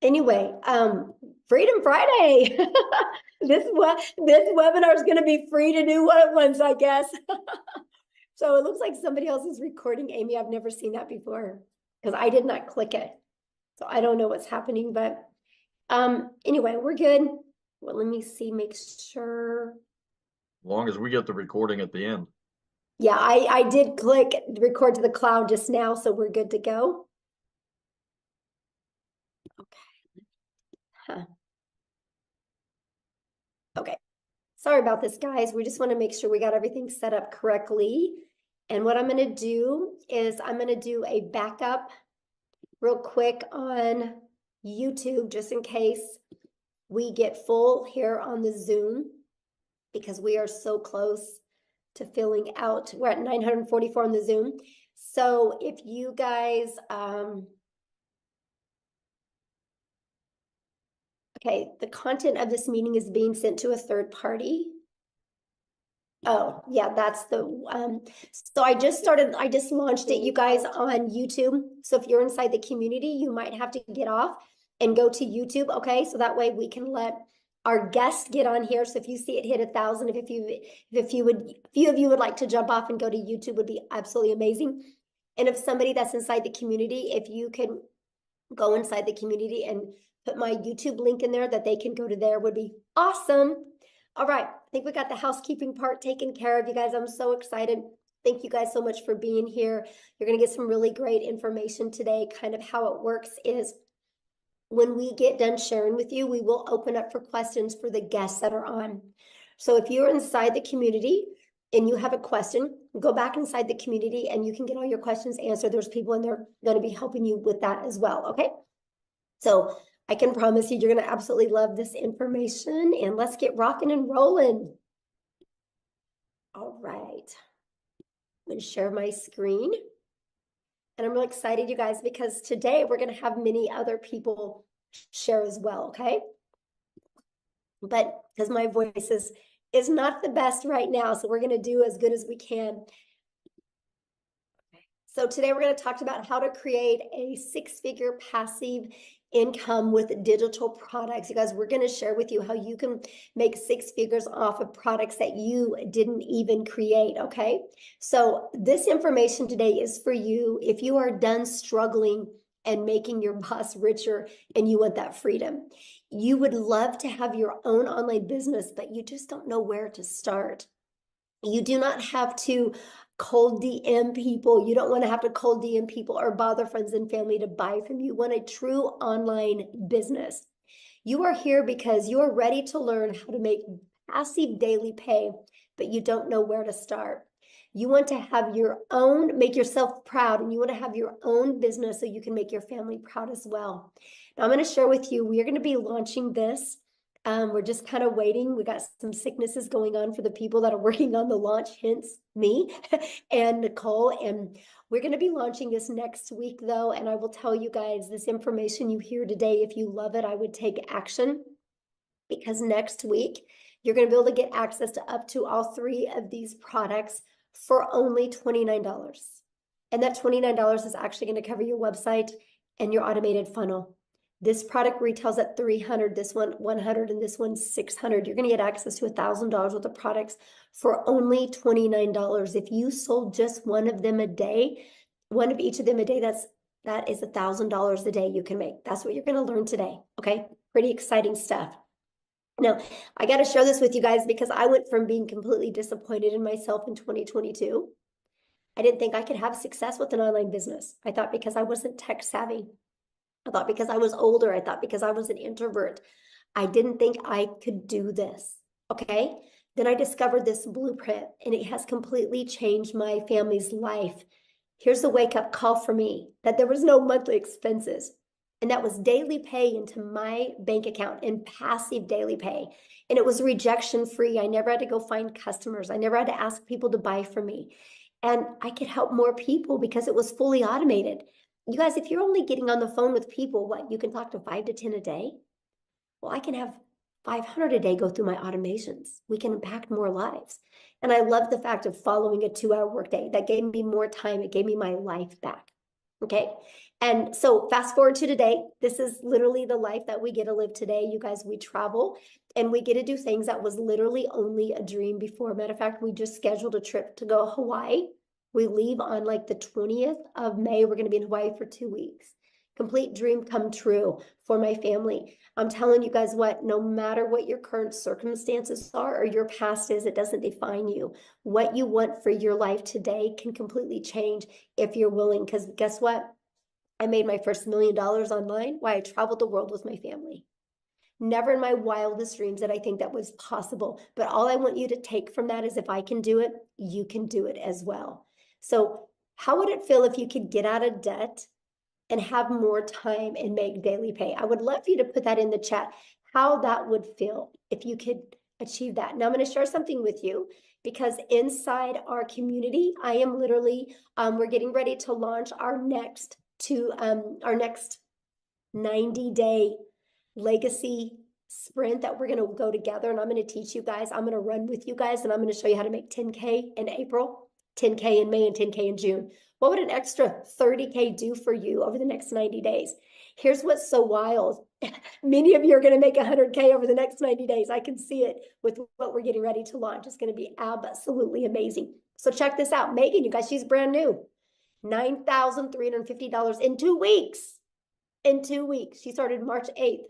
Anyway, Freedom Friday. This webinar is going to be free to do what it wants, I guess. So it looks like somebody else is recording. Amy, I've never seen that before because I did not click it. So I don't know what's happening, but anyway, we're good. Well, let me see, make sure. As long as we get the recording at the end. Yeah, I did click record to the cloud just now, so we're good to go. Okay. Huh. Okay. Sorry about this, guys. We just want to make sure we got everything set up correctly. And what I'm going to do is I'm going to do a backup real quick on YouTube, just in case we get full here on the Zoom, because we are so close to filling out. We're at 944 on the Zoom. So if you guys, okay, the content of this meeting is being sent to a third party. Oh, yeah, that's the, so I just launched it, you guys, on YouTube. So if you're inside the community, you might have to get off and go to YouTube, okay? So that way we can let our guests get on here. So if you see it hit 1,000, if few of you would like to jump off and go to YouTube, would be absolutely amazing. And if somebody that's inside the community, if you can go inside the community and put my YouTube link in there that they can go to there, would be awesome. All right, I think we got the housekeeping part taken care of, you guys. I'm so excited. Thank you guys so much for being here. You're going to get some really great information today. Kind of how it works is when we get done sharing with you, we will open up for questions for the guests that are on. So if you're inside the community and you have a question, go back inside the community and you can get all your questions answered. There's people in there going to be helping you with that as well, okay? So I can promise you, you're going to absolutely love this information, and let's get rocking and rolling. All right. I'm going to share my screen. And I'm really excited, you guys, because today we're going to have many other people share as well, okay? But because my voice is not the best right now, so we're going to do as good as we can. So today we're going to talk about how to create a six-figure passive income with digital products. You guys, we're going to share with you how you can make six figures off of products that you didn't even create, okay? So this information today is for you if you are done struggling and making your boss richer and you want that freedom. You would love to have your own online business, but you just don't know where to start. You do not have to cold DM people. You don't want to have to cold DM people or bother friends and family to buy from you. You want a true online business. You are here because you are ready to learn how to make passive daily pay, but you don't know where to start. You want to have your own, make yourself proud, and you want to have your own business so you can make your family proud as well. Now I'm going to share with you, we are going to be launching this. We're just kind of waiting. We got some sicknesses going on for the people that are working on the launch, hence me and Nicole. And we're going to be launching this next week, though. And I will tell you guys, this information you hear today, if you love it, I would take action, because next week you're going to be able to get access to up to all three of these products for only $29. And that $29 is actually going to cover your website and your automated funnel. This product retails at $300, this one $100, and this one $600. You're going to get access to $1,000 worth of products for only $29. If you sold just one of them a day, one of each of them a day, that is $1,000 a day you can make. That's what you're going to learn today. Okay, pretty exciting stuff. Now, I got to share this with you guys because I went from being completely disappointed in myself in 2022. I didn't think I could have success with an online business. I thought because I wasn't tech savvy. I thought because I was older, I thought because I was an introvert, I didn't think I could do this, okay? Then I discovered this blueprint and it has completely changed my family's life. Here's a wake-up call for me, that there was no monthly expenses, and that was daily pay into my bank account and passive daily pay. And it was rejection-free. I never had to go find customers. I never had to ask people to buy from me. And I could help more people because it was fully automated. You guys, if you're only getting on the phone with people, what, you can talk to 5 to 10 a day? Well, I can have 500 a day go through my automations. We can impact more lives. And I love the fact of following a 2-hour workday. That gave me more time. It gave me my life back. Okay. And so fast forward to today, this is literally the life that we get to live today. You guys, we travel and we get to do things that was literally only a dream before. Matter of fact, we just scheduled a trip to go to Hawaii. We leave on like the 20th of May. We're going to be in Hawaii for 2 weeks. Complete dream come true for my family. I'm telling you guys what, no matter what your current circumstances are or your past is, it doesn't define you. What you want for your life today can completely change if you're willing. Because guess what? I made my first $1 million online while I traveled the world with my family. Never in my wildest dreams did I think that was possible. But all I want you to take from that is if I can do it, you can do it as well. So how would it feel if you could get out of debt and have more time and make daily pay? I would love for you to put that in the chat, how that would feel if you could achieve that. Now I'm going to share something with you because inside our community, I am literally, we're getting ready to launch our next 90-day legacy sprint that we're going to go together, and I'm going to teach you guys. I'm going to run with you guys, and I'm going to show you how to make 10K in April, 10K in May, and 10K in June. What would an extra 30K do for you over the next 90 days? Here's what's so wild. Many of you are going to make 100K over the next 90 days. I can see it with what we're getting ready to launch. It's going to be absolutely amazing. So check this out. Megan, you guys, she's brand new. $9,350 in 2 weeks. In 2 weeks. She started March 8th.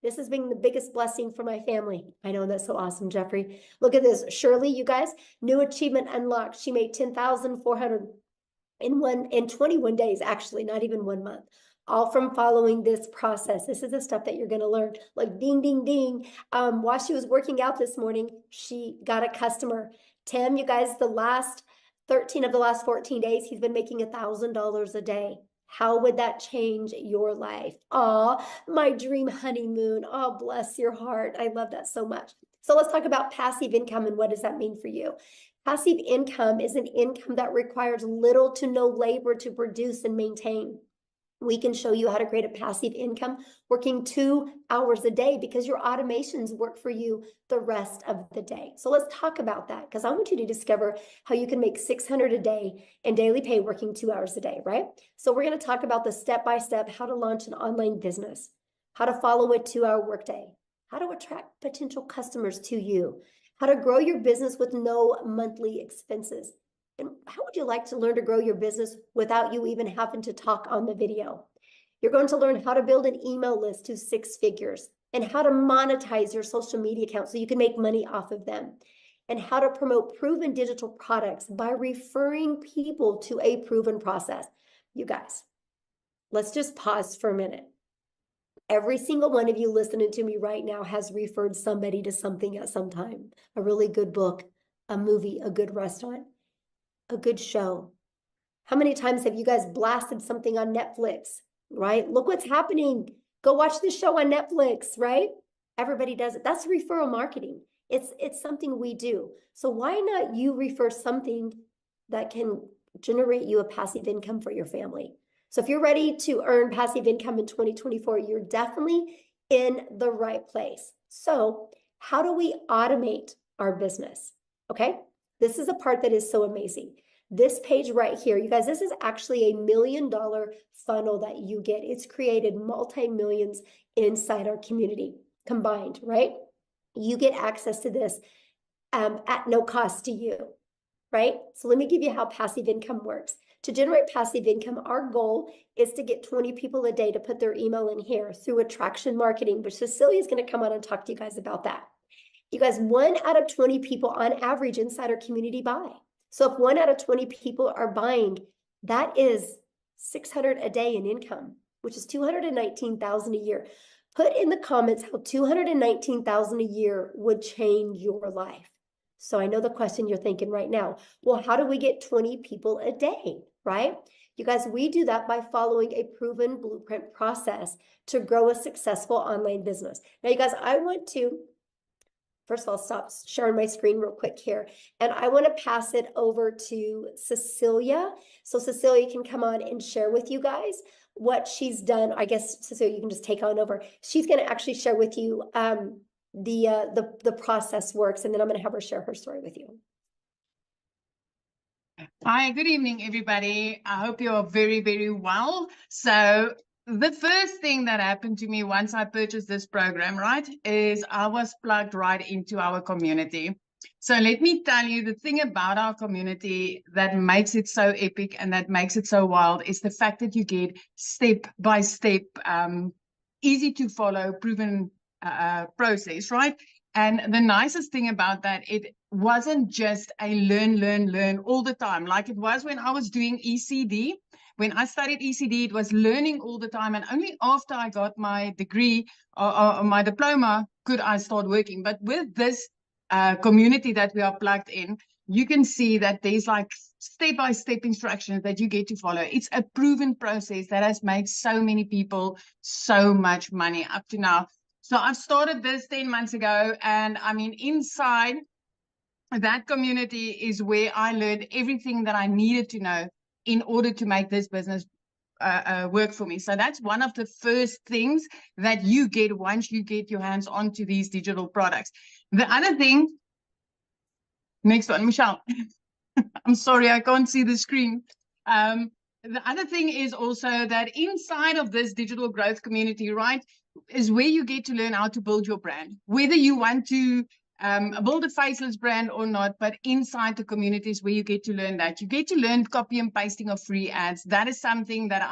This has been the biggest blessing for my family. I know, that's so awesome, Jeffrey. Look at this. Shirley, you guys, new achievement unlocked. She made 10,400 in 21 days, actually, not even 1 month. All from following this process. This is the stuff that you're going to learn. Like ding, ding, ding. While she was working out this morning, she got a customer. Tim, you guys, the last 13 of the last 14 days, he's been making $1,000 a day. How would that change your life? Oh, my dream honeymoon. Oh, bless your heart. I love that so much. So let's talk about passive income and what does that mean for you? Passive income is an income that requires little to no labor to produce and maintain. We can show you how to create a passive income working 2 hours a day because your automations work for you the rest of the day. So let's talk about that because I want you to discover how you can make $600 a day in daily pay working 2 hours a day, right? So we're going to talk about the step-by-step how to launch an online business, how to follow a 2-hour workday, how to attract potential customers to you, how to grow your business with no monthly expenses. And how would you like to learn to grow your business without you even having to talk on the video? You're going to learn how to build an email list to 6 figures and how to monetize your social media account so you can make money off of them, and how to promote proven digital products by referring people to a proven process. You guys, let's just pause for a minute. Every single one of you listening to me right now has referred somebody to something at some time. A really good book, a movie, a good restaurant, a good show. How many times have you guys blasted something on Netflix, right? Look what's happening. Go watch this show on Netflix, right? Everybody does it. That's referral marketing. It's something we do. So why not you refer something that can generate you a passive income for your family? So if you're ready to earn passive income in 2024, you're definitely in the right place. So how do we automate our business? Okay, this is a part that is so amazing. This page right here, you guys, this is actually a $1 million funnel that you get. It's created multi-millions inside our community combined, right? You get access to this at no cost to you, right? So let me give you how passive income works. To generate passive income, our goal is to get 20 people a day to put their email in here through attraction marketing, but Cecilia is going to come on and talk to you guys about that. You guys, 1 out of 20 people on average inside our community buy. So if 1 out of 20 people are buying, that is $600 a day in income, which is $219,000 a year. Put in the comments how $219,000 a year would change your life. So I know the question you're thinking right now, well, how do we get 20 people a day, right? You guys, we do that by following a proven blueprint process to grow a successful online business. Now, you guys, I want to first of all, stop sharing my screen real quick here. And I want to pass it over to Cecilia. So Cecilia can come on and share with you guys what she's done. I guess, Cecilia, you can just take on over. She's going to actually share with you the process works. And then I'm going to have her share her story with you. Hi, good evening, everybody. I hope you are very, very well. So, the first thing that happened to me once I purchased this program, right, is I was plugged right into our community. So, let me tell you the thing about our community that makes it so epic and that makes it so wild is the fact that you get step by step, easy to follow, proven process, right? And the nicest thing about that, it wasn't just a learn all the time, like it was when I was doing ECD. When I studied ECD, it was learning all the time. And only after I got my degree or my diploma could I start working. But with this community that we are plugged in, you can see that there's like step-by-step instructions that you get to follow. It's a proven process that has made so many people so much money up to now. So I've started this 10 months ago, and I mean, inside that community is where I learned everything that I needed to know in order to make this business work for me. So that's one of the first things that you get once you get your hands onto these digital products. The other thing, next one, Michelle. I'm sorry, I can't see the screen. The other thing is also that inside of this digital growth community, right, is where you get to learn how to build your brand, whether you want to build a faceless brand or not, but inside the communities where you get to learn that. You get to learn copy and pasting of free ads. That is something that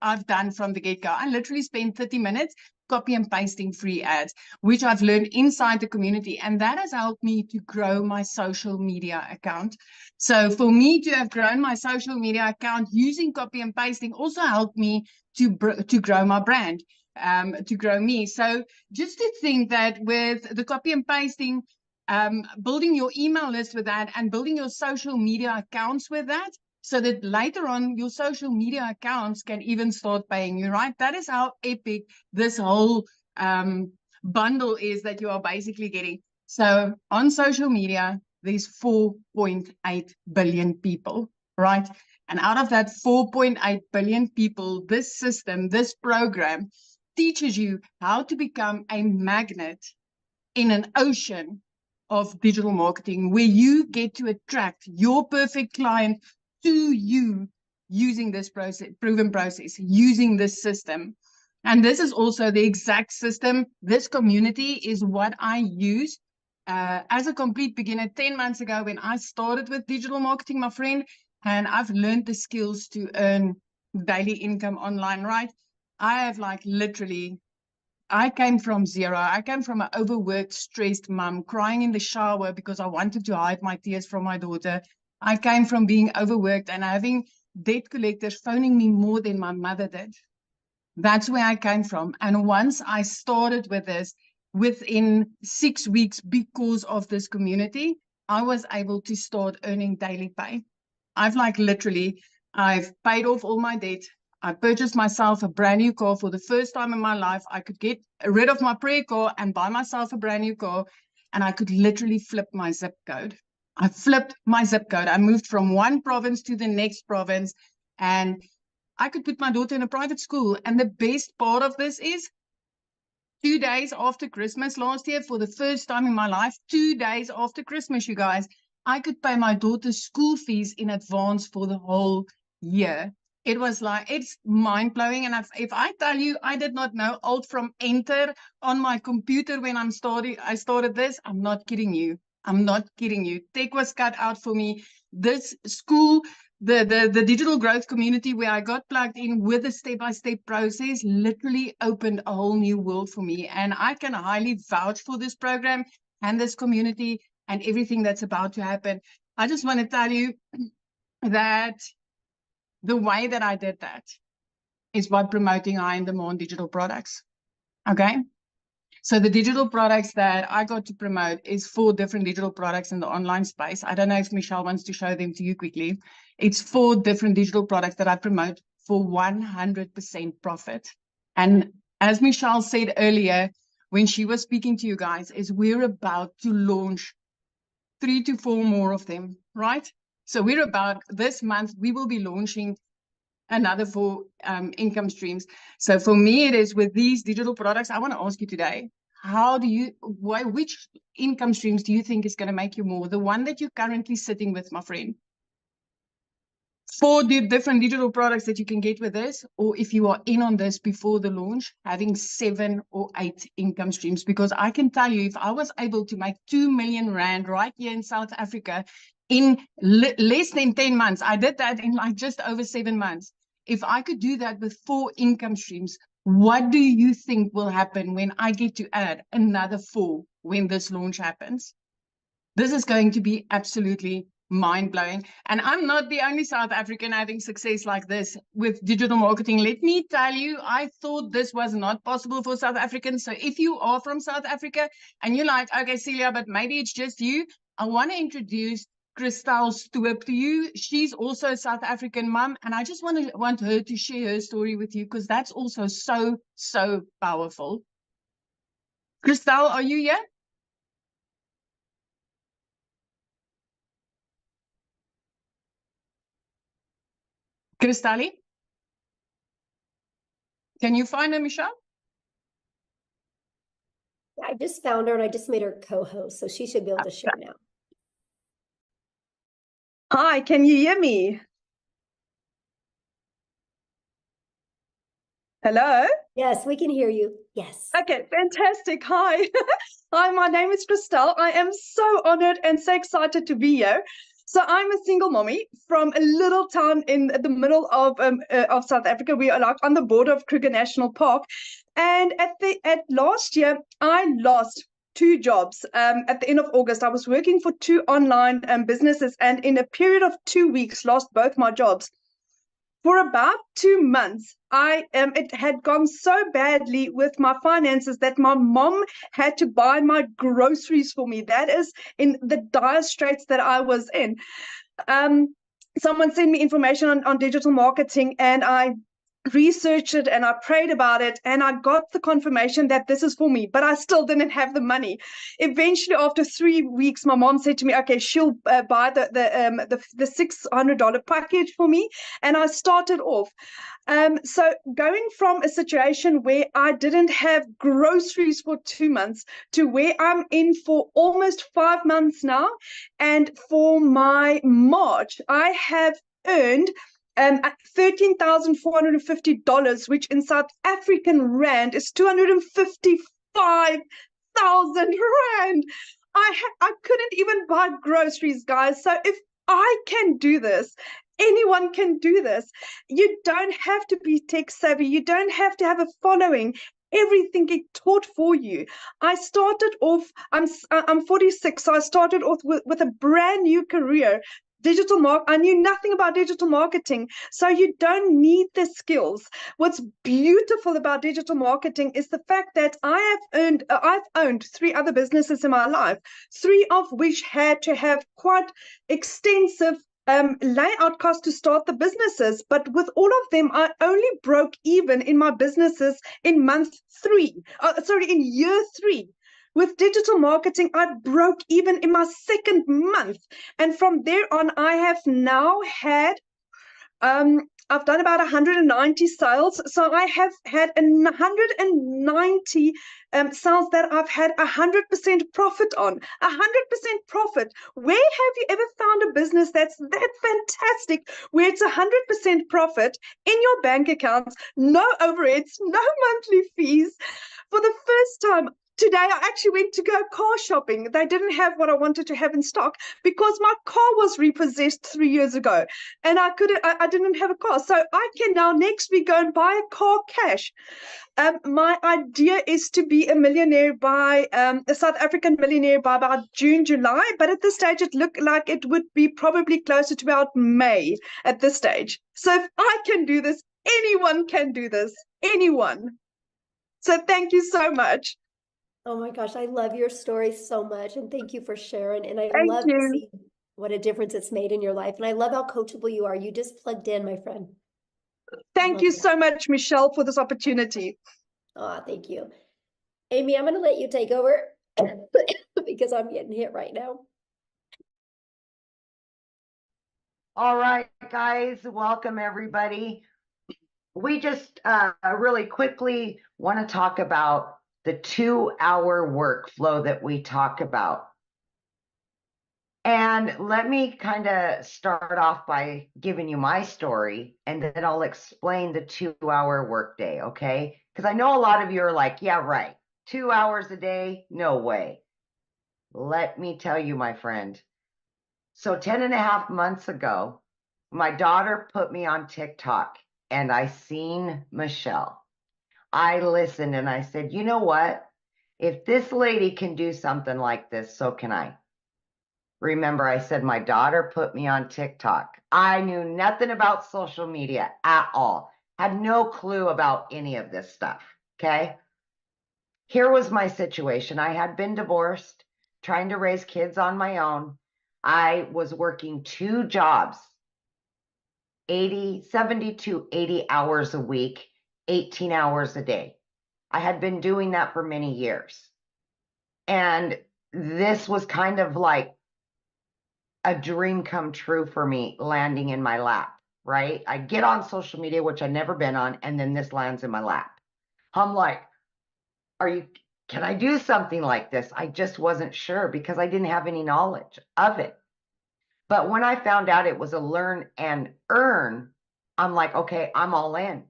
I've done from the get-go. I literally spent 30 minutes copy and pasting free ads, which I've learned inside the community. And that has helped me to grow my social media account. So for me to have grown my social media account using copy and pasting also helped me to grow my brand, to grow me. So just to think that with the copy and pasting, building your email list with that and building your social media accounts with that, so that later on your social media accounts can even start paying you, right? That is how epic this whole bundle is that you are basically getting. So on social media, there's 4.8 billion people, right? And out of that 4.8 billion people, this system, this program teaches you how to become a magnet in an ocean of digital marketing where you get to attract your perfect client to you using this process, proven process, using this system. And this is also the exact system. This community is what I use as a complete beginner 10 months ago when I started with digital marketing, my friend, and I've learned the skills to earn daily income online, right? I have like literally, I came from zero. I came from an overworked, stressed mom, crying in the shower because I wanted to hide my tears from my daughter. I came from being overworked and having debt collectors phoning me more than my mother did. That's where I came from. And once I started with this, within 6 weeks, because of this community, I was able to start earning daily pay. I've paid off all my debt. I purchased myself a brand new car for the first time in my life. I could get rid of my pre car and buy myself a brand new car. And I could literally flip my zip code. I flipped my zip code. I moved from one province to the next province. And I could put my daughter in a private school. And the best part of this is 2 days after Christmas last year, for the first time in my life, 2 days after Christmas, you guys, I could pay my daughter's school fees in advance for the whole year. It was like, it's mind blowing. And if I tell you, I did not know Alt from Enter on my computer when I started this, I'm not kidding you. I'm not kidding you. Tech was cut out for me. This school, the digital growth community where I got plugged in with a step-by-step process literally opened a whole new world for me. And I can highly vouch for this program and this community and everything that's about to happen. I just want to tell you that the way that I did that is by promoting high-in-demand digital products. Okay? So the digital products that I got to promote is 4 different digital products in the online space. I don't know if Michelle wants to show them to you quickly. It's 4 different digital products that I promote for 100% profit. And as Michelle said earlier, when she was speaking to you guys, is we're about to launch 3 to 4 more of them, right? So we're about, this month, we will be launching another 4 income streams. So for me, it is with these digital products. I want to ask you today, which income streams do you think is going to make you more? The one that you're currently sitting with, my friend? for the different digital products that you can get with this, or if you are in on this before the launch, having 7 or 8 income streams. Because I can tell you, if I was able to make 2 million rand right here in South Africa in less than 10 months, I did that in like just over 7 months. If I could do that with 4 income streams, what do you think will happen when I get to add another 4 when this launch happens? This is going to be absolutely mind-blowing. And I'm not the only South African having success like this with digital marketing. Let me tell you, I thought this was not possible for South Africans. So if you are from South Africa and you're like, okay, Celia, but maybe it's just you, I want to introduce Christelle Stoop to you. She's also a South African mom, and I just want her to share her story with you, because that's also so powerful. Christelle, are you here? Christelle? Can you find her, Michelle? I just found her and I just made her co-host, so she should be able to share now. Hi, can you hear me? Hello? Yes, we can hear you. Yes. Okay, fantastic. Hi. Hi, my name is Christelle. I am so honored and so excited to be here. So I'm a single mommy from a little town in the middle of South Africa. We are like on the border of Kruger National Park. And at last year, I lost 2 jobs. At the end of August, I was working for 2 online businesses, and in a period of 2 weeks, lost both my jobs. For about 2 months, it had gone so badly with my finances that my mom had to buy my groceries for me. That is in the dire straits that I was in. Someone sent me information on digital marketing, and I researched it and I prayed about it, and I got the confirmation that this is for me, but I still didn't have the money. Eventually, after 3 weeks, my mom said to me, okay, she'll buy the $600 package for me, and I started off. So going from a situation where I didn't have groceries for 2 months to where I'm in for almost 5 months now, and for my March, I have earned $13,450, which in South African rand is 255,000 rand. I couldn't even buy groceries, guys. So if I can do this, anyone can do this. You don't have to be tech savvy. You don't have to have a following. Everything gets taught for you. I started off, I'm 46, so I started off with a brand new career. I knew nothing about digital marketing, so you don't need the skills. What's beautiful about digital marketing is the fact that I've owned 3 other businesses in my life, 3 of which had to have quite extensive layout costs to start the businesses. But with all of them, I only broke even in my businesses in in year 3. With digital marketing, I broke even in my 2nd month. And from there on, I have now had, I've done about 190 sales. So I have had 190 sales that I've had 100% profit on. 100% profit. Where have you ever found a business that's that fantastic, where it's 100% profit in your bank accounts, no overheads, no monthly fees? For the first time, today, I actually went to go car shopping. They didn't have what I wanted to have in stock because my car was repossessed 3 years ago, and I didn't have a car. So I can now next week go and buy a car cash. My idea is to be a millionaire a South African millionaire by about June, July. But at this stage, it looked like it would be probably closer to about May at this stage. So if I can do this, anyone can do this. Anyone. So thank you so much. Oh my gosh, I love your story so much, and thank you for sharing. And I Thank love you. to see what a difference it's made in your life. And I love how coachable you are. You just plugged in, my friend. Thank you so much, Michelle, for this opportunity. Oh, thank you. Amy, I'm going to let you take over because I'm getting hit right now. All right, guys, welcome everybody. We just really quickly want to talk about the 2-hour workflow that we talk about. And let me kind of start off by giving you my story, and then I'll explain the 2-hour workday, okay? Because I know a lot of you are like, yeah, right. 2 hours a day? No way. Let me tell you, my friend. So 10 and a half months ago, my daughter put me on TikTok, and I seen Michelle. I listened and I said, you know what? If this lady can do something like this, so can I. Remember, I said my daughter put me on TikTok. I knew nothing about social media at all. Had no clue about any of this stuff, okay? Here was my situation. I had been divorced, trying to raise kids on my own. I was working 2 jobs, 70 to 80 hours a week, 18 hours a day. I had been doing that for many years. And this was kind of like a dream come true for me landing in my lap, right? I get on social media, which I've never been on, and then this lands in my lap. I'm like, can I do something like this? I just wasn't sure because I didn't have any knowledge of it. But when I found out it was a learn and earn, I'm like, okay, I'm all in.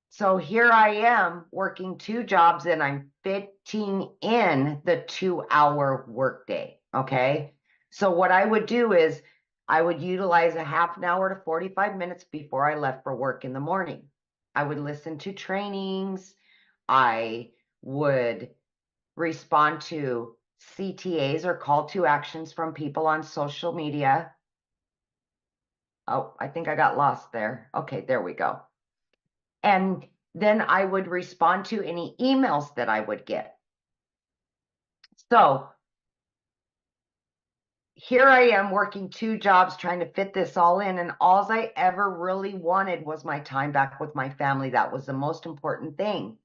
So here I am working 2 jobs and I'm fitting in the 2-hour workday. Okay. So what I would do is I would utilize a half an hour to 45 minutes before I left for work in the morning. I would listen to trainings. I would respond to CTAs or call to actions from people on social media. Oh, I think I got lost there. Okay, there we go. And then I would respond to any emails that I would get. So here I am working 2 jobs trying to fit this all in. And all I ever really wanted was my time back with my family. That was the most important thing.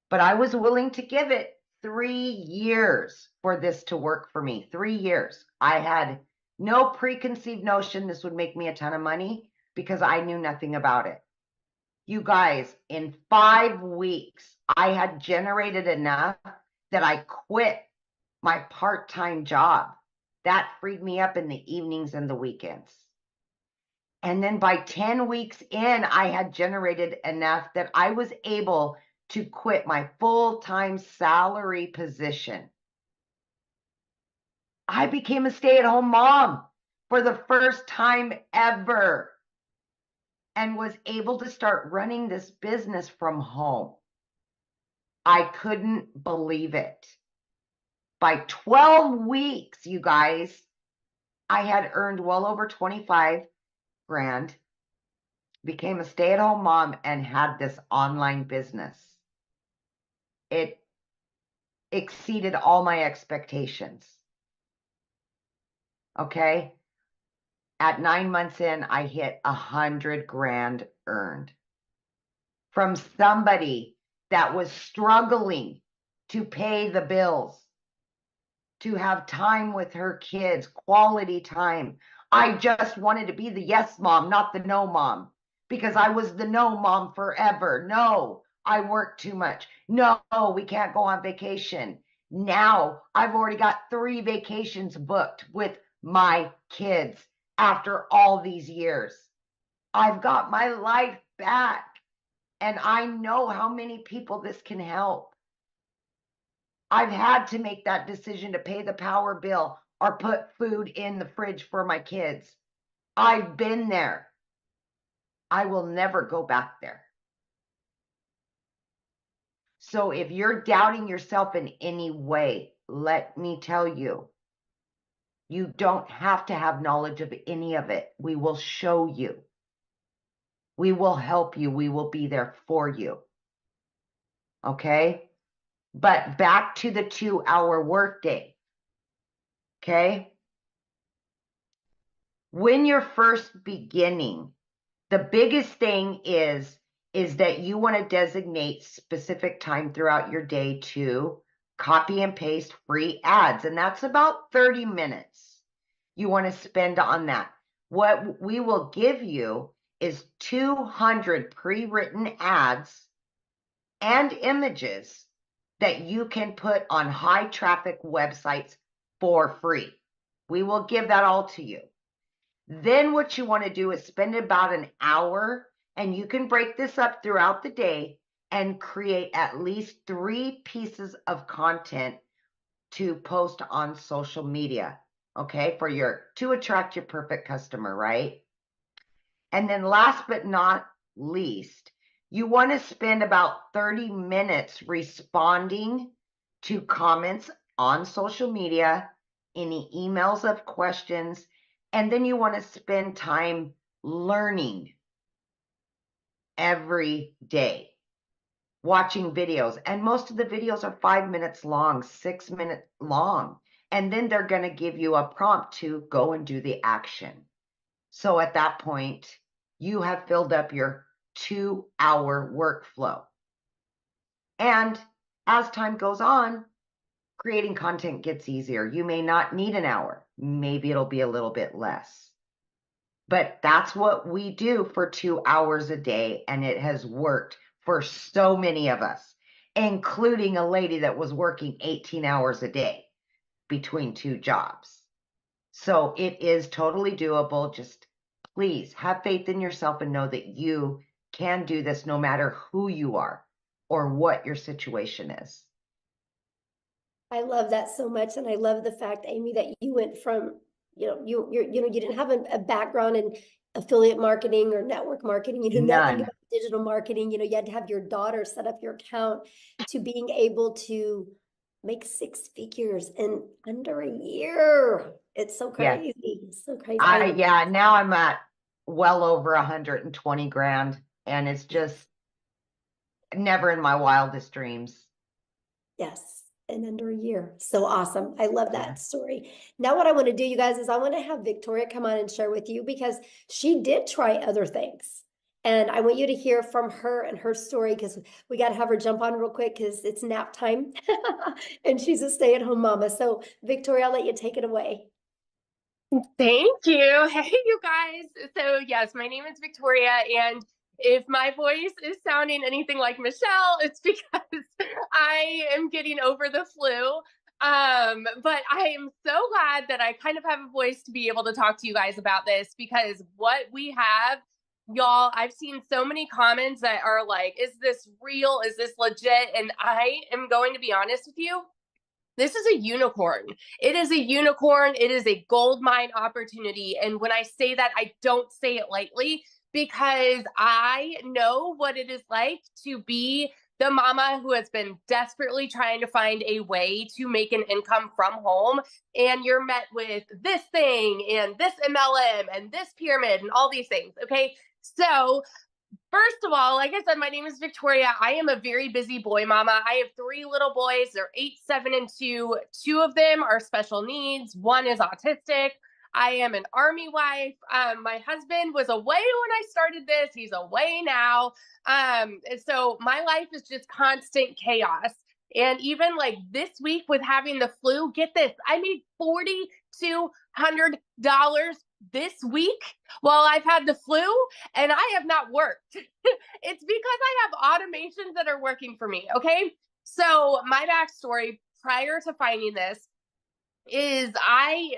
But I was willing to give it 3 years for this to work for me. 3 years. I had no preconceived notion this would make me a ton of money because I knew nothing about it. You guys, in 5 weeks, I had generated enough that I quit my part-time job. That freed me up in the evenings and the weekends. And then by 10 weeks in, I had generated enough that I was able to quit my full-time salary position. I became a stay-at-home mom for the first time ever and was able to start running this business from home. I couldn't believe it. By 12 weeks, you guys, I had earned well over 25 grand, became a stay-at-home mom, and had this online business. It exceeded all my expectations. Okay. At 9 months in, I hit 100 grand earned from somebody that was struggling to pay the bills, to have time with her kids, quality time. I just wanted to be the yes mom, not the no mom, because I was the no mom forever. No, I work too much. No, we can't go on vacation. Now I've already got 3 vacations booked with my kids after all these years. I've got my life back, and I know how many people this can help. I've had to make that decision to pay the power bill or put food in the fridge for my kids. I've been there. I will never go back there. So if you're doubting yourself in any way, let me tell you, you don't have to have knowledge of any of it. We will show you. We will help you. We will be there for you. Okay? But back to the 2-hour workday. Okay? When you're first beginning, the biggest thing is that you want to designate specific time throughout your day to copy and paste free ads. And that's about 30 minutes you want to spend on that. What we will give you is 200 pre-written ads and images that you can put on high traffic websites for free. We will give that all to you. Then what you want to do is spend about an hour, and you can break this up throughout the day and create at least 3 pieces of content to post on social media, okay, to attract your perfect customer, right? And then last but not least, you want to spend about 30 minutes responding to comments on social media, any emails of questions, and then you want to spend time learning every day, watching videos. And most of the videos are 5 minutes long, 6 minutes long. And then they're going to give you a prompt to go and do the action. So at that point, you have filled up your 2-hour workflow. And as time goes on, creating content gets easier. You may not need an hour. Maybe it'll be a little bit less. But that's what we do for 2 hours a day. And it has worked for so many of us, including a lady that was working 18 hours a day between 2 jobs. So it is totally doable. Just please have faith in yourself and know that you can do this no matter who you are or what your situation is. I love that so much. And I love the fact, Amy, that you went from, you didn't have a background in affiliate marketing or network marketing, nothing None. about digital marketing. You had to have your daughter set up your account, to being able to make 6 figures in under a year. It's so Yes. crazy. It's so crazy. Yeah, now I'm at well over 120 grand, and it's just never in my wildest dreams. Yes, in under a year. So awesome. I love that Yeah. story. Now what I want to do, you guys, is I want to have Victoria come on and share with you, because she did try other things. And I want you to hear from her and her story, because we got to have her jump on real quick because it's nap time and she's a stay-at-home mama. So Victoria, I'll let you take it away. Thank you. Hey, you guys. So yes, my name is Victoria, and if my voice is sounding anything like Michelle, it's because I am getting over the flu. But I am so glad that I kind of have a voice to be able to talk to you guys about this, because what we have, y'all, I've seen so many comments that are like, is this real? Is this legit? And I am going to be honest with you. This is a unicorn. It is a unicorn. It is a gold mine opportunity. And when I say that, I don't say it lightly, because I know what it is like to be the mama who has been desperately trying to find a way to make an income from home. And you're met with this thing and this MLM and this pyramid and all these things. Okay. So first of all, like I said, my name is Victoria. I am a very busy boy mama. I have 3 little boys. They're 8, 7, and 2. 2 of them are special needs. 1 is autistic. I am an Army wife. My husband was away when I started this. He's away now. And so my life is just constant chaos. And even like this week with having the flu, get this, I made $4,200 this week while I've had the flu, and I have not worked. It's because I have automations that are working for me. Okay. So my backstory prior to finding this is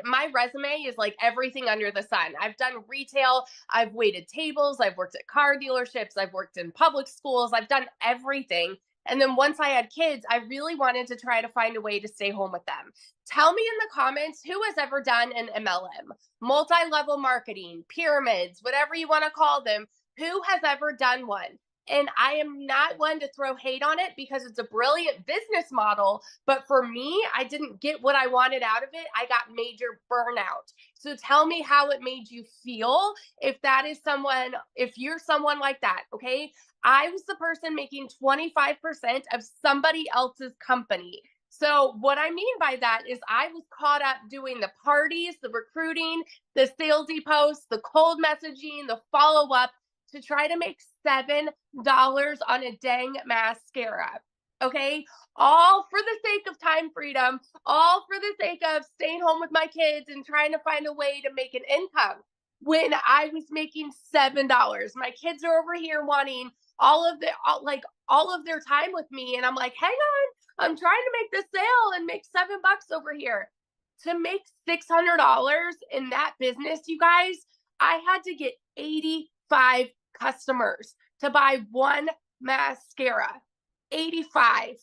my resume is like everything under the sun. I've done retail, I've waited tables, I've worked at car dealerships, I've worked in public schools, I've done everything. And then once I had kids, I really wanted to try to find a way to stay home with them. Tell me in the comments, who has ever done an MLM, multi-level marketing, pyramids, whatever you want to call them, who has ever done one? And I am not one to throw hate on it, because it's a brilliant business model. But for me, I didn't get what I wanted out of it. I got major burnout. So tell me how it made you feel if you're someone like that, okay? I was the person making 25% of somebody else's company. So what I mean by that is I was caught up doing the parties, the recruiting, the salesy posts, the cold messaging, the follow-up, to try to make $7 on a dang mascara. Okay. All for the sake of time freedom, all for the sake of staying home with my kids and trying to find a way to make an income, when I was making $7. My kids are over here wanting all of their time with me. And I'm like, hang on, I'm trying to make this sale and make $7 over here. To make $600 in that business, you guys, I had to get 85 customers to buy one mascara. 85.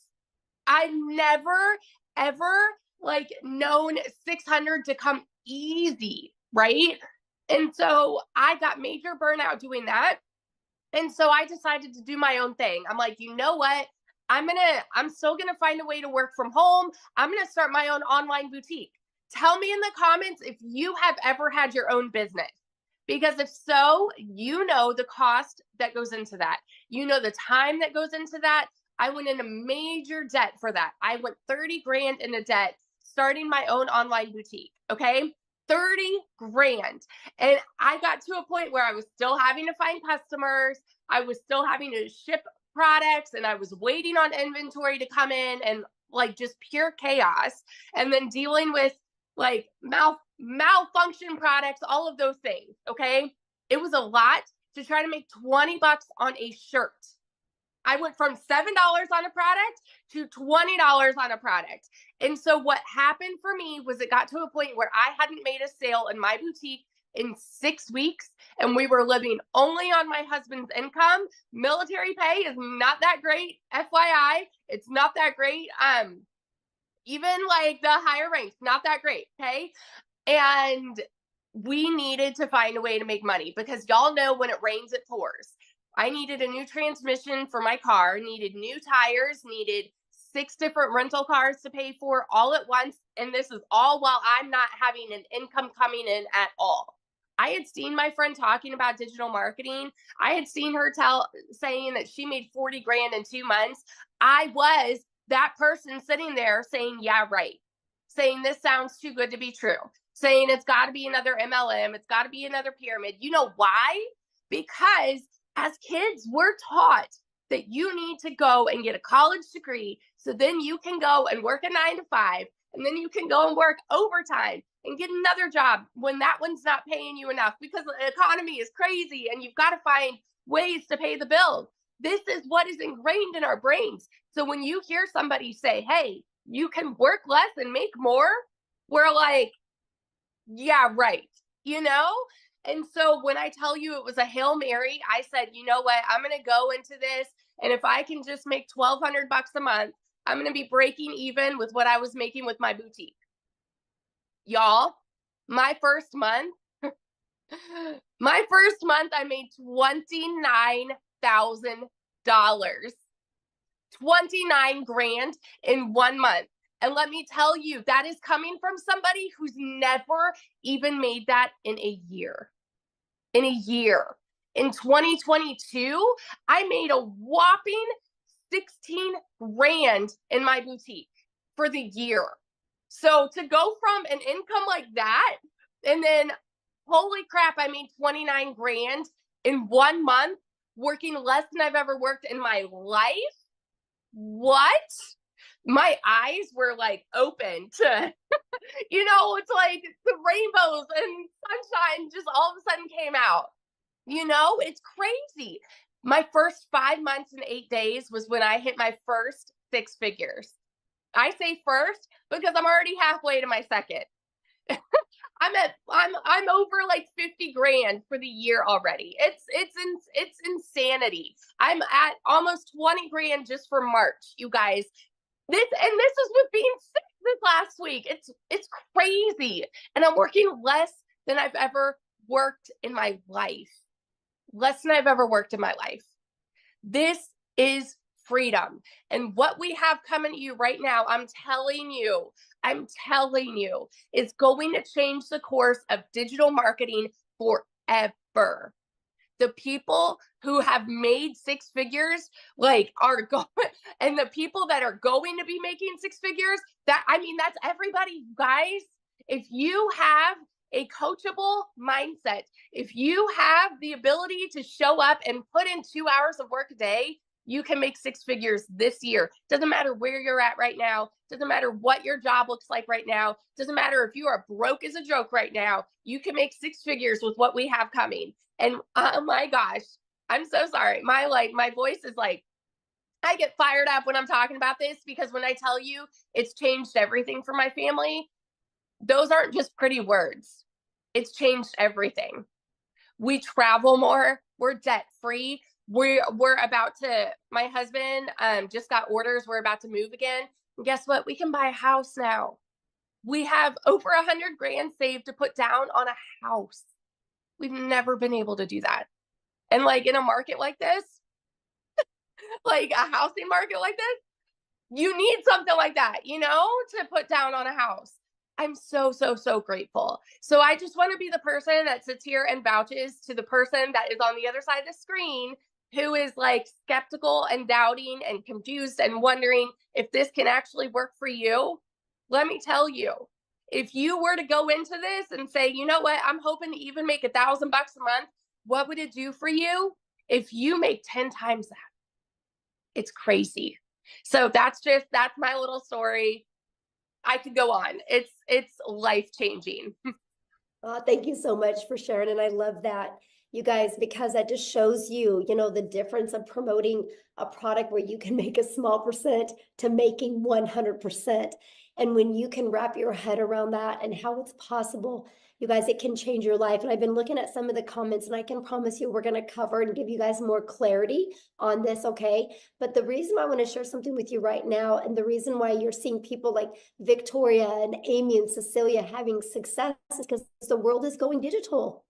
I've never, ever like known 600 to come easy, right? And so I got major burnout doing that. And so I decided to do my own thing. I'm like, you know what? I'm still gonna find a way to work from home. I'm gonna start my own online boutique. Tell me in the comments if you have ever had your own business. Because if so, you know the cost that goes into that. You know the time that goes into that. I went into major debt for that. I went 30 grand into debt starting my own online boutique. Okay. 30 grand. And I got to a point where I was still having to find customers. I was still having to ship products, and I was waiting on inventory to come in, and like just pure chaos. And then dealing with like malfunction products, all of those things. Okay. It was a lot to try to make 20 bucks on a shirt. I went from $7 on a product to $20 on a product. And so what happened for me was it got to a point where I hadn't made a sale in my boutique in 6 weeks, and we were living only on my husband's income. Military pay is not that great. FYI, it's not that great. Even like the higher ranks, not that great. Okay. And we needed to find a way to make money, because y'all know when it rains, it pours. I needed a new transmission for my car, needed new tires, needed 6 different rental cars to pay for all at once. And this is all while I'm not having an income coming in at all. I had seen my friend talking about digital marketing. I had seen her saying that she made 40 grand in 2 months. I was that person sitting there saying, yeah, right. Saying this sounds too good to be true. Saying it's got to be another MLM. It's got to be another pyramid. You know why? Because as kids, we're taught that you need to go and get a college degree, so then you can go and work a 9 to 5, and then you can go and work overtime and get another job when that one's not paying you enough, because the economy is crazy and you've got to find ways to pay the bills. This is what is ingrained in our brains. So when you hear somebody say, hey, you can work less and make more, we're like, yeah, right. You know? And so when I tell you it was a Hail Mary, I said, you know what? I'm going to go into this. And if I can just make $1,200 a month, I'm going to be breaking even with what I was making with my boutique. Y'all, my first month, I made $29,000. 29 grand in 1 month. And let me tell you, that is coming from somebody who's never even made that in a year. In a year. In 2022, I made a whopping 16 grand in my boutique for the year. So to go from an income like that, and then holy crap, I made 29 grand in 1 month, working less than I've ever worked in my life. What? My eyes were like open to, you know, it's like the rainbows and sunshine just all of a sudden came out. You know, it's crazy. My first 5 months and 8 days was when I hit my first 6 figures. I say first because I'm already halfway to my second. I'm over like 50 grand for the year already. It's insanity. I'm at almost 20 grand just for March, you guys. This is with being sick this last week. It's crazy. And I'm working less than I've ever worked in my life. Less than I've ever worked in my life. This is freedom. And what we have coming to you right now, I'm telling you, is going to change the course of digital marketing forever. The people who have made 6 figures, like, are going, and the people that are going to be making 6 figures, that's everybody, guys. If you have a coachable mindset, if you have the ability to show up and put in 2 hours of work a day, you can make 6 figures this year. Doesn't matter where you're at right now. Doesn't matter what your job looks like right now. Doesn't matter if you are broke as a joke right now. You can make 6 figures with what we have coming. And oh my gosh, I'm so sorry. My voice is like, I get fired up when I'm talking about this, because when I tell you it's changed everything for my family, those aren't just pretty words. It's changed everything. We travel more. We're debt free. We're about to, my husband just got orders. We're about to move again. And guess what? We can buy a house now. We have over 100 grand saved to put down on a house. We've never been able to do that. And like in a market like this, like a housing market like this, you need something like that, you know, to put down on a house. I'm so, so, so grateful. So I just want to be the person that sits here and vouches to the person that is on the other side of the screen who is like skeptical and doubting and confused and wondering if this can actually work for you. Let me tell you, if you were to go into this and say, you know what, I'm hoping to even make $1,000 a month, what would it do for you if you make 10 times that? It's crazy. So that's my little story. I could go on. It's life-changing. Thank you so much for sharing. And I love that, you guys, because that just shows you, you know, the difference of promoting a product where you can make a small percent to making 100%. And when you can wrap your head around that and how it's possible, you guys, it can change your life. And I've been looking at some of the comments, and I can promise you we're going to cover and give you guys more clarity on this, okay? But the reason I want to share something with you right now, and the reason why you're seeing people like Victoria and Amy and Cecilia having success is because the world is going digital.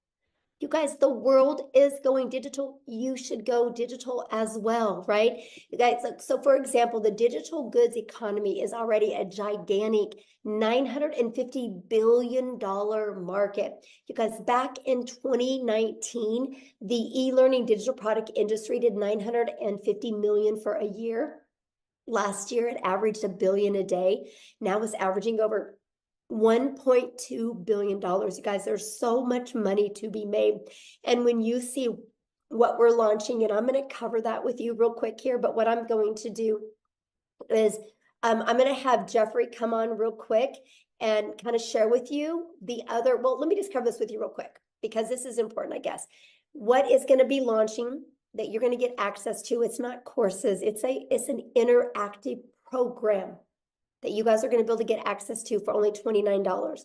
You guys, the world is going digital. You should go digital as well, right? You guys, so for example, the digital goods economy is already a gigantic $950 billion market. You guys, back in 2019, the e-learning digital product industry did 950 million for a year. Last year, it averaged $1 billion a day. Now it's averaging over $1.2 billion. You guys, there's so much money to be made. And when you see what we're launching, and I'm going to cover that with you real quick here, but what I'm going to do is I'm going to have Jeffrey come on real quick and kind of share with you the other, well, let me just cover this with you real quick, because this is important, I guess. What is going to be launching that you're going to get access to? It's not courses. It's an interactive program that you guys are going to be able to get access to for only $29.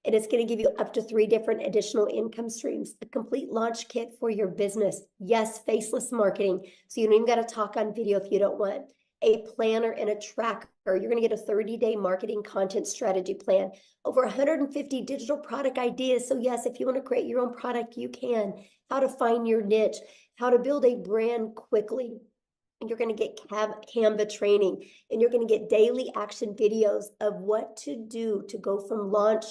And it's going to give you up to 3 different additional income streams, a complete launch kit for your business. Yes, faceless marketing. So you don't even got to talk on video if you don't want. A planner and a tracker. You're going to get a 30-day marketing content strategy plan. Over 150 digital product ideas. So yes, if you want to create your own product, you can. How to find your niche. How to build a brand quickly. And you're going to get Canva training, and you're going to get daily action videos of what to do to go from launch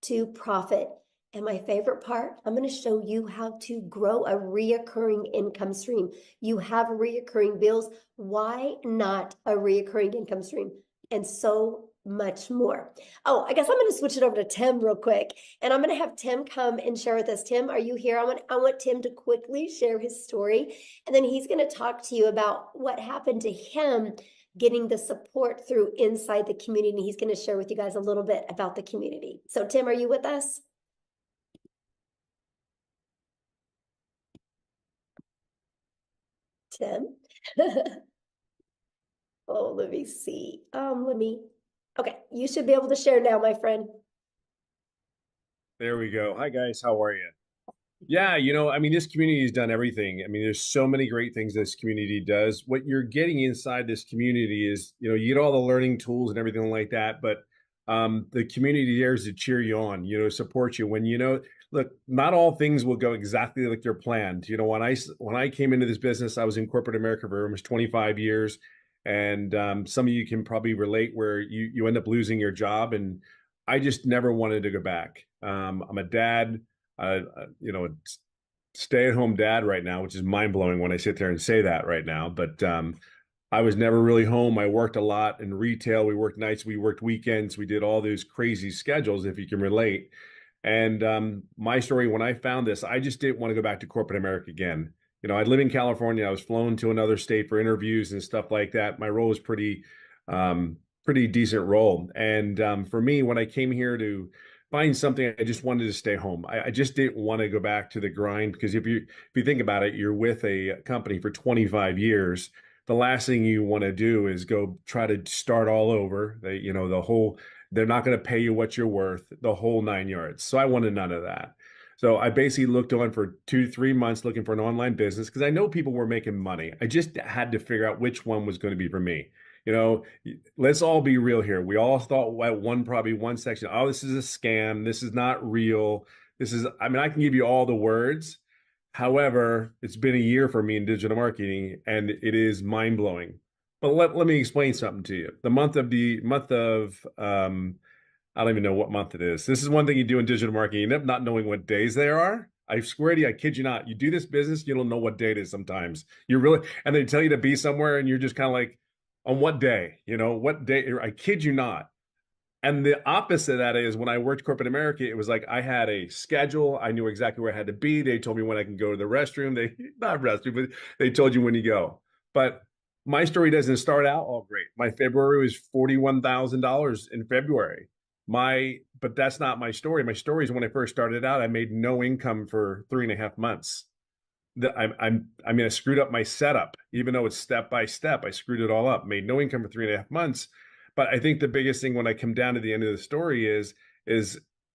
to profit. And my favorite part, I'm going to show you how to grow a reoccurring income stream. You have reoccurring bills. Why not a reoccurring income stream? And so much more. Oh, I guess I'm going to switch it over to Tim real quick, and I'm going to have Tim come and share with us. Tim, are you here? I want Tim to quickly share his story, and then he's going to talk to you about what happened to him getting the support through inside the community. And he's going to share with you guys a little bit about the community. So Tim, are you with us? Tim? Oh, let me see. Okay, you should be able to share now, my friend. There we go. Hi, guys. How are you? Yeah, I mean, this community has done everything. I mean, there's so many great things this community does. What you're getting inside this community is, you get all the learning tools and everything like that, but the community there is to cheer you on, support you when, look, not all things will go exactly like they're planned. When I came into this business, I was in corporate America for almost 25 years. And some of you can probably relate where you end up losing your job. And I just never wanted to go back. I'm a dad, a stay-at-home dad right now, which is mind-blowing when I sit there and say that right now. But I was never really home. I worked a lot in retail. We worked nights, we worked weekends. We did all those crazy schedules, if you can relate. And my story, when I found this, I just didn't want to go back to corporate America again. I live in California. I was flown to another state for interviews and stuff like that. My role was pretty decent role. And for me, when I came here to find something, I just wanted to stay home. I just didn't want to go back to the grind, because if you think about it, you're with a company for 25 years. The last thing you want to do is go try to start all over. The whole They're not going to pay you what you're worth, the whole 9 yards. So I wanted none of that. So I basically looked on for 2 to 3 months looking for an online business because I know people were making money. I just had to figure out which one was going to be for me. You know, let's all be real here. We all thought at probably one section, oh, this is a scam. This is not real. This is, I mean, I can give you all the words. However, it's been a year for me in digital marketing and it is mind blowing. But let me explain something to you. The month of I don't even know what month it is. This is one thing you do in digital marketing. You end up not knowing what days there are. I swear to you, I kid you not. You do this business, you don't know what day it is sometimes. You really, and they tell you to be somewhere and you're just kind of like, on what day? You know, what day? I kid you not. And the opposite of that is when I worked corporate America, it was like I had a schedule. I knew exactly where I had to be. They told me when I can go to the restroom. Not restroom, but they told you when you go. But my story doesn't start out all great. My February was $41,000 in February. But that's not my story. My story is when I first started out, I made no income for 3.5 months. I mean, I screwed up my setup, even though it's step by step. I screwed it all up, made no income for 3.5 months. But I think the biggest thing when I come down to the end of the story is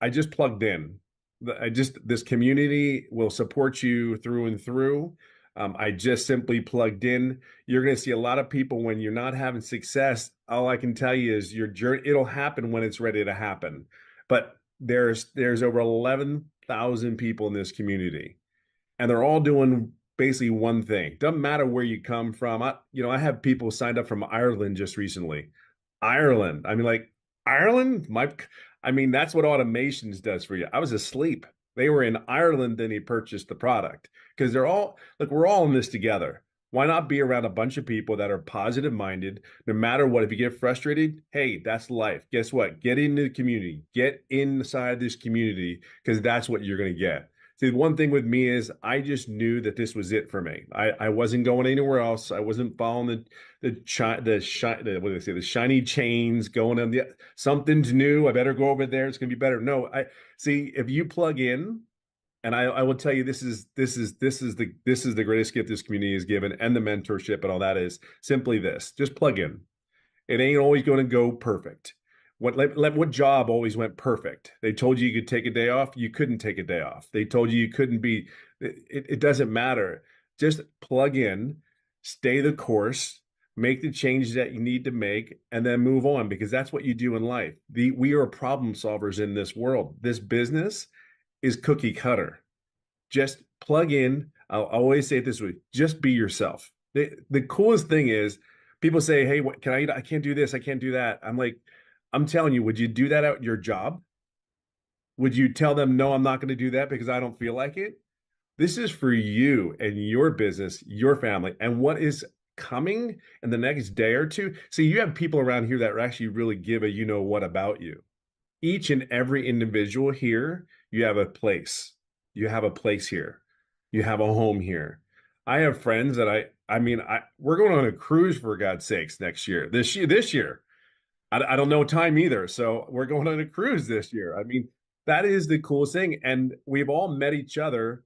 I just plugged in. This community will support you through and through. I just simply plugged in. You're going to see a lot of people when you're not having success. All I can tell you is your journey, it'll happen when it's ready to happen. But there's over 11,000 people in this community, and they're all doing basically one thing. Doesn't matter where you come from. I have people signed up from Ireland just recently. Ireland. I mean, like Ireland, that's what automations does for you. I was asleep. They were in Ireland, then he purchased the product because we're all in this together. Why not be around a bunch of people that are positive minded, no matter what? If you get frustrated, hey, that's life. Guess what? Get into the community, get inside this community, because that's what you're going to get. See, one thing with me is I just knew that this was it for me. I wasn't going anywhere else. I wasn't following the shiny chains, going on something's new. I better go over there. It's gonna be better. No, I see if you plug in, and I will tell you this is the greatest gift this community is given, and the mentorship and all that is simply this. Just plug in. It ain't always going to go perfect. What job always went perfect? They told you you could take a day off. You couldn't take a day off. They told you couldn't be. It doesn't matter. Just plug in, stay the course, make the changes that you need to make, and then move on, because that's what you do in life. We are problem solvers in this world. This business is cookie cutter. Just plug in. I'll always say it this way: just be yourself. The coolest thing is people say, "Hey, what can I eat? I can't do this. I can't do that." I'm like, I'm telling you, would you do that at your job? Would you tell them, no, I'm not going to do that because I don't feel like it? This is for you and your business, your family, and what is coming in the next day or two. See, you have people around here that actually really give a what about you. Each and every individual here, you have a place. You have a place here. You have a home here. I have friends that we're going on a cruise, for God's sakes, next year. This year. I don't know time either. So we're going on a cruise this year. I mean, that is the coolest thing. And we've all met each other.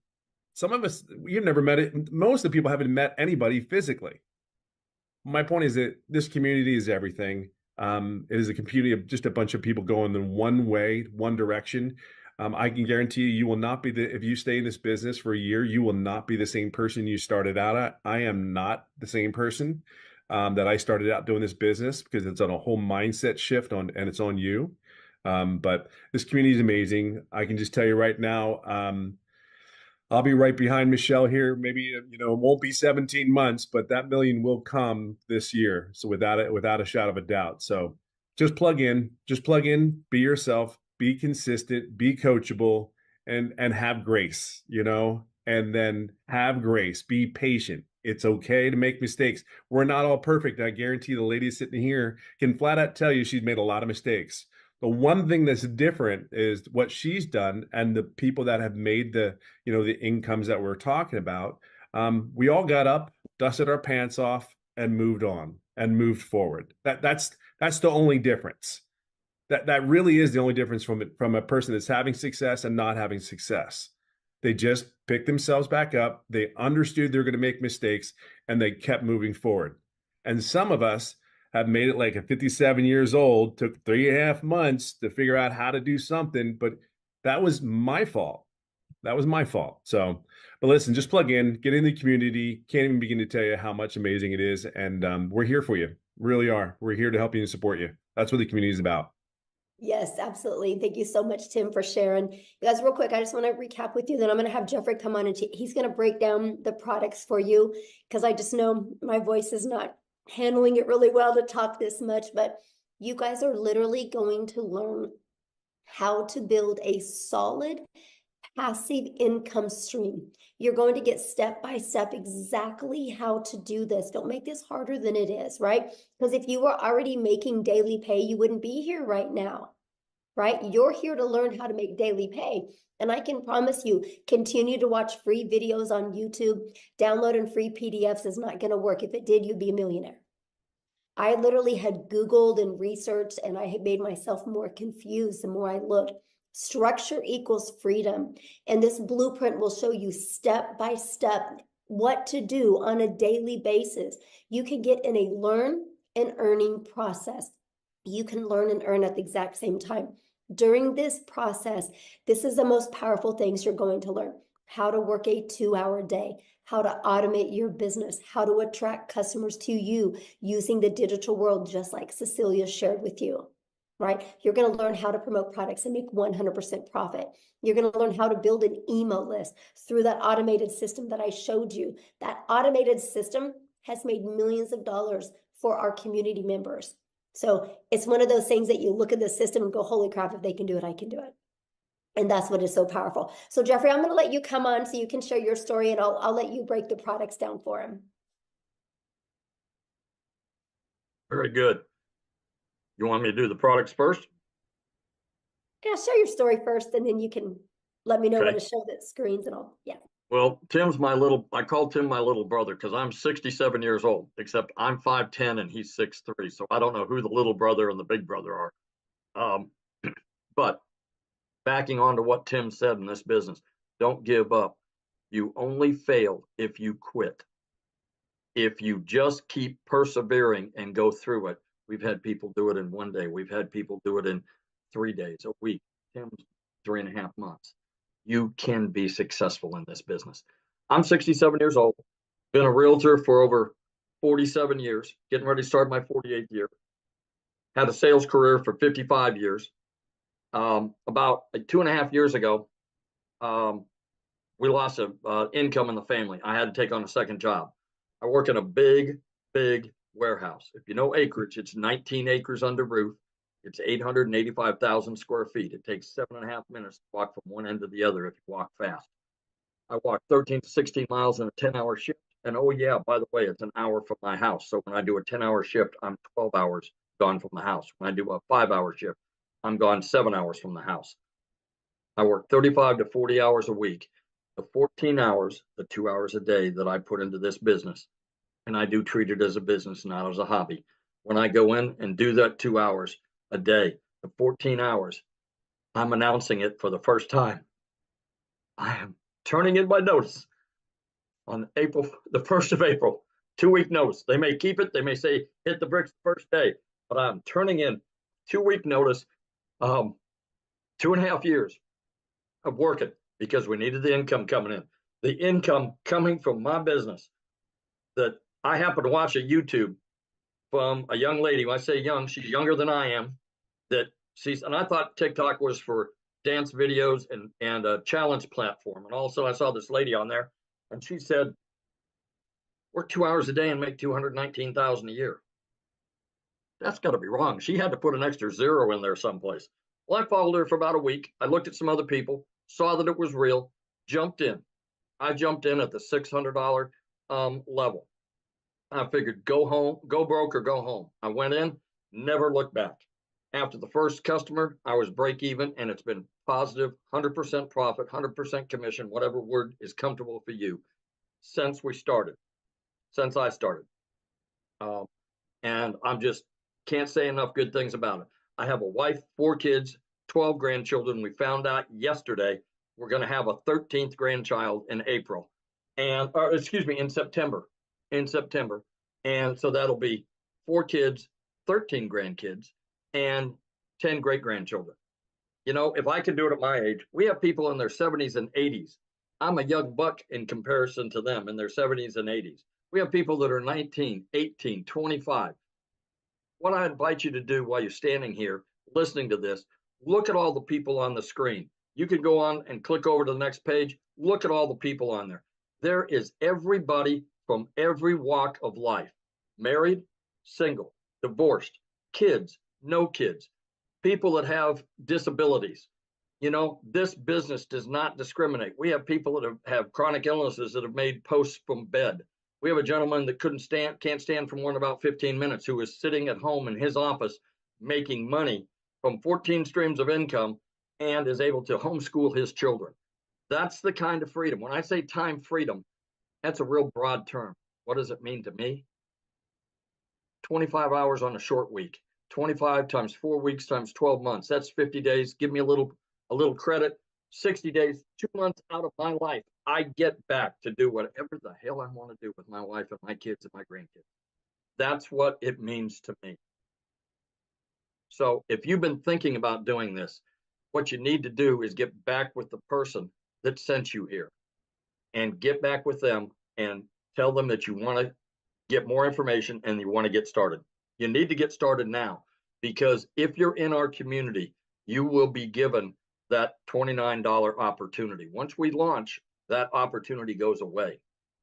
Some of us, you've never met it. Most of the people haven't met anybody physically. My point is that this community is everything. It is a community of just a bunch of people going in one way, one direction. I can guarantee you will not be if you stay in this business for a year, you will not be the same person you started out at. I am not the same person that I started out doing this business, because it's on a whole mindset shift and it's on you. But this community is amazing. I can just tell you right now, I'll be right behind Michelle here. Maybe, it won't be 17 months, but that million will come this year. So without a shadow of a doubt. So just plug in, be yourself, be consistent, be coachable, and have grace, and then have grace, be patient. It's okay to make mistakes. We're not all perfect. I guarantee the lady sitting here can flat out tell you she's made a lot of mistakes. The one thing that's different is what she's done, and the people that have made the incomes that we're talking about. We all got up, dusted our pants off, and moved on and moved forward. That's the only difference. That really is the only difference from a person that's having success and not having success. They just picked themselves back up. They understood they're going to make mistakes, and they kept moving forward. And some of us have made it like at 57 years old, took 3.5 months to figure out how to do something, but that was my fault. That was my fault. So, but listen, just plug in, get in the community. Can't even begin to tell you how much amazing it is. And we're here for you. Really are. We're here to help you and support you. That's what the community is about. Yes, absolutely. Thank you so much, Tim, for sharing. You guys, real quick, I just want to recap with you. Then I'm going to have Jeffrey come on and he's going to break down the products for you because I just know my voice is not handling it really well to talk this much. But you guys are literally going to learn how to build a solid passive income stream. You're going to get step by step exactly how to do this. Don't make this harder than it is, right? Because if you were already making daily pay, you wouldn't be here right now, right? You're here to learn how to make daily pay. And I can promise you, continue to watch free videos on YouTube. Downloading free PDFs is not going to work. If it did, you'd be a millionaire. I literally had Googled and researched, and I had made myself more confused the more I looked. Structure equals freedom. And this blueprint will show you step by step what to do on a daily basis. You can get in a learn and earning process. You can learn and earn at the exact same time. During this process, this is the most powerful things you're going to learn. How to work a 2-hour day, how to automate your business, how to attract customers to you using the digital world, just like Cecilia shared with you, right? You're going to learn how to promote products and make 100% profit. You're going to learn how to build an email list through that automated system that I showed you. That automated system has made millions of dollars for our community members. So it's one of those things that you look at the system and go, holy crap, if they can do it, I can do it. And that's what is so powerful. So Jeffrey, I'm going to let you come on so you can share your story, and I'll let you break the products down for him. Very good. You want me to do the products first? Yeah, share your story first, and then you can let me know when Okay. to show the screens and all. Yeah. Well, I call Tim my little brother because I'm 67 years old, except I'm 5'10" and he's 6'3". So I don't know who the little brother and the big brother are. But backing on to what Tim said in this business, don't give up. You only fail if you quit. If you just keep persevering and go through it, we've had people do it in 1 day. We've had people do it in 3 days, a week, Tim's 3.5 months. You can be successful in this business. I'm 67 years old, been a realtor for over 47 years, getting ready to start my 48th year. Had a sales career for 55 years. About 2.5 years ago, we lost income in the family. I had to take on a second job. I work in a big warehouse. If you know acreage, it's 19 acres under roof. It's 885,000 square feet. It takes 7.5 minutes to walk from one end to the other if you walk fast. I walk 13 to 16 miles in a 10-hour shift. And oh yeah, by the way, it's an hour from my house. So when I do a 10-hour shift, I'm 12 hours gone from the house. When I do a 5-hour shift, I'm gone 7 hours from the house. I work 35 to 40 hours a week. The 14 hours, the 2 hours a day that I put into this business, and I do treat it as a business, not as a hobby. When I go in and do that 2 hours a day, the 14 hours, I'm announcing it for the first time. I am turning in my notice on the 1st of April, 2-week notice. They may keep it. They may say, hit the bricks the first day, but I'm turning in 2-week notice, 2.5 years of working because we needed the income coming in. The income coming from my business that I happen to watch at YouTube from a young lady. When I say young, she's younger than I am. And I thought TikTok was for dance videos and a challenge platform. And also I saw this lady on there, and she said, work 2 hours a day and make $219,000 a year. That's got to be wrong. She had to put an extra zero in there someplace. Well, I followed her for about a week. I looked at some other people, saw that it was real, jumped in. I jumped in at the $600 level. I figured go home, go broke or go home. I went in, never looked back. After the first customer, I was break even, and it's been positive, 100% profit, 100% commission, whatever word is comfortable for you, since I started. And I'm just can't say enough good things about it. I have a wife, 4 kids, 12 grandchildren. We found out yesterday we're going to have a 13th grandchild in April, in September. And so that'll be 4 kids, 13 grandkids and 10 great-grandchildren. You know, if I can do it at my age, we have people in their 70s and 80s. I'm a young buck in comparison to them in their 70s and 80s. We have people that are 19, 18, 25. What I invite you to do while you're standing here listening to this, look at all the people on the screen. You can go on and click over to the next page. Look at all the people on there. There is everybody from every walk of life. Married, single, divorced, kids, no kids, people that have disabilities. You know, this business does not discriminate. We have people that have chronic illnesses that have made posts from bed. We have a gentleman that can't stand for more than about 15 minutes, who is sitting at home in his office making money from 14 streams of income and is able to homeschool his children. That's the kind of freedom. When I say time freedom, that's a real broad term. What does it mean to me? 25 hours on a short week, 25 times 4 weeks times 12 months. That's 50 days. Give me a little credit. 60 days, 2 months out of my life, I get back to do whatever the hell I want to do with my wife and my kids and my grandkids. That's what it means to me. So if you've been thinking about doing this, what you need to do is get back with the person that sent you here, and get back with them and tell them that you want to get more information and you want to get started. You need to get started now, because if you're in our community, you will be given that $29 opportunity. Once we launch, that opportunity goes away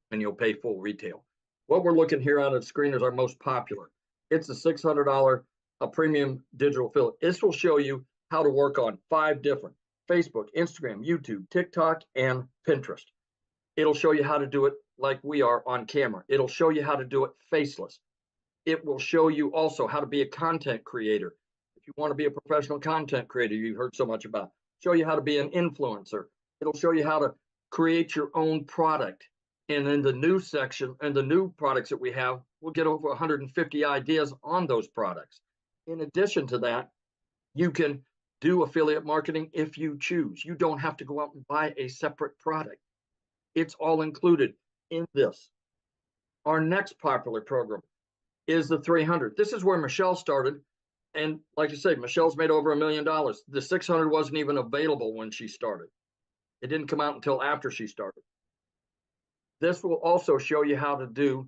and you'll pay full retail. What we're looking here on the screen is our most popular. It's a $600 premium digital affiliate. This will show you how to work on 5 different: Facebook, Instagram, YouTube, TikTok, and Pinterest. It'll show you how to do it like we are on camera. It'll show you how to do it faceless. It will show you also how to be a content creator. If you want to be a professional content creator you've heard so much about, show you how to be an influencer. It'll show you how to create your own product. And in the new section and the new products that we have, we'll get over 150 ideas on those products. In addition to that, you can do affiliate marketing if you choose. You don't have to go out and buy a separate product. It's all included in this. Our next popular program is the 300. This is where Michelle started. And like I said, Michelle's made over $1 million. The 600 wasn't even available when she started. It didn't come out until after she started. This will also show you how to do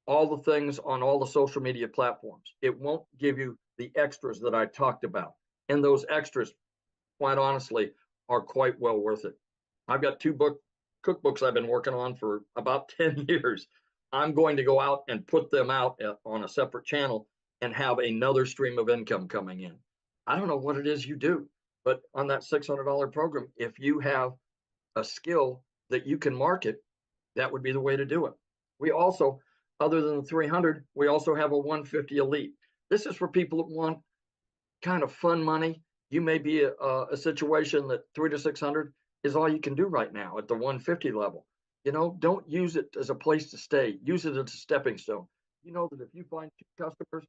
all the things on all the social media platforms. It won't give you the extras that I talked about. And those extras, quite honestly, are quite well worth it. I've got 2 cookbooks I've been working on for about 10 years. I'm going to go out and put them out on a separate channel and have another stream of income coming in. I don't know what it is you do, but on that $600 program, if you have a skill that you can market, that would be the way to do it. We also, other than the 300, we also have a 150 Elite. This is for people that want kind of fun money. You may be a situation that 300 to 600 is all you can do right now at the 150 level. You know, don't use it as a place to stay. Use it as a stepping stone. You know that if you find 2 customers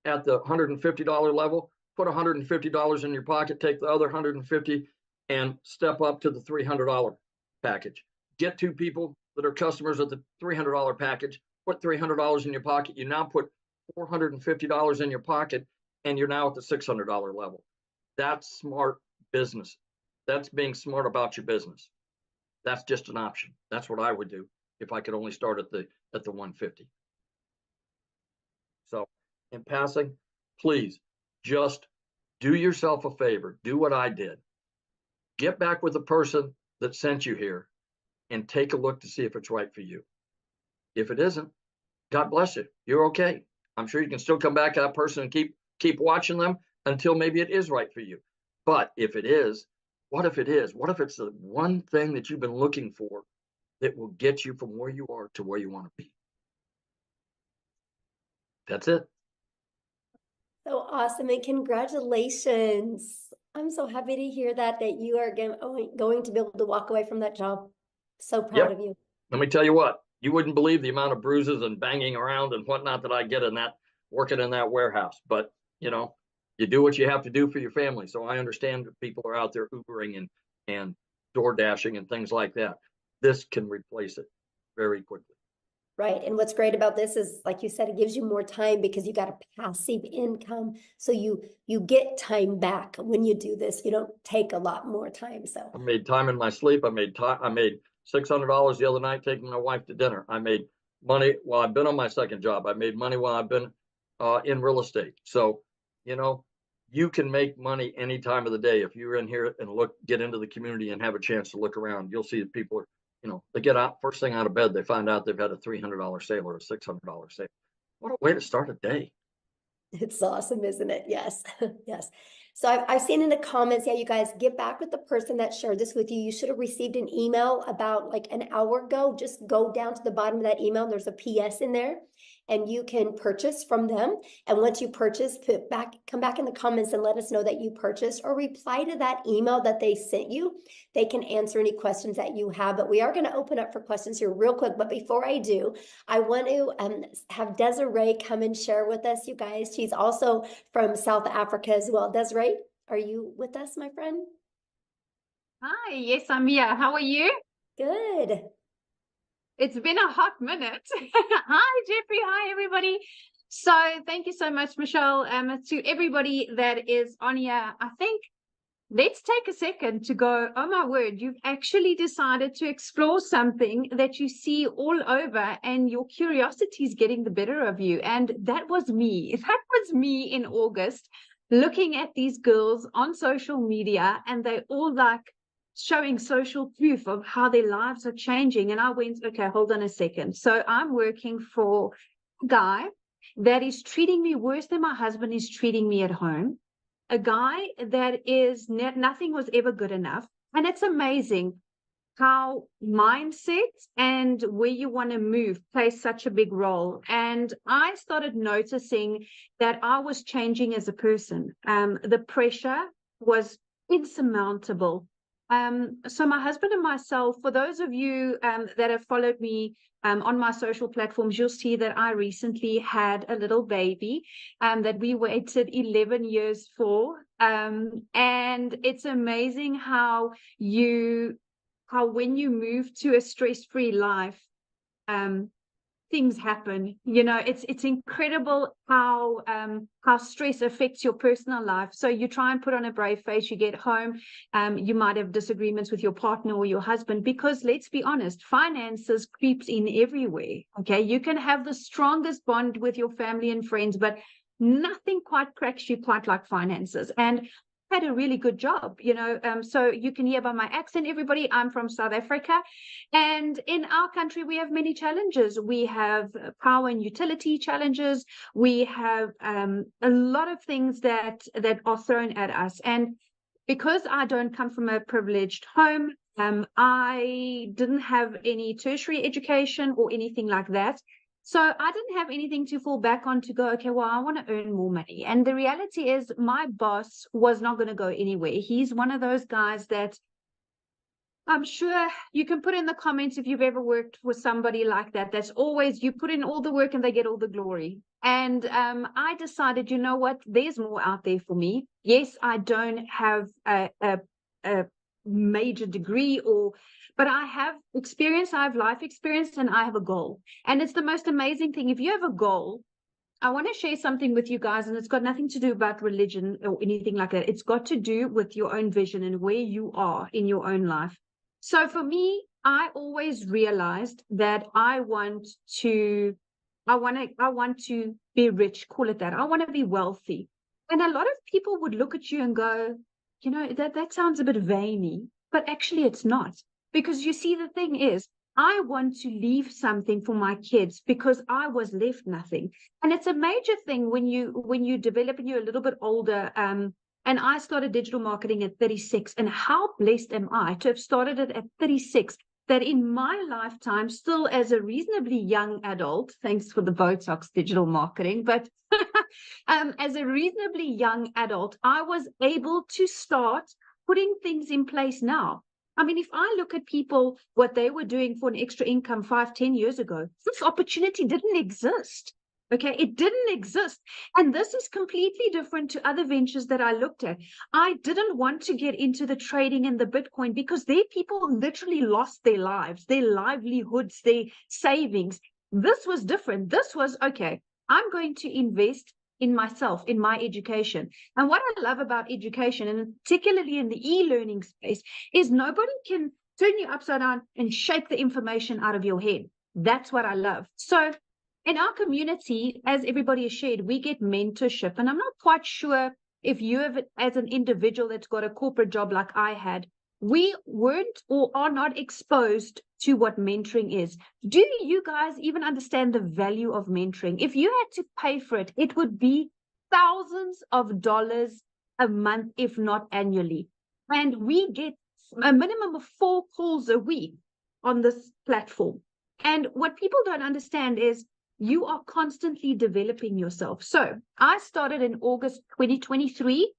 at the $150 level, put $150 in your pocket, take the other 150 and step up to the $300 package. Get 2 people that are customers at the $300 package, put $300 in your pocket. You now put $450 in your pocket, and you're now at the $600 level. That's smart business. That's being smart about your business. That's just an option. That's what I would do if I could only start at the 150. So in passing, please just do yourself a favor. Do what I did. Get back with the person that sent you here and take a look to see if it's right for you. If it isn't, God bless you. You're okay. I'm sure you can still come back to that person and keep watching them until maybe it is right for you. But if it is, what if it is? What if it's the one thing that you've been looking for that will get you from where you are to where you want to be? That's it. So awesome, and congratulations. I'm so happy to hear that you are going to be able to walk away from that job. So proud of you. Let me tell you what, you wouldn't believe the amount of bruises and banging around and whatnot that I get in that, working in that warehouse. But, you know, you do what you have to do for your family. So I understand that people are out there Ubering and door dashing and things like that. This can replace it very quickly. Right. And what's great about this is, like you said, it gives you more time because you got a passive income. So you get time back when you do this. You don't take a lot more time. So I made time in my sleep. I made $600 the other night taking my wife to dinner. I made money while I've been on my second job. I made money while I've been in real estate. So, you know, you can make money any time of the day. If you're in here and get into the community and have a chance to look around, you'll see that people are, you know, they get out first thing out of bed, they find out they've had a $300 sale or a $600 sale. What a way to start a day. it's awesome, isn't it? Yes. Yes. So I've seen in the comments, yeah, you guys get back with the person that shared this with you. You should have received an email about like an hour ago. Just go down to the bottom of that email. There's a PS in there and you can purchase from them. And once you purchase, come back in the comments and let us know that you purchased, or reply to that email that they sent you. They can answer any questions that you have, but we are going to open up for questions here real quick. But before I do, I want to have Desiree come and share with us, you guys. She's also from South Africa as well. Desiree, are you with us, my friend? Hi, yes, I'm here. How are you? Good. It's been a hot minute. Hi, Jeffrey. Hi, everybody. So thank you so much, Michelle. To everybody that is on here, I think let's take a second to go, oh my word, you've actually decided to explore something that you see all over and your curiosity is getting the better of you. And that was me. That was me in August, looking at these girls on social media, and they all like showing social proof of how their lives are changing. And I went, okay, hold on a second. So I'm working for a guy that is treating me worse than my husband is treating me at home. A guy that is nothing was ever good enough. And it's amazing how mindset and where you want to move plays such a big role. And I started noticing that I was changing as a person. The pressure was insurmountable. So my husband and myself, for those of you that have followed me on my social platforms, you'll see that I recently had a little baby that we waited 11 years for. And it's amazing how when you move to a stress-free life, things happen. You know, it's incredible how stress affects your personal life. So you try and put on a brave face, you get home, you might have disagreements with your partner or your husband, because let's be honest, finances creeps in everywhere. Okay, you can have the strongest bond with your family and friends, but nothing quite cracks you quite like finances. And had a really good job, you know, so you can hear by my accent, everybody, I'm from South Africa, and in our country we have many challenges. We have power and utility challenges. We have a lot of things that are thrown at us, and because I don't come from a privileged home, I didn't have any tertiary education or anything like that. So I didn't have anything to fall back on to go, okay, well, I want to earn more money. And the reality is my boss was not going to go anywhere. He's one of those guys that I'm sure you can put in the comments if you've ever worked with somebody like that. That's always, you put in all the work and they get all the glory. And I decided, you know what, there's more out there for me. Yes, I don't have a major degree but I have experience, I have life experience, and I have a goal. And it's the most amazing thing. If you have a goal, I want to share something with you guys, and it's got nothing to do about religion or anything like that. It's got to do with your own vision and where you are in your own life. So for me, I always realized that I want to be rich, call it that. I want to be wealthy. And a lot of people would look at you and go, you know, that sounds a bit veiny, but actually it's not. Because you see, the thing is, I want to leave something for my kids because I was left nothing. And it's a major thing when you develop and you're a little bit older. And I started digital marketing at 36. And how blessed am I to have started it at 36, that in my lifetime, still as a reasonably young adult, thanks for the Botox digital marketing, but as a reasonably young adult, I was able to start putting things in place now. I mean, if I look at people, what they were doing for an extra income 5-10 years ago, this opportunity didn't exist. Okay, it didn't exist. And this is completely different to other ventures that I looked at. I didn't want to get into the trading and the Bitcoin because there people literally lost their lives, their livelihoods, their savings. This was different. This was, okay, I'm going to invest in myself, in my education. And what I love about education, and particularly in the e-learning space, is nobody can turn you upside down and shake the information out of your head. That's what I love. So in our community, as everybody has shared, we get mentorship. And I'm not quite sure if you have, as an individual that's got a corporate job like I had, we weren't or are not exposed to what mentoring is. Do you guys even understand the value of mentoring? If you had to pay for it, it would be thousands of dollars a month, if not annually. And we get a minimum of 4 calls a week on this platform. And what people don't understand is you are constantly developing yourself. So I started in August 2023.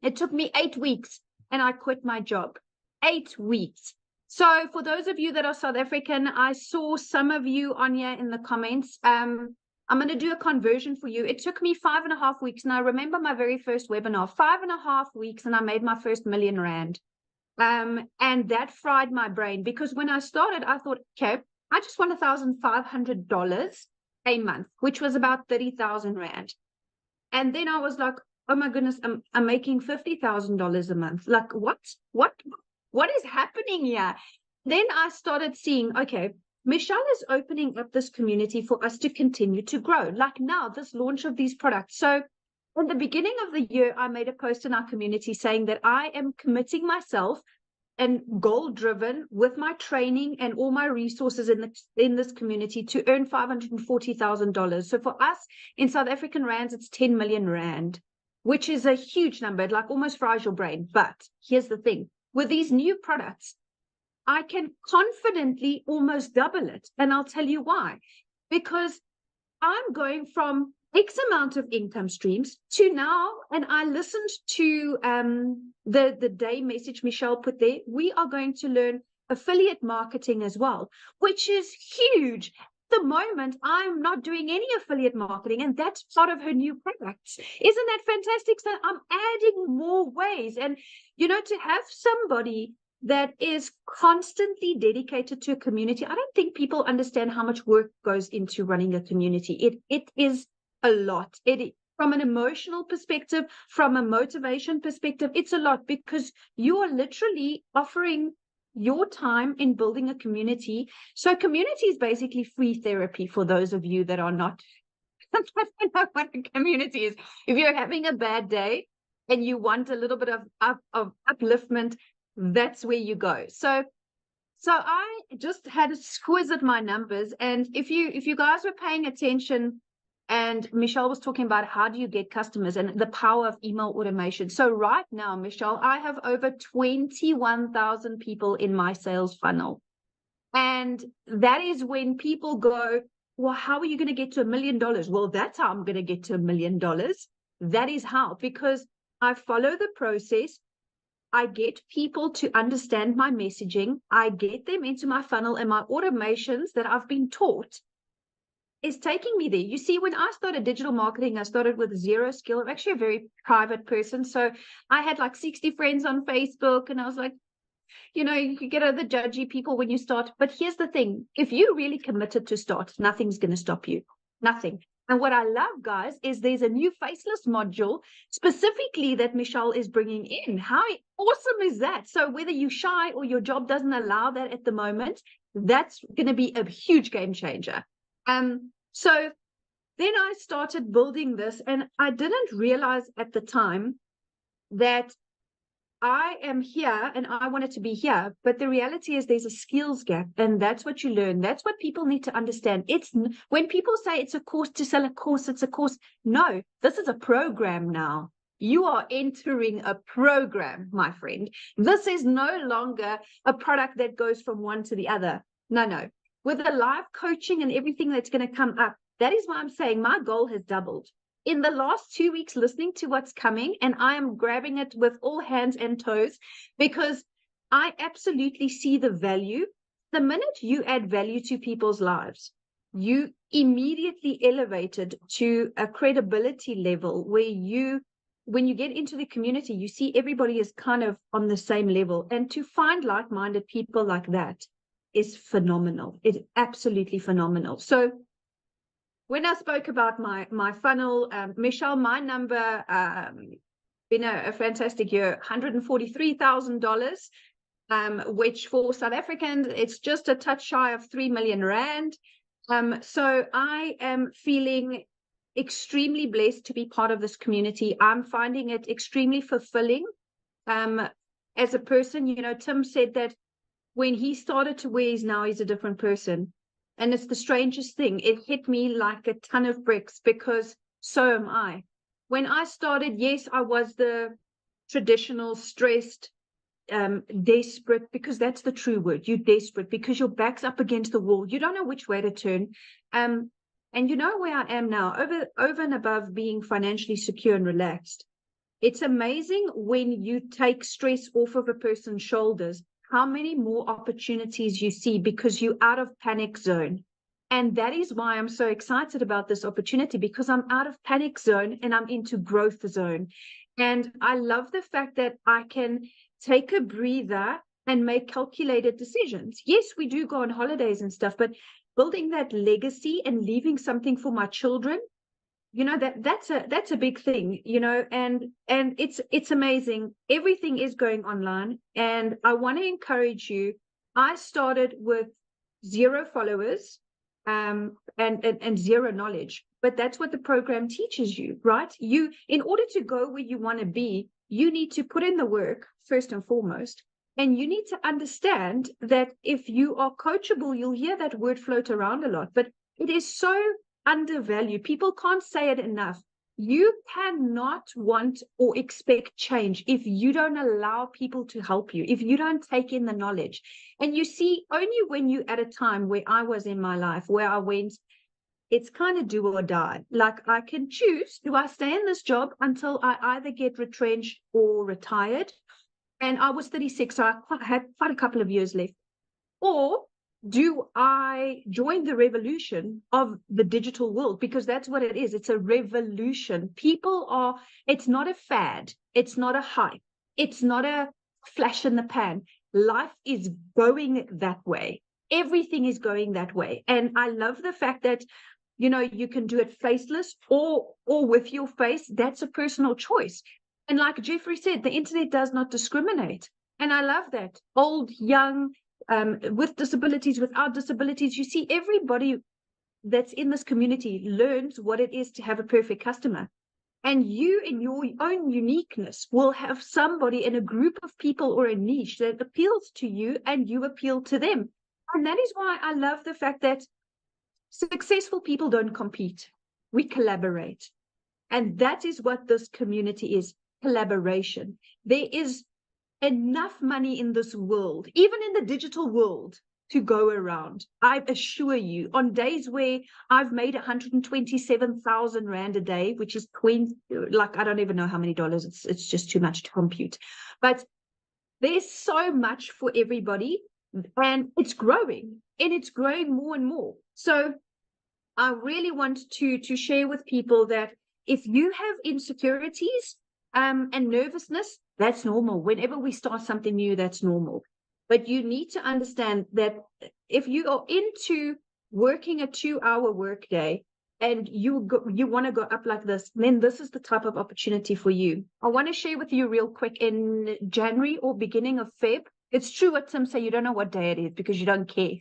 It took me 8 weeks and I quit my job. 8 weeks. So for those of you that are South African, I saw some of you on here in the comments. I'm going to do a conversion for you. It took me 5.5 weeks. And I remember my very first webinar, 5.5 weeks, and I made my first R1,000,000. And that fried my brain, because when I started, I thought, okay, I just want $1,500 a month, which was about 30,000 Rand. And then I was like, oh my goodness, I'm making $50,000 a month. Like, what is happening here? Then I started seeing, okay, Michelle is opening up this community for us to continue to grow. Like now, this launch of these products. So in the beginning of the year, I made a post in our community saying that I am committing myself and goal-driven with my training and all my resources in this community to earn $540,000. So for us in South African rands, it's 10 million Rand, which is a huge number. It like almost fries your brain. But here's the thing. With these new products, I can confidently almost double it. And I'll tell you why. Because I'm going from X amount of income streams to now, and I listened to the day message Michelle put there, we are going to learn affiliate marketing as well, which is huge. At the moment, I'm not doing any affiliate marketing, and that's part of her new products. Isn't that fantastic? So I'm adding more ways. And, you know, to have somebody that is constantly dedicated to a community, I don't think people understand how much work goes into running a community. It is a lot. From an emotional perspective, from a motivation perspective, it's a lot, because you are literally offering your time in building a community. So community is basically free therapy for those of you that are not I don't know what a community is. If you're having a bad day and you want a little bit of upliftment, that's where you go. So I just had a squiz at my numbers, and if you guys were paying attention, and Michelle was talking about how do you get customers and the power of email automation. So right now, Michelle, I have over 21,000 people in my sales funnel. And that is when people go, well, how are you going to get to $1 million? Well, that's how I'm going to get to $1 million. That is how, because I follow the process. I get people to understand my messaging. I get them into my funnel, and my automations that I've been taught is taking me there. You see, when I started digital marketing, I started with 0 skill. I'm actually a very private person. So I had like 60 friends on Facebook, and I was like, you know, you could get other judgy people when you start. But here's the thing. If you're really committed to start, nothing's going to stop you. Nothing. And what I love, guys, is there's a new faceless module specifically that Michelle is bringing in. How awesome is that? So whether you're shy or your job doesn't allow that at the moment, that's going to be a huge game changer. So then I started building this, and I didn't realize at the time that I am here and I wanted to be here. But the reality is there's a skills gap, and that's what you learn. That's what people need to understand. It's when people say it's a course to sell a course, it's a course. No, this is a program now. You are entering a program, my friend. This is no longer a product that goes from one to the other. No. With the live coaching and everything that's going to come up, that is why I'm saying my goal has doubled. In the last 2 weeks, listening to what's coming, and I am grabbing it with all hands and toes, because I absolutely see the value. The minute you add value to people's lives, you immediately elevated to a credibility level where when you get into the community, you see everybody is kind of on the same level. And to find like-minded people like that is phenomenal. It's absolutely phenomenal. So when I spoke about my funnel, Michelle, my number, been a fantastic year, $143,000, which for South Africans, it's just a touch shy of 3 million rand. So I am feeling extremely blessed to be part of this community. I'm finding it extremely fulfilling. As a person, you know, Tim said that when he started to where he's now, he's a different person. And it's the strangest thing. It hit me like a ton of bricks, because so am I. When I started, yes, I was the traditional stressed, desperate, because that's the true word. You're desperate because your back's up against the wall. You don't know which way to turn. And you know where I am now, over and above being financially secure and relaxed. It's amazing when you take stress off of a person's shoulders, how many more opportunities you see because you're out of panic zone. And that is why I'm so excited about this opportunity, because I'm out of panic zone and I'm into growth zone. And I love the fact that I can take a breather and make calculated decisions. Yes, we do go on holidays and stuff, but building that legacy and leaving something for my children, you know, that's a big thing, you know, and it's amazing. Everything is going online, and I want to encourage you. I started with 0 followers, and zero knowledge, but that's what the program teaches you, right? You, in order to go where you want to be, you need to put in the work first and foremost, and you need to understand that if you are coachable, you'll hear that word float around a lot, but it is so undervalued. People can't say it enough. You cannot want or expect change if you don't allow people to help you, if you don't take in the knowledge. And you see, only when you at a time where I was in my life, where I went, it's kind of do or die. Like, I can choose, do I stay in this job until I either get retrenched or retired? And I was 36, so I had quite a couple of years left. Or do I join the revolution of the digital world? Because that's what it is. It's a revolution. People are, it's not a fad. It's not a hype. It's not a flash in the pan. Life is going that way. Everything is going that way. And I love the fact that, you know, you can do it faceless or with your face. That's a personal choice. And like Jeffrey said, the internet does not discriminate. And I love that. Old, young, with disabilities, without disabilities, you see everybody that's in this community learns what it is to have a perfect customer. And you, in your own uniqueness, will have somebody in a group of people or a niche that appeals to you, and you appeal to them. And that is why I love the fact that successful people don't compete. We collaborate. And that is what this community is, collaboration. There is enough money in this world, even in the digital world, to go around. I assure you, on days where I've made 127,000 Rand a day, which is like, I don't even know how many dollars, it's just too much to compute. But there's so much for everybody, and it's growing, and it's growing more and more. So I really want to share with people that if you have insecurities and nervousness, that's normal. Whenever we start something new, that's normal. But you need to understand that if you are into working a 2-hour workday and you want to go up like this, then this is the type of opportunity for you. I want to share with you real quick, in January or beginning of Feb. It's true what Tim said, you don't know what day it is because you don't care.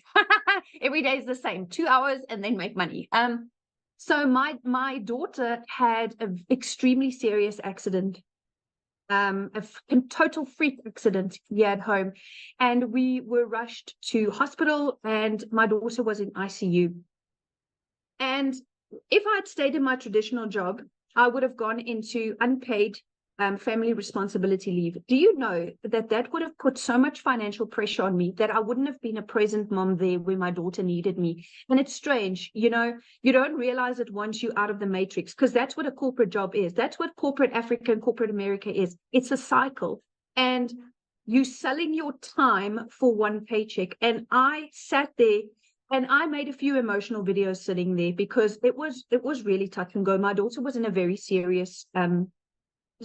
Every day is the same, 2 hours and then make money. So my daughter had an extremely serious accident. A total freak accident here at home, and we were rushed to hospital, and my daughter was in ICU. And if I had stayed in my traditional job, I would have gone into unpaid family responsibility leave. Do you know that would have put so much financial pressure on me that I wouldn't have been a present mom there where my daughter needed me? And it's strange, you know, you don't realize it once you're out of the matrix, because that's what a corporate job is. That's what corporate Africa and corporate America is. It's a cycle. And you selling your time for one paycheck. And I sat there and I made a few emotional videos sitting there because it was really touch and go. My daughter was in a very serious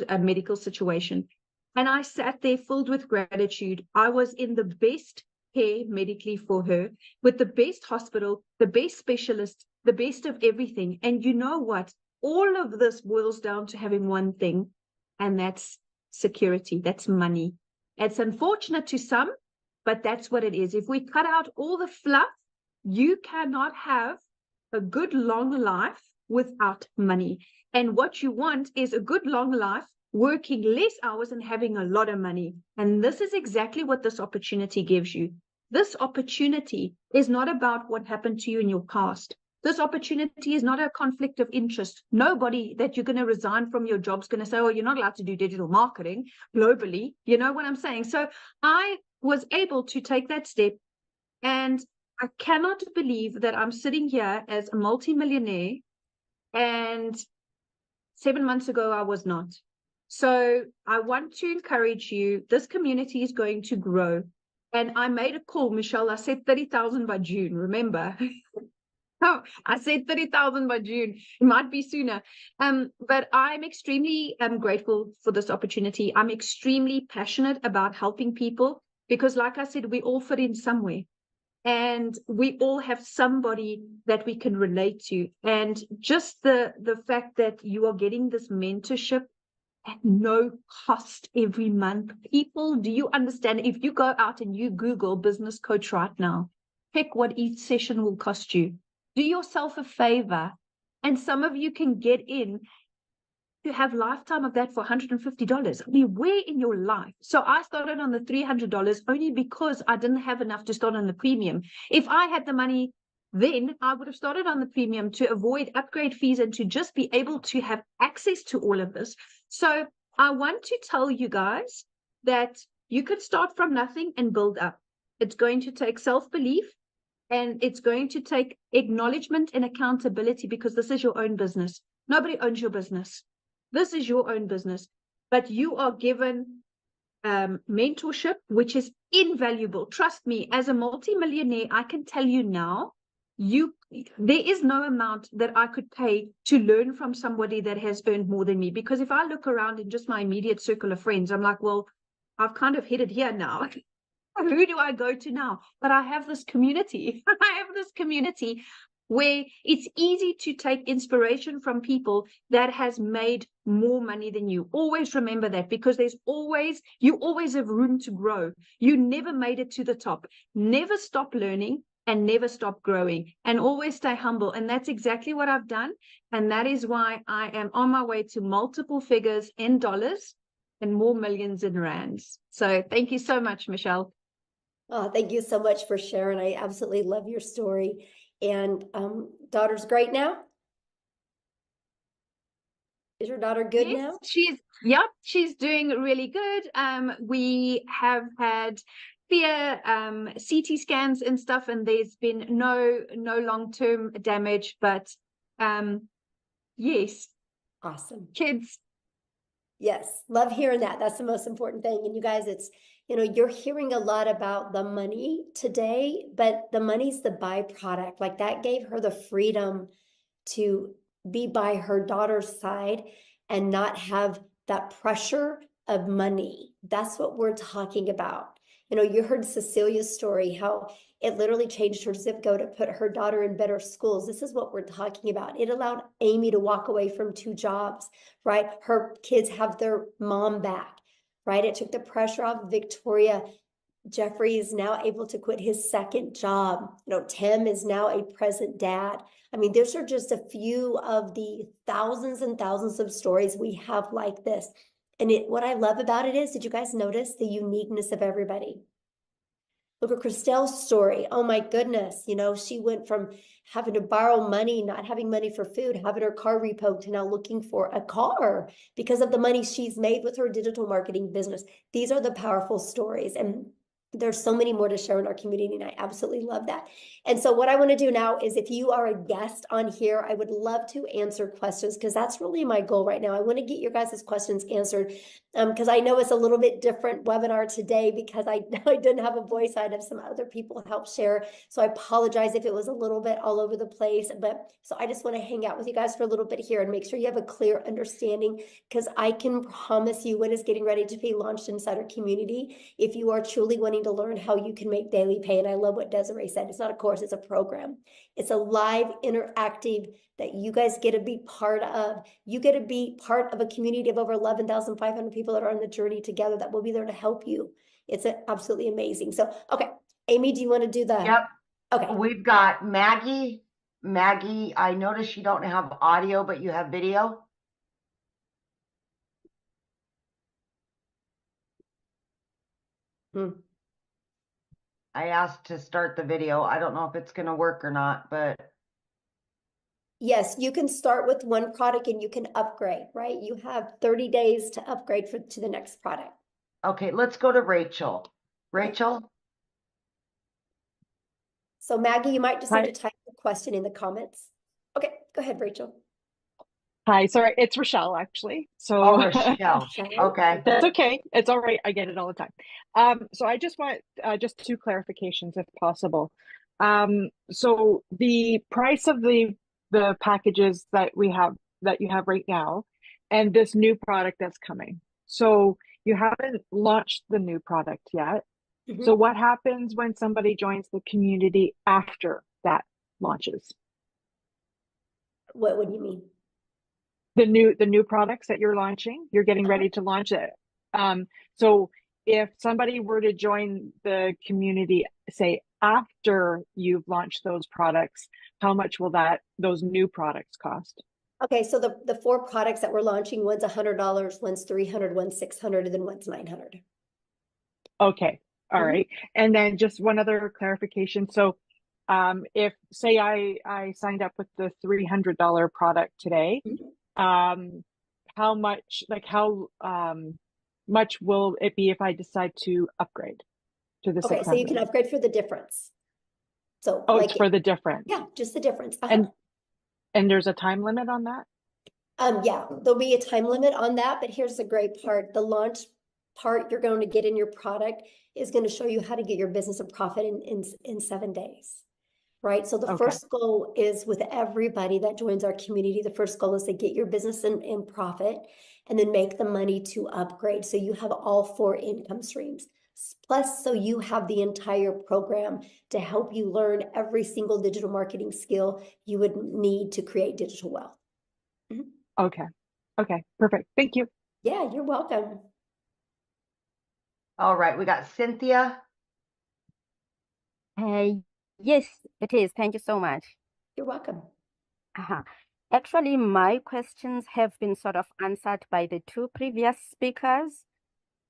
a medical situation, and I sat there filled with gratitude. I was in the best care medically for her with the best hospital, the best specialist, the best of everything. And you know what? All of this boils down to having one thing, and that's security. That's money. It's unfortunate to some, but that's what it is. If we cut out all the fluff, you cannot have a good long life without money. And what you want is a good long life, working less hours and having a lot of money. And this is exactly what this opportunity gives you. This opportunity is not about what happened to you in your past. This opportunity is not a conflict of interest. Nobody that you're going to resign from your job is going to say, oh, you're not allowed to do digital marketing globally. You know what I'm saying? So I was able to take that step, and I cannot believe that I'm sitting here as a multimillionaire, and 7 months ago I was not. So I want to encourage you. This community is going to grow. And I made a call, Michelle. I said 30,000 by June, remember? Oh, I said 30,000 by June. It might be sooner. But I'm extremely grateful for this opportunity. I'm extremely passionate about helping people because, like I said, we all fit in somewhere. And we all have somebody that we can relate to. And just the fact that you are getting this mentorship at no cost every month. People, do you understand? If you go out and you Google business coach right now, pick what each session will cost you. Do yourself a favor, and some of you can get in to have lifetime of that for $150. I mean, where in your life? So I started on the $300 only because I didn't have enough to start on the premium. If I had the money then, I would have started on the premium to avoid upgrade fees and to just be able to have access to all of this. So I want to tell you guys that you could start from nothing and build up. It's going to take self-belief. And it's going to take acknowledgement and accountability because this is your own business. Nobody owns your business. This is your own business. But you are given mentorship, which is invaluable. Trust me, as a multimillionaire, I can tell you now, there is no amount that I could pay to learn from somebody that has earned more than me. Because if I look around in just my immediate circle of friends, I'm like, well, I've kind of hit it here now. Who do I go to now? But I have this community. I have this community where it's easy to take inspiration from people that has made more money than you. Always remember that, because you always have room to grow. You never made it to the top. Never stop learning and never stop growing, and always stay humble. And that's exactly what I've done. And that is why I am on my way to multiple figures in dollars and more millions in rands. So thank you so much, Michelle. Oh, thank you so much for sharing. I absolutely love your story. And daughter's great now? Is your daughter good now? She's doing really good. We have had clear CT scans and stuff, and there's been no long-term damage, but yes. Awesome. Kids. Yes, love hearing that. That's the most important thing. And you guys, you're hearing a lot about the money today, but the money's the byproduct. Like, that gave her the freedom to be by her daughter's side and not have that pressure of money. That's what we're talking about. You heard Cecilia's story, how it literally changed her zip code to put her daughter in better schools. This is what we're talking about. It allowed Amy to walk away from 2 jobs, right? Her kids have their mom back, right? It took the pressure off Victoria. Jeffrey is now able to quit his 2nd job. Tim is now a present dad. I mean, those are just a few of the thousands and thousands of stories we have like this. And what I love about it is, did you guys notice the uniqueness of everybody? Look at Christelle's story. Oh my goodness. She went from having to borrow money, not having money for food, having her car repoed, to now looking for a car because of the money she's made with her digital marketing business. These are the powerful stories. And there's so many more to share in our community, and I absolutely love that. And so what I want to do now is, if you are a guest on here, I would love to answer questions, because that's really my goal right now. I want to get your guys' questions answered, because I know it's a little bit different webinar today because I didn't have a voice. I had some other people help share. So I apologize if it was a little bit all over the place. But so I just want to hang out with you guys for a little bit here and make sure you have a clear understanding, because I can promise you what is getting ready to be launched inside our community. If you are truly wanting to learn how you can make daily pay. And I love what Desiree said. It's not a course, it's a program. It's a live interactive that you guys get to be part of. You get to be part of a community of over 11,500 people that are on the journey together that will be there to help you. It's absolutely amazing. So, okay, Amy, do you want to do the? Yep. Okay. We've got Maggie. Maggie, I notice you don't have audio, but you have video. I asked to start the video. I don't know if it's going to work or not, but. Yes, you can start with one product and you can upgrade, right? You have 30 days to upgrade to the next product. Okay, let's go to Rachel. Rachel? So Maggie, you might just need Hi. to type the question in the comments. Okay, go ahead, Rachel. Hi, sorry, it's Rochelle actually. So Oh, Rochelle. Okay. that's okay. It's all right. I get it all the time. So I just want just 2 clarifications if possible. So the price of the packages that you have right now and this new product that's coming. So you haven't launched the new product yet. So what happens when somebody joins the community after that launches? What do you mean? The new products that you're launching, you're getting ready to launch it. So if somebody were to join the community, say after you've launched those products, how much will those new products cost? Okay, so the 4 products that we're launching, one's $100, one's $300, one's $600, and then one's $900. Okay, all right. And then just one other clarification. So if say I signed up with the $300 product today, how much much will it be if I decide to upgrade to the 600? Okay, so you can upgrade for the difference. So it's for the difference. Yeah, just the difference. And there's a time limit on that? Yeah, there'll be a time limit on that, but here's the great part. The launch part you're going to get in your product is going to show you how to get your business a profit in 7 days. Right. So the first goal is with everybody that joins our community. The first goal is to get your business in profit and then make the money to upgrade. So you have all 4 income streams. Plus, so you have the entire program to help you learn every single digital marketing skill you would need to create digital wealth. Okay. Okay. Perfect. Thank you. Yeah, you're welcome. All right. We got Cynthia. Yes, it is. Thank you so much. You're welcome. Actually, my questions have been sort of answered by the 2 previous speakers,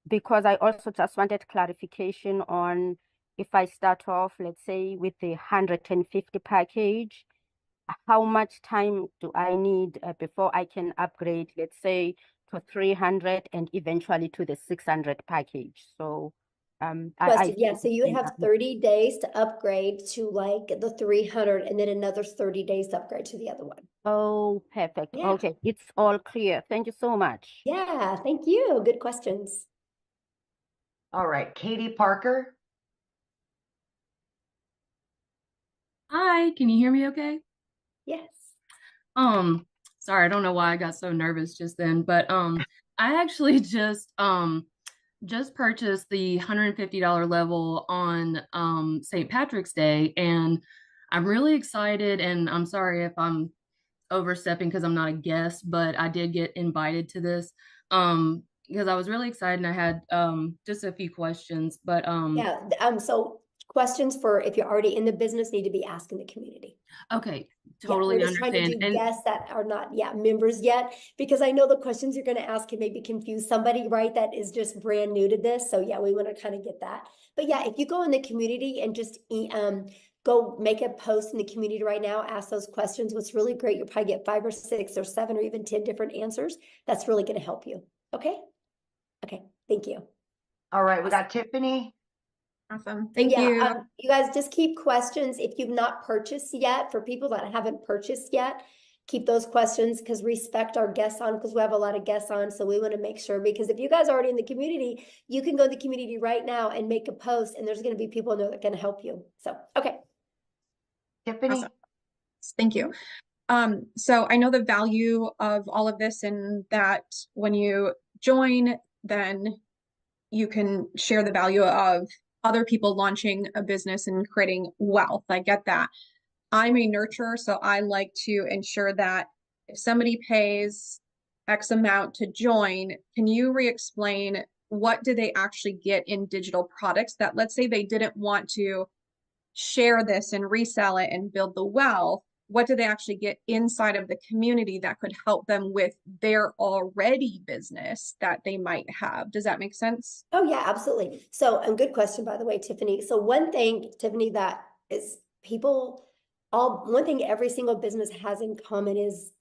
because I also just wanted clarification on if I start off, let's say, with the 150 package, how much time do I need before I can upgrade, let's say, to 300 and eventually to the 600 package? So yeah, so you have 30 days to upgrade to like the 300 and then another 30 days to upgrade to the other one. Oh, perfect. Yeah. Okay, it's all clear. Thank you so much. Yeah, thank you. Good questions. All right, Katie Parker. Hi, can you hear me okay? Yes. Sorry, I don't know why I got so nervous just then, but I actually just purchased the $150 level on St. Patrick's Day, and I'm really excited, and I'm sorry if I'm overstepping because I'm not a guest, but I did get invited to this because I was really excited and I had just a few questions, but so questions for if you're already in the business need to be asked in the community. Okay, totally we're just understand. trying to do guests that are not members yet, because I know the questions you're going to ask can maybe confuse somebody, right, that is just brand new to this. So yeah, we want to kind of get that. But yeah, if you go in the community and just go make a post in the community right now, ask those questions. What's really great, you'll probably get 5 or 6 or 7 or even 10 different answers. That's really going to help you. Okay. Thank you. All right, we got Tiffany. Awesome. Thank you. You guys just keep questions if you've not purchased yet. For people that haven't purchased yet, keep those questions, because respect our guests on, because we have a lot of guests on. So we want to make sure, because if you guys are already in the community, you can go to the community right now and make a post, and there's going to be people in there that can help you. So, okay. Tiffany. Awesome. Thank you. So I know the value of all of this, and that when you join, then you can share the value of other people launching a business and creating wealth. I get that. I'm a nurturer, so I like to ensure that if somebody pays X amount to join, can you re-explain what do they actually get in digital products that, let's say they didn't want to share this and resell it and build the wealth, what do they actually get inside of the community that could help them with their already business that they might have? Does that make sense? Oh yeah, absolutely. So, good question, by the way, Tiffany. So one thing, Tiffany, that is one thing every single business has in common is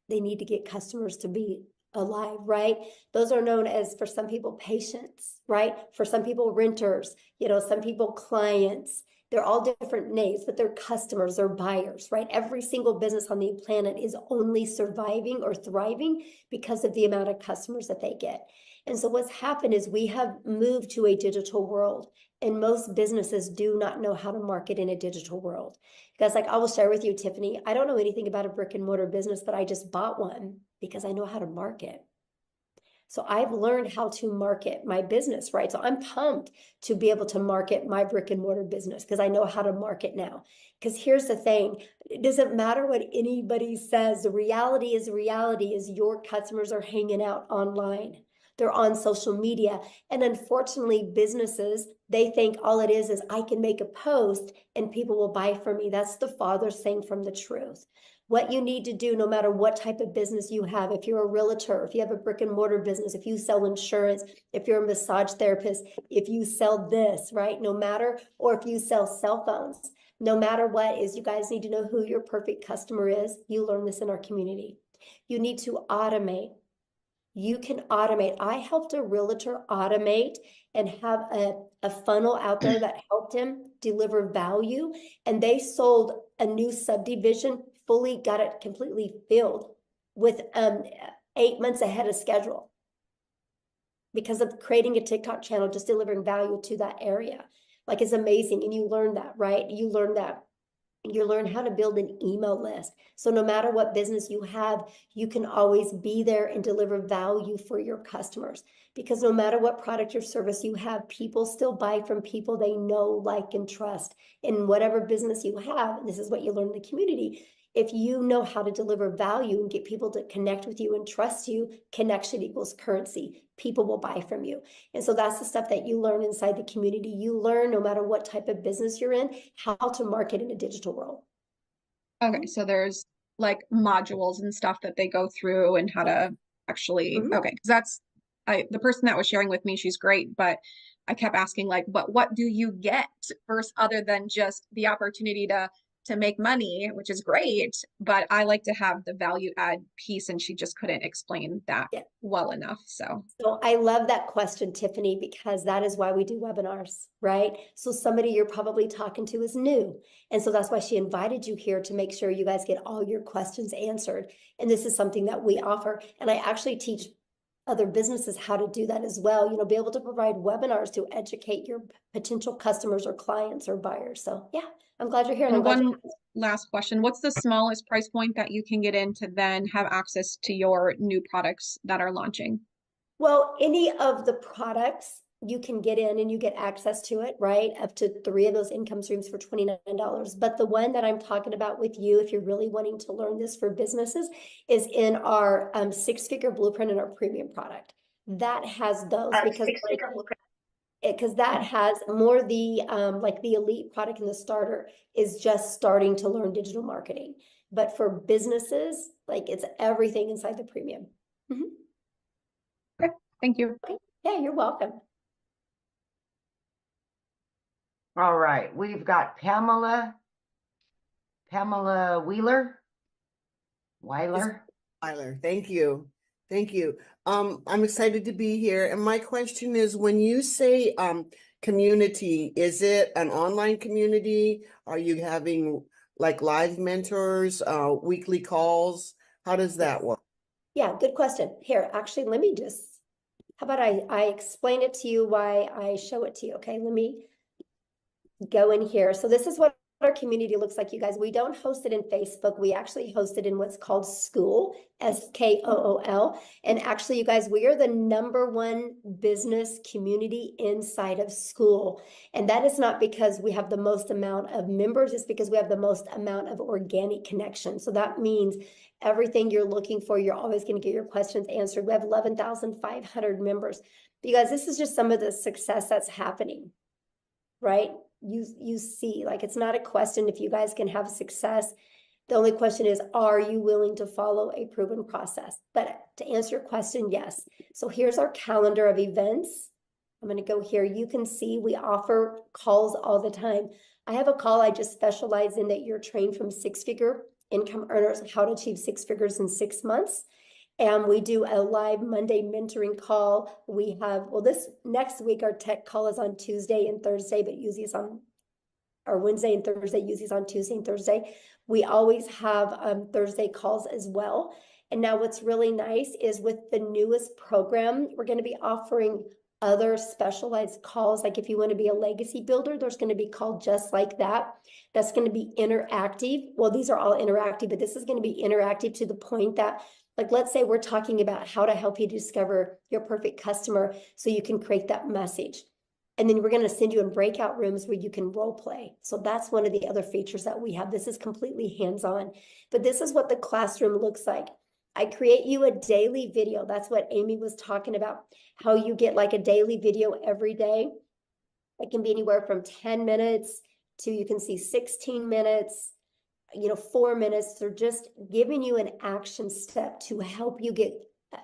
they need to get customers to be alive, right? Those are known as, for some people, patients, right? For some people, renters, some people, clients. They're all different names, but they're customers, they're buyers, right? Every single business on the planet is only surviving or thriving because of the amount of customers that they get. And so what's happened is we have moved to a digital world, and most businesses do not know how to market in a digital world. Because I will share with you, Tiffany, I don't know anything about a brick and mortar business, but I just bought one because I know how to market. So I've learned how to market my business, right? So I'm pumped to be able to market my brick and mortar business because I know how to market now. Because here's the thing, it doesn't matter what anybody says. The reality is your customers are hanging out online. They're on social media. And unfortunately, businesses, they think all it is I can make a post and people will buy from me. That's the farthest thing from the truth. What you need to do, no matter what type of business you have, if you're a realtor, if you have a brick and mortar business, if you sell insurance, if you're a massage therapist, if you sell this, right? No matter, or if you sell cell phones, no matter what is, you guys need to know who your perfect customer is. You learn this in our community. You need to automate. You can automate. I helped a realtor automate and have a funnel out there that helped him deliver value. And they sold a new subdivision, fully got it completely filled with 8 months ahead of schedule because of creating a TikTok channel, just delivering value to that area. Like, it's amazing. And you learn that, right? You learn how to build an email list. So no matter what business you have, you can always be there and deliver value for your customers. Because no matter what product or service you have, people still buy from people they know, like, and trust. In whatever business you have, and this is what you learn in the community, if you know how to deliver value and get people to connect with you and trust you, connection equals currency. People will buy from you. And so that's the stuff that you learn inside the community. You learn, no matter what type of business you're in, how to market in a digital world. Okay, so there's like modules and stuff that they go through and how to actually, okay, because that's, the person that was sharing with me, she's great, but I kept asking like, but what do you get first, other than just the opportunity to make money, which is great, but I like to have the value add piece, and she just couldn't explain that well enough. So I love that question, Tiffany, because that is why we do webinars, right? So somebody you're probably talking to is new. And so that's why she invited you here, to make sure you guys get all your questions answered. And this is something that we offer. And I actually teach other businesses how to do that as well. Be able to provide webinars to educate your potential customers or clients or buyers. So yeah, I'm glad you're here. And one last question. What's the smallest price point that you can get in to then have access to your new products that are launching? Well, any of the products you can get in and you get access to it, right? Up to 3 of those income streams for $29. But the one that I'm talking about with you, if you're really wanting to learn this for businesses, is in our 6-figure blueprint in our premium product. That has those, because that has more the like the elite product, and the starter is just starting to learn digital marketing. But for businesses, like, it's everything inside the premium. Okay, thank you. Okay. Yeah, you're welcome. All right, we've got Pamela Weiler. Thank you. Thank you. I'm excited to be here. And my question is, when you say community, is it an online community? Are you having like live mentors, weekly calls? How does that work? Yeah, good question. Here, actually, let me just, how about I explain it to you, why I show it to you. Okay, let me go in here. So this is what our community looks like, you guys. We don't host it in Facebook. We actually host it in what's called School, SKOOL. And actually, you guys, we are the #1 business community inside of School. And that is not because we have the most amount of members, it's because we have the most amount of organic connection. So that means everything you're looking for, you're always going to get your questions answered. We have 11,500 members. But you guys, this is just some of the success that's happening, right? You see, like, it's not a question if you guys can have success. The only question is, are you willing to follow a proven process? But to answer your question, yes. So here's our calendar of events. I'm going to go here. You can see we offer calls all the time. I have a call I just specialize in that you're trained from six-figure income earners, how to achieve 6 figures in 6 months. And we do a live Monday mentoring call. We have, well, this next week, our tech call is on Tuesday and Thursday, but usually it's on, or Wednesday and Thursday, usually it's on Tuesday and Thursday. We always have Thursday calls as well. And now what's really nice is with the newest program, we're going to be offering other specialized calls. Like if you want to be a legacy builder, there's going to be called just like that. That's going to be interactive. Well, these are all interactive, but this is going to be interactive to the point that, like, let's say we're talking about how to help you discover your perfect customer so you can create that message. And then we're going to send you in breakout rooms where you can role play. So that's one of the other features that we have. This is completely hands-on, but this is what the classroom looks like. I create you a daily video. That's what Amy was talking about, how you get like a daily video every day. It can be anywhere from 10 minutes to, you can see 16 minutes, 4 minutes. They're just giving you an action step to help you get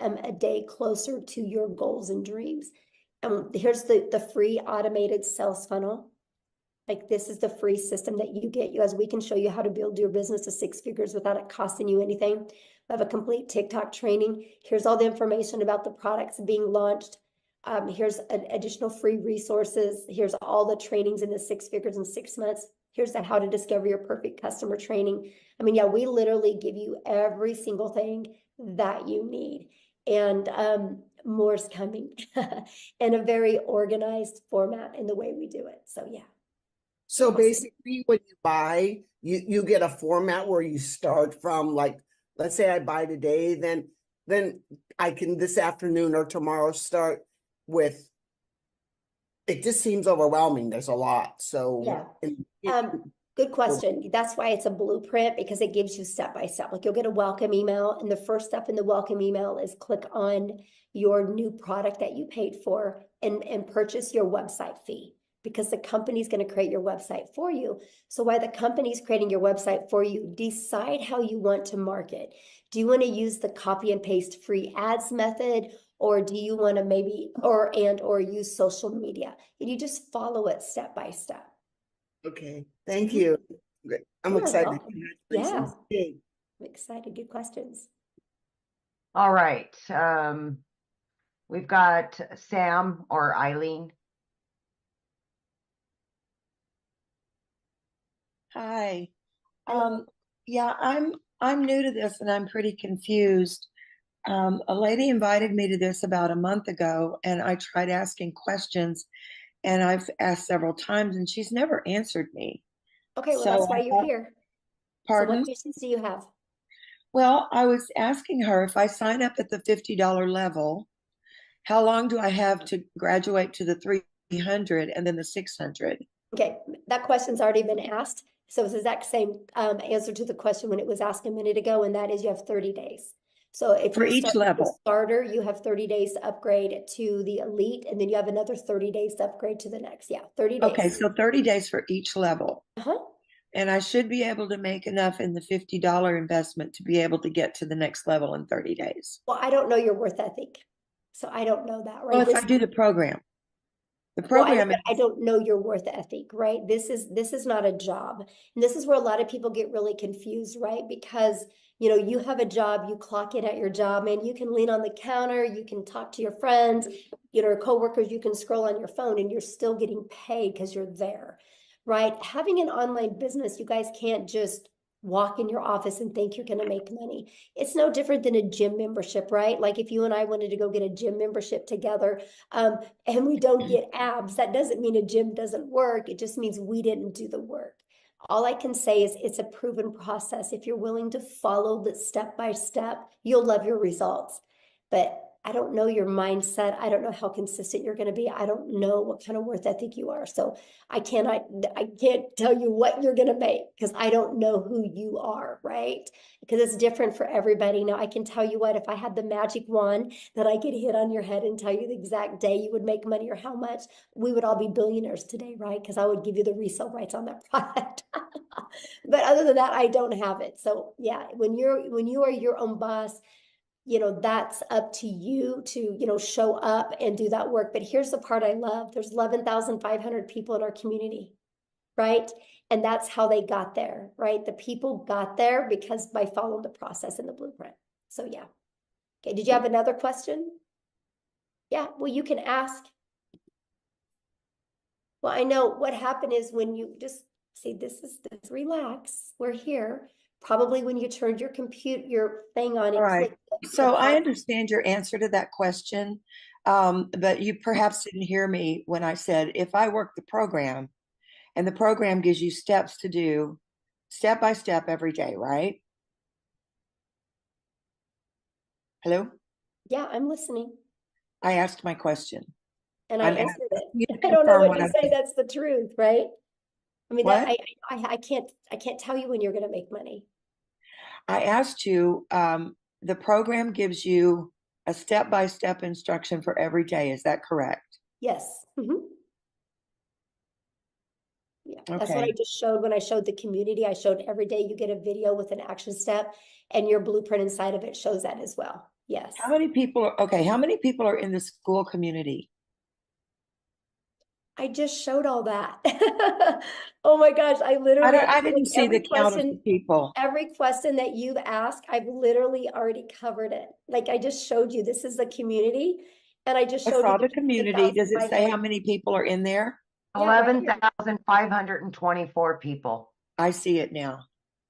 a day closer to your goals and dreams. Here's the free automated sales funnel. Like, this is the free system that you get. You guys, we can show you how to build your business to 6 figures without it costing you anything. We have a complete TikTok training. Here's all the information about the products being launched. Here's additional free resources. Here's all the trainings in the 6 figures in 6 months. Here's the how to discover your perfect customer training. I mean, yeah, we literally give you every single thing that you need. And more's coming in a very organized format in the way we do it. So yeah. So basically when you buy, you get a format where you start from, like, let's say I buy today, then I can this afternoon or tomorrow start with, it just seems overwhelming. There's a lot. So yeah. Good question. That's why it's a blueprint, because it gives you step by step. Like, you'll get a welcome email, and the first step in the welcome email is click on your new product that you paid for and purchase your website fee, because the company's going to create your website for you. So while the company's creating your website for you, decide how you want to market. Do you want to use the copy and paste free ads method, or do you want to maybe or use social media? And you just follow it step by step. Okay, thank you. I'm excited. Yeah, I'm excited. Good questions. All right. We've got Sam or Eileen. Hi. Yeah, I'm new to this and I'm pretty confused. A lady invited me to this about a month ago, and I tried asking questions, and I've asked several times and she's never answered me. Okay, well, that's why you're here. Pardon? So what questions do you have? Well, I was asking her, if I sign up at the $50 level, how long do I have to graduate to the 300 and then the 600? Okay, that question's already been asked. So it's the exact same answer to the question when it was asked a minute ago, and that is you have 30 days. So if for you each start level, the starter, you have 30 days to upgrade to the elite, and then you have another 30 days to upgrade to the next. Yeah, 30 days. Okay, so 30 days for each level. Uh-huh. And I should be able to make enough in the $50 investment to be able to get to the next level in 30 days. Well, I don't know your worth ethic, so I don't know that, right? Well, if I do the program. The program well, I don't know your worth ethic, right? This is not a job. And this is where a lot of people get really confused, right? Because, you have a job, you clock in at your job, and you can lean on the counter, you can talk to your friends, coworkers, you can scroll on your phone, and you're still getting paid because you're there, right? Having an online business, you guys can't just walk in your office and think you're going to make money. It's no different than a gym membership, right? Like if you and I wanted to go get a gym membership together, and we don't get abs, that doesn't mean a gym doesn't work. It just means we didn't do the work. All I can say is it's a proven process. If you're willing to follow the step by step, you'll love your results. But I don't know your mindset. I don't know how consistent you're going to be. I don't know what kind of worth ethic you are. So I can't tell you what you're going to make because I don't know who you are, right? Because it's different for everybody. Now I can tell you what, if I had the magic wand that I could hit on your head and tell you the exact day you would make money or how much, we would all be billionaires today, right? Because I would give you the resale rights on that product. But other than that, I don't have it. So yeah, when you are your own boss, that's up to you to, show up and do that work. But here's the part I love. There's 11,500 people in our community, right? And that's how they got there, right? The people got there because by following the process and the blueprint. So yeah. Okay, did you have another question? Yeah, well, you can ask. Well, I know what happened is when you just see, this, relax, we're here. Probably when you turned your thing on, All right. So I clicked. understand your answer to that question, but you perhaps didn't hear me when I said, if I work the program and the program gives you steps to do step by step every day, right? Hello? Yeah, I'm listening. I asked my question. And I I'm answered asking you it. to I don't know confirm what to I've say. said. That's the truth, right? I mean, What? I can't tell you when you're going to make money. I asked you, the program gives you a step-by-step instruction for every day. Is that correct? Yes. Yeah, that's what I Okay. just showed when I showed the community. I showed every day you get a video with an action step, and your blueprint inside of it shows that as well. Yes. How many people how many people are in the school community? I just showed all that. Oh my gosh, I didn't see the count of the people. Every question that you've asked, I've literally already covered it. Like I just showed you, this is the community, and I just I showed saw you the community. Does it say 11,500. how many people are in there? Yeah, right here. 11,524 people. I see it now.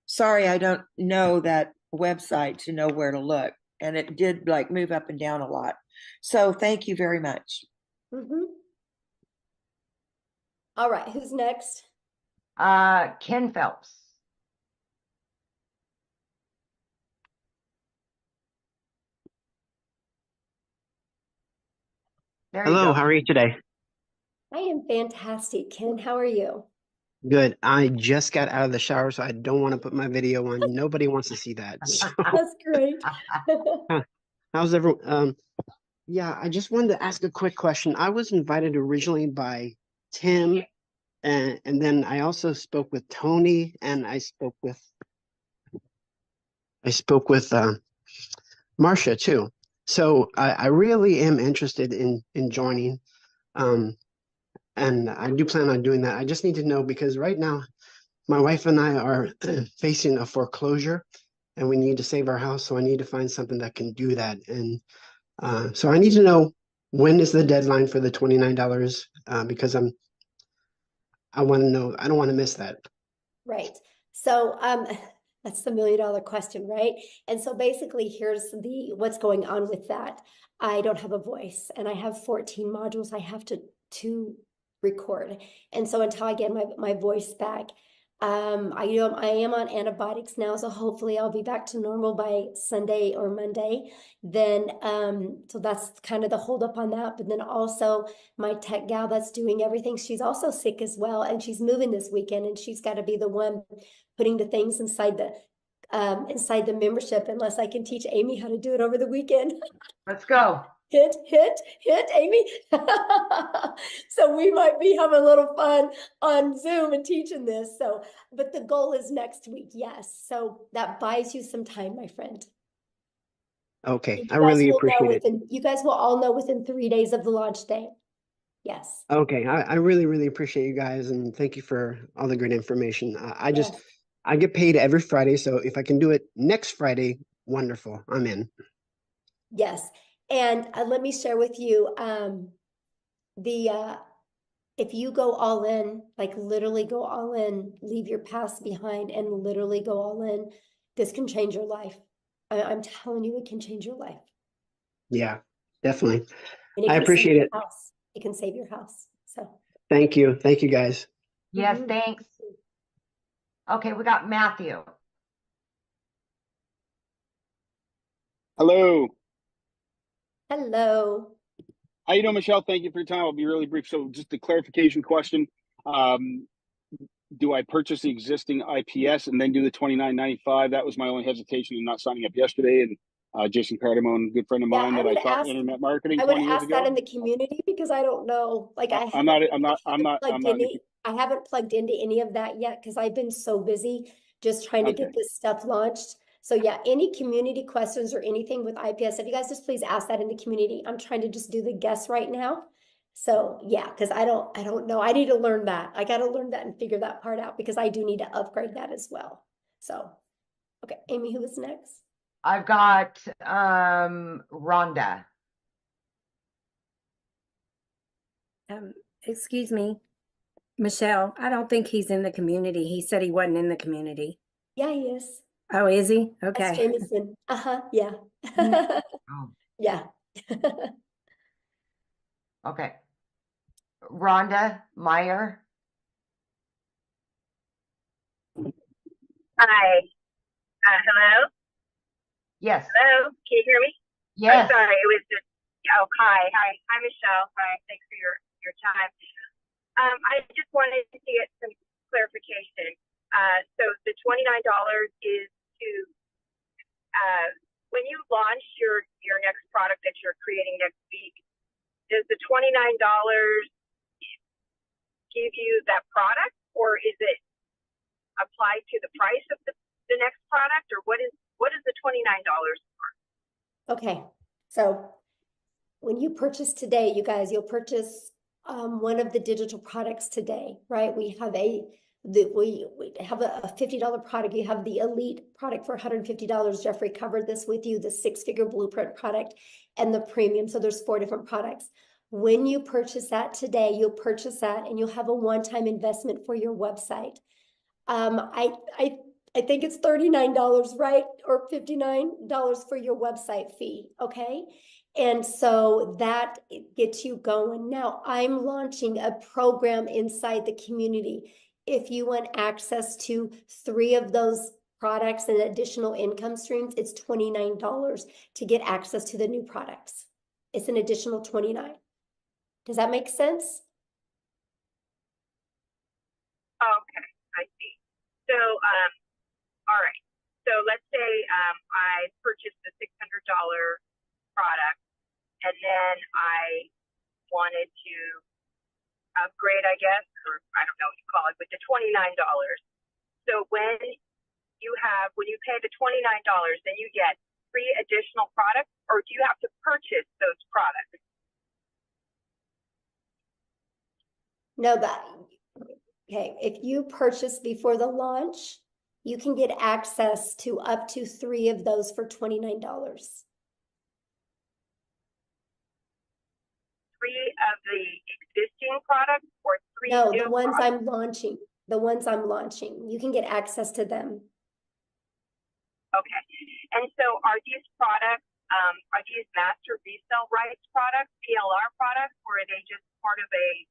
Sorry, I don't know that website to know where to look. And it did like move up and down a lot. So thank you very much. All right, who's next? Ken Phelps. There you Hello, go. how are you today? I am fantastic, Ken. How are you? Good. I just got out of the shower, so I don't want to put my video on. Nobody wants to see that. So, That's great. how's everyone? Yeah, I just wanted to ask a quick question. I was invited originally by Tim, and then I also spoke with Tony, and I spoke with Marcia too. So I really am interested in joining. And I do plan on doing that. I just need to know because right now my wife and I are facing a foreclosure and we need to save our house. So I need to find something that can do that. And so I need to know when is the deadline for the $29 because I want to know, I don't want to miss that. Right. So that's the $1 million question, right? And so basically here's what's going on with that. I don't have a voice and I have 14 modules I have to record. And so until I get my voice back, I am on antibiotics now, so hopefully I'll be back to normal by Sunday or Monday. Then so that's kind of the holdup on that. But then also my tech gal that's doing everything, she's also sick as well, and she's moving this weekend, and she's got to be the one putting the things inside the membership, unless I can teach Amy how to do it over the weekend. Let's go. Hit, Amy. So we might be having a little fun on Zoom and teaching this. So, but the goal is next week. Yes. So that buys you some time, my friend. Okay. I really appreciate it. You guys will all know within 3 days of the launch day. Yes. Okay. I really, really appreciate you guys. And thank you for all the great information. I get paid every Friday. So if I can do it next Friday, wonderful. I'm in. Yes. And let me share with you if you go all in, like literally go all in, leave your past behind and literally go all in, this can change your life. I'm telling you, it can change your life. Yeah, definitely. And I appreciate it. It can save your house. So thank you. Thank you guys. Yes, thanks. Okay, we got Matthew. Hello. Hello. How you doing, Michelle? Thank you for your time. I'll be really brief. So just a clarification question. Do I purchase the existing IPS and then do the $29.95? That was my only hesitation in not signing up yesterday. And Jason Cardamone, good friend of Yeah, mine that I taught internet marketing I would 20 years ask that ago. in the community because I don't know. Like I I'm haven't not I haven't plugged into any of that yet because I've been so busy just trying to Okay. get this stuff launched. So yeah, any community questions or anything with IPS, if you guys just please ask that in the community. I'm trying to just do the guess right now. So yeah, because I don't know. I need to learn that. I got to learn that and figure that part out because I do need to upgrade that as well. So okay, Amy, who was next? I've got Rhonda. Excuse me, Michelle, I don't think he's in the community. He said he wasn't in the community. Yeah, he is. Oh, is he? That's Okay. Jameson. Yeah. Oh, Yeah. okay. Rhonda Meyer. Hi. Hello? Yes. Hello? Can you hear me? Yes. I'm sorry. It was just, oh, hi. Hi, Michelle. Hi. Thanks for your time. I just wanted to get some clarification. So the $29 is to, when you launch your next product that you're creating next week, does the $29 give you that product, or is it applied to the price of the next product, or what is the $29 for? Okay. So when you purchase today, you guys, you'll purchase one of the digital products today, right? We have we have a $50 product. You have the elite product for $150. Jeffrey covered this with you, the 6-figure blueprint product and the premium. So there's 4 different products. When you purchase that today, you'll purchase that and you'll have a one-time investment for your website. I think it's $39, right? Or $59 for your website fee, okay? And so that gets you going. Now I'm launching a program inside the community. If you want access to 3 of those products and additional income streams, it's $29 to get access to the new products. It's an additional $29. Does that make sense? Okay, I see. So, all right. So let's say I purchased the $600 product, and then I wanted to upgrade, I guess, or I don't know what you call it, with the $29. So when you pay the $29, then you get 3 additional products, or do you have to purchase those products? No, okay. If you purchase before the launch, you can get access to up to 3 of those for $29. 3 of the existing products, or 3 No, new the ones products? I'm launching. The ones I'm launching. You can get access to them. Okay. And so are these products, are these master resale rights products, PLR products, or are they just part of a,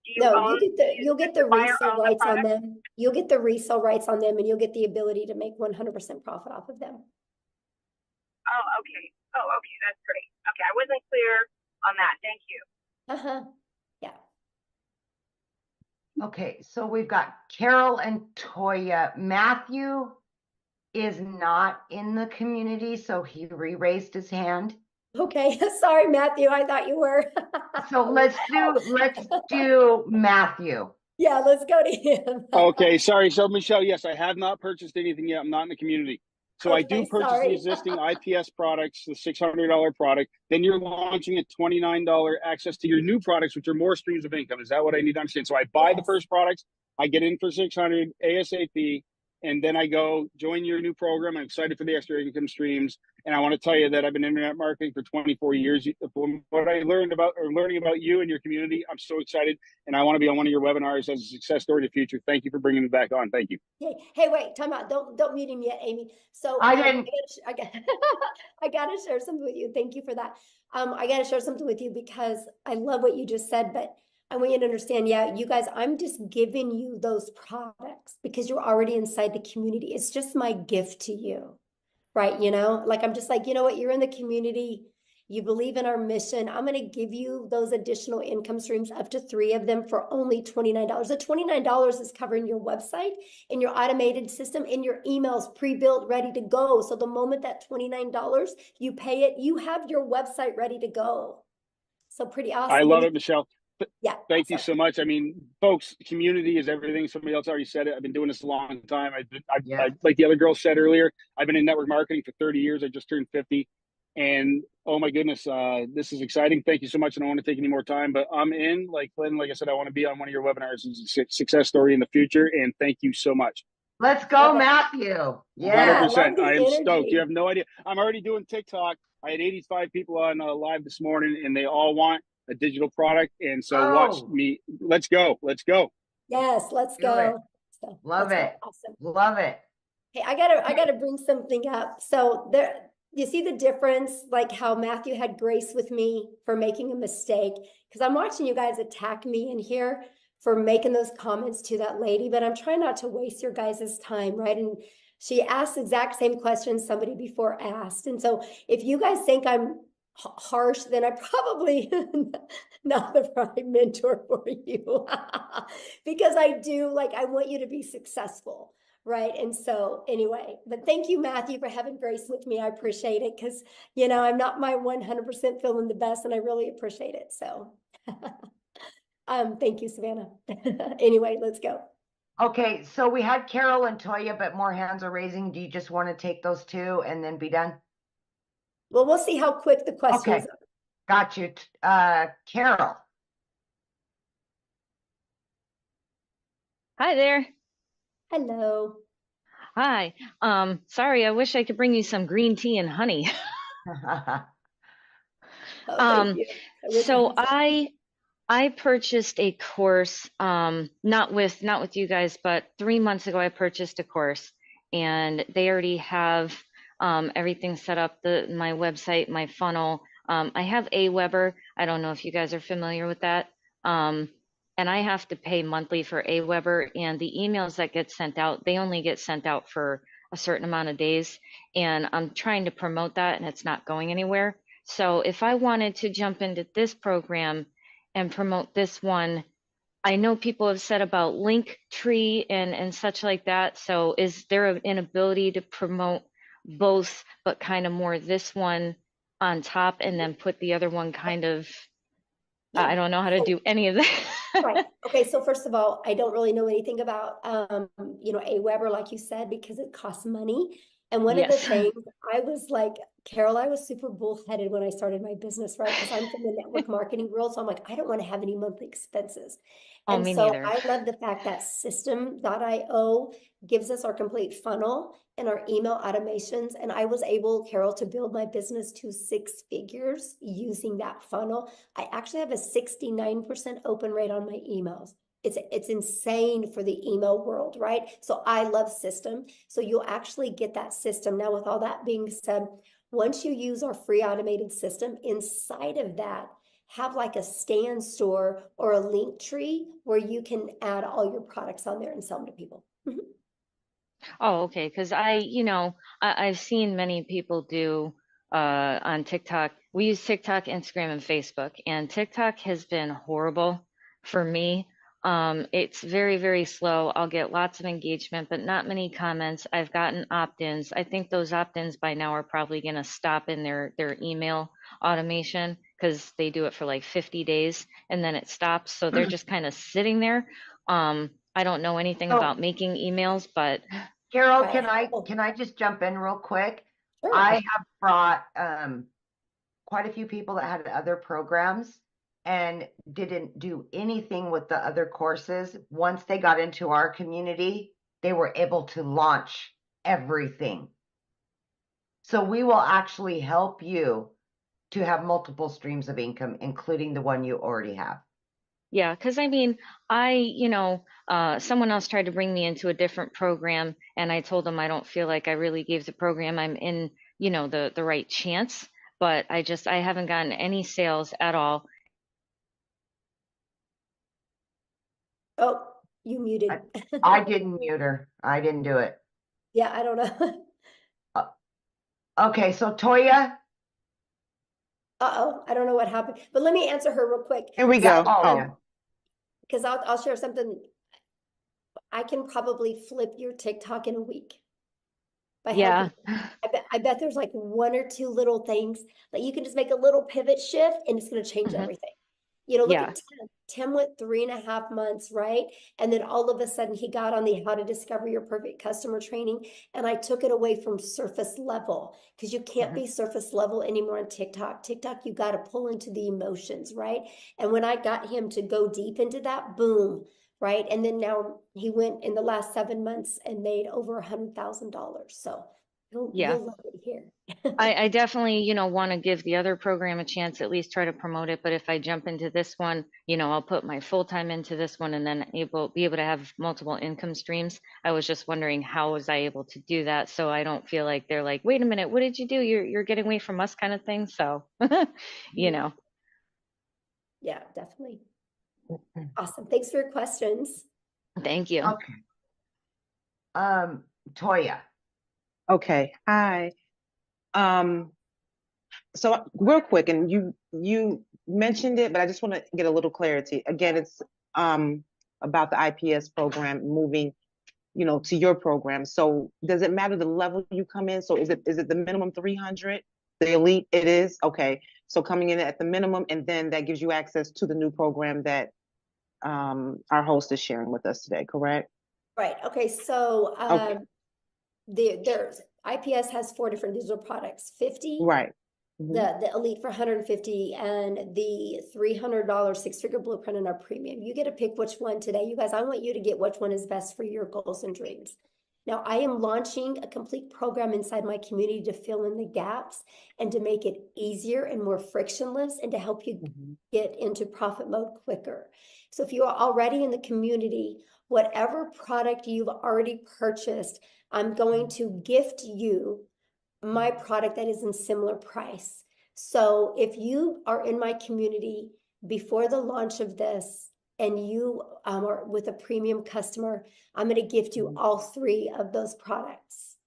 do you No, own, you'll get the buyer resale own the rights on product? them. You'll get the resale rights on them and you'll get the ability to make 100% profit off of them. Oh, okay. Oh, okay. That's great. Okay. I wasn't clear on that. Thank you. Yeah. Okay, so we've got Carol and Toya. Matthew is not in the community, so he re-raised his hand. Okay. Sorry, Matthew. I thought you were. So let's do Matthew. Yeah, let's go to him. Okay, sorry. So Michelle, yes, I have not purchased anything yet. I'm not in the community. So I do Okay, purchase the sorry. existing IPS products, the $600 product. Then you're launching a $29 access to your new products, which are more streams of income. Is that what I need to understand? So I buy the first products, I get in for $600 ASAP, and then I go join your new program. I'm excited for the extra income streams. And I want to tell you that I've been internet marketing for 24 years. From what I learning about you and your community, I'm so excited. And I want to be on one of your webinars as a success story in the future. Thank you for bringing me back on. Thank you. Hey, wait, time out. Don't mute him yet, Amy. So I didn't. I gotta share something with you. Thank you for that. I gotta share something with you because I love what you just said, but I want you to understand, yeah, you guys, I'm just giving you those products because you're already inside the community. It's just my gift to you, right? You know, like I'm just like, you know what, you're in the community, you believe in our mission. I'm going to give you those additional income streams, up to 3 of them for only $29. The $29 is covering your website and your automated system and your emails pre-built, ready to go. So the moment that $29, you pay it, you have your website ready to go. So pretty awesome. I love it, Michelle. Yeah. Thank you so much. I mean, folks, community is everything. Somebody else already said it. I've been doing this a long time. I like the other girl said earlier, I've been in network marketing for 30 years. I just turned 50. And oh my goodness, this is exciting. Thank you so much. I don't want to take any more time, but I'm in. Like Lynn, like I said, I want to be on one of your webinars as a success story in the future. And thank you so much. Let's go, Matthew. Yeah. 100%. I am stoked. You have no idea. I'm already doing TikTok. I had 85 people on live this morning, and they all want a digital product. And so watch me. Let's go. Let's go. Yes, let's go. Love it. Awesome. Love it. Hey, I gotta bring something up. So there, you see the difference, like how Matthew had grace with me for making a mistake, because I'm watching you guys attack me in here for making those comments to that lady, but I'm trying not to waste your guys' time, right? And she asked the exact same question somebody before asked. And so if you guys think I'm harsh, then I probably not the right mentor for you. Because I do, like, I want you to be successful, right? And so anyway, but thank you, Matthew, for having grace with me. I appreciate it, because, you know, I'm not my 100% feeling the best, and I really appreciate it. So thank you, Savannah. Anyway, let's go. Okay, so we had Carol and Toya, but more hands are raising. Do you just want to take those 2 and then be done? Well, we'll see how quick the questions are. Got you. Carol. Hi there. Hello. Hi. Sorry, I wish I could bring you some green tea and honey. Thank you. So I purchased a course, not with you guys, but 3 months ago I purchased a course, and they already have everything set up, my website, my funnel. I have Aweber. I don't know if you guys are familiar with that. And I have to pay monthly for Aweber, and the emails that get sent out, they only get sent out for a certain amount of days. And I'm trying to promote that, and it's not going anywhere. So if I wanted to jump into this program and promote this one, I know people have said about Linktree and such like that. So is there an ability to promote both, but kind of more this one on top, and then put the other one kind of, I don't know how to do any of that. Right. Okay. So first of all, I don't really know anything about, you know, Aweber, like you said, because it costs money. And one of the things I was like, Carol, I was super bullheaded when I started my business, right? Because I'm from the network marketing world. So I'm like, I don't want to have any monthly expenses. And me so neither. I love the fact that system.io gives us our complete funnel and our email automations. And I was able, Carol, to build my business to 6 figures using that funnel. I actually have a 69% open rate on my emails. It's insane for the email world, right? So I love system. So you'll actually get that system. Now, with all that being said, once you use our free automated system, inside of that, have like a stand store or a link tree where you can add all your products on there and sell them to people. Oh, okay. Because I've seen many people do on TikTok. We use TikTok, Instagram, and Facebook, and TikTok has been horrible for me. It's very, very slow. I'll get lots of engagement, but not many comments. I've gotten opt-ins. I think those opt-ins by now are probably going to stop in their email automation, because they do it for like 50 days and then it stops. So they're just kind of sitting there. I don't know anything about making emails, but Carol, can I just jump in real quick? Sure. I have brought quite a few people that had other programs and didn't do anything with the other courses. Once they got into our community, they were able to launch everything. So we will actually help you to have multiple streams of income, including the one you already have. Yeah, because I mean, someone else tried to bring me into a different program, and I told them I don't feel like I really gave the program I'm in, the right chance, but I haven't gotten any sales at all. Oh, you muted. I didn't mute her. I didn't do it. Yeah, I don't know. Okay, so Toya. Uh-oh, I don't know what happened, but let me answer her real quick. Here we Yeah. go. Oh, yeah. Because I'll share something. I can probably flip your TikTok in a week. By Yeah. I bet there's like one or two little things that you can just make a little pivot shift and it's going to change Mhm. everything. You know, look Yeah. at Tim. Tim went 3.5 months, right? And then all of a sudden he got on the How to Discover Your Perfect Customer training. And I took it away from surface level because you can't be surface level anymore on TikTok. TikTok, you got to pull into the emotions, right? And when I got him to go deep into that, boom, right? And then now he went in the last 7 months and made over $100,000. So Yeah. you'll love it here. I definitely, want to give the other program a chance, at least try to promote it. But if I jump into this one, I'll put my full time into this one and then be able to have multiple income streams. I was just wondering, how was I able to do that? So I don't feel like they're like, wait a minute, what did you do? You're getting away from us kind of thing. So, Yeah, definitely. Awesome. Thanks for your questions. Thank you. Okay. Toya. Okay. Hi. So real quick, and you mentioned it, but I just want to get a little clarity. Again, it's about the IPS program moving, to your program. So does it matter the level you come in? So is it the minimum 300? The elite, it is? Okay. So coming in at the minimum, and then that gives you access to the new program that our host is sharing with us today, correct? Right. Okay. So Okay. there's IPS has 4 different digital products, 50, Right. the Elite for 150, and the $300 6-figure blueprint in our premium. You get to pick which one today. You guys, I want you to get which one is best for your goals and dreams. Now, I am launching a complete program inside my community to fill in the gaps and to make it easier and more frictionless and to help you get into profit mode quicker. So if you are already in the community, whatever product you've already purchased, I'm going to gift you my product that is in similar price. So if you are in my community before the launch of this and you are with a premium customer, I'm going to gift you all 3 of those products.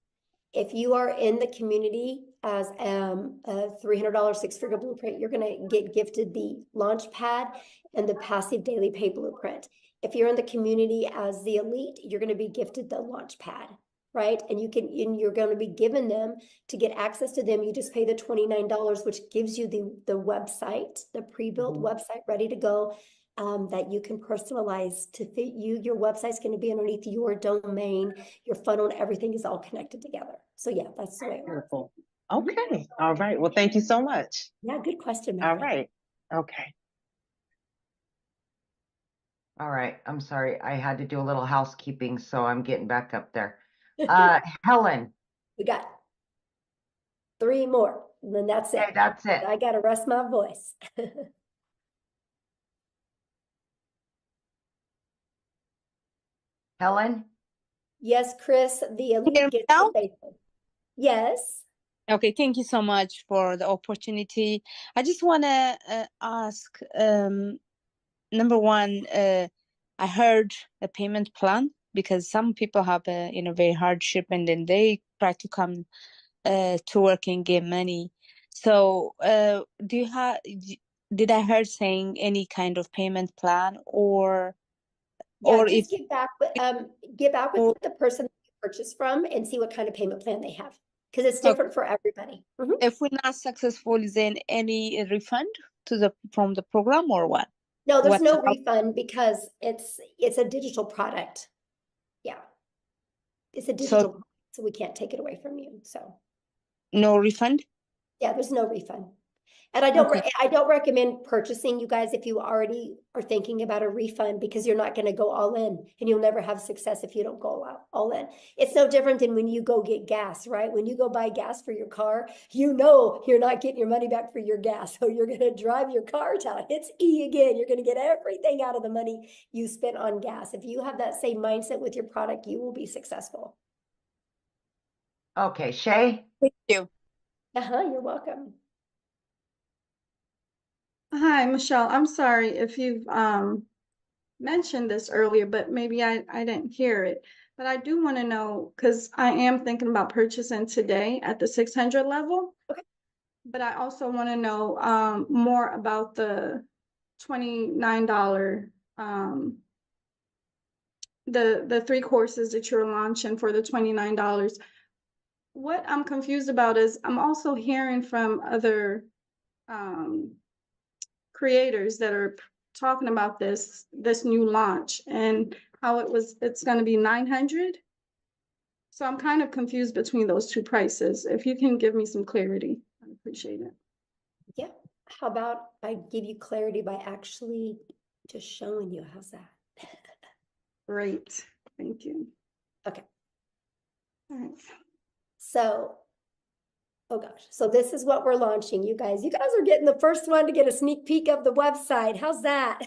If you are in the community as a $300 6-figure blueprint, you're going to get gifted the launch pad and the passive daily pay blueprint. If you're in the community as the elite, you're going to be gifted the launch pad, right? And you're going to be given them to get access to them. You just pay the $29, which gives you the website, the pre-built website ready to go. That you can personalize to fit you. Your website's going to be underneath your domain, your funnel, and everything is all connected together. So yeah, that's the way it works. Beautiful. Okay. All right. Well, thank you so much. Yeah, good question. All right. Okay. All right. I'm sorry. I had to do a little housekeeping, so I'm getting back up there. Helen. We got 3 more, and then that's it. Okay, that's it. I got to rest my voice. Helen? Yes, Chris, the elite Hear me gets now? the basic. Yes. Okay, thank you so much for the opportunity. I just want to ask, number one, I heard a payment plan because some people have a very hardship and then they try to come to work and get money. So, do you have? Did I heard saying any kind of payment plan or Yeah, if just get back with the person you purchased from and see what kind of payment plan they have, because it's different for everybody. if we're not successful, then any refund from the program or what? No, there's no How- refund because it's a digital product. Yeah. It's a digital product, so we can't take it away from you. So no refund? yeah, there's no refund. And I don't recommend purchasing, you guys, if you already are thinking about a refund, because you're not going to go all in and you'll never have success if you don't go all in. It's no different than when you go get gas, right? When you go buy gas for your car, you're not getting your money back for your gas. So you're going to drive your car till it hits E again. You're going to get everything out of the money you spent on gas. If you have that same mindset with your product, you will be successful. Okay, Shay? Thank you. You're welcome. Hi, Michelle. I'm sorry if you've mentioned this earlier, but maybe I didn't hear it. But I do want to know, because I am thinking about purchasing today at the 600 level. Okay. But I also want to know more about the $29, the 3 courses that you're launching for the $29. What I'm confused about is I'm also hearing from other creators that are talking about this new launch and how it's going to be 900. So I'm kind of confused between those two prices. If you can give me some clarity, I appreciate it. Yeah. How about I give you clarity by actually just showing you? How's that? Great. Thank you. Okay. All right. So, oh gosh. So this is what we're launching, you guys. You guys are getting the first one to get a sneak peek of the website. How's that?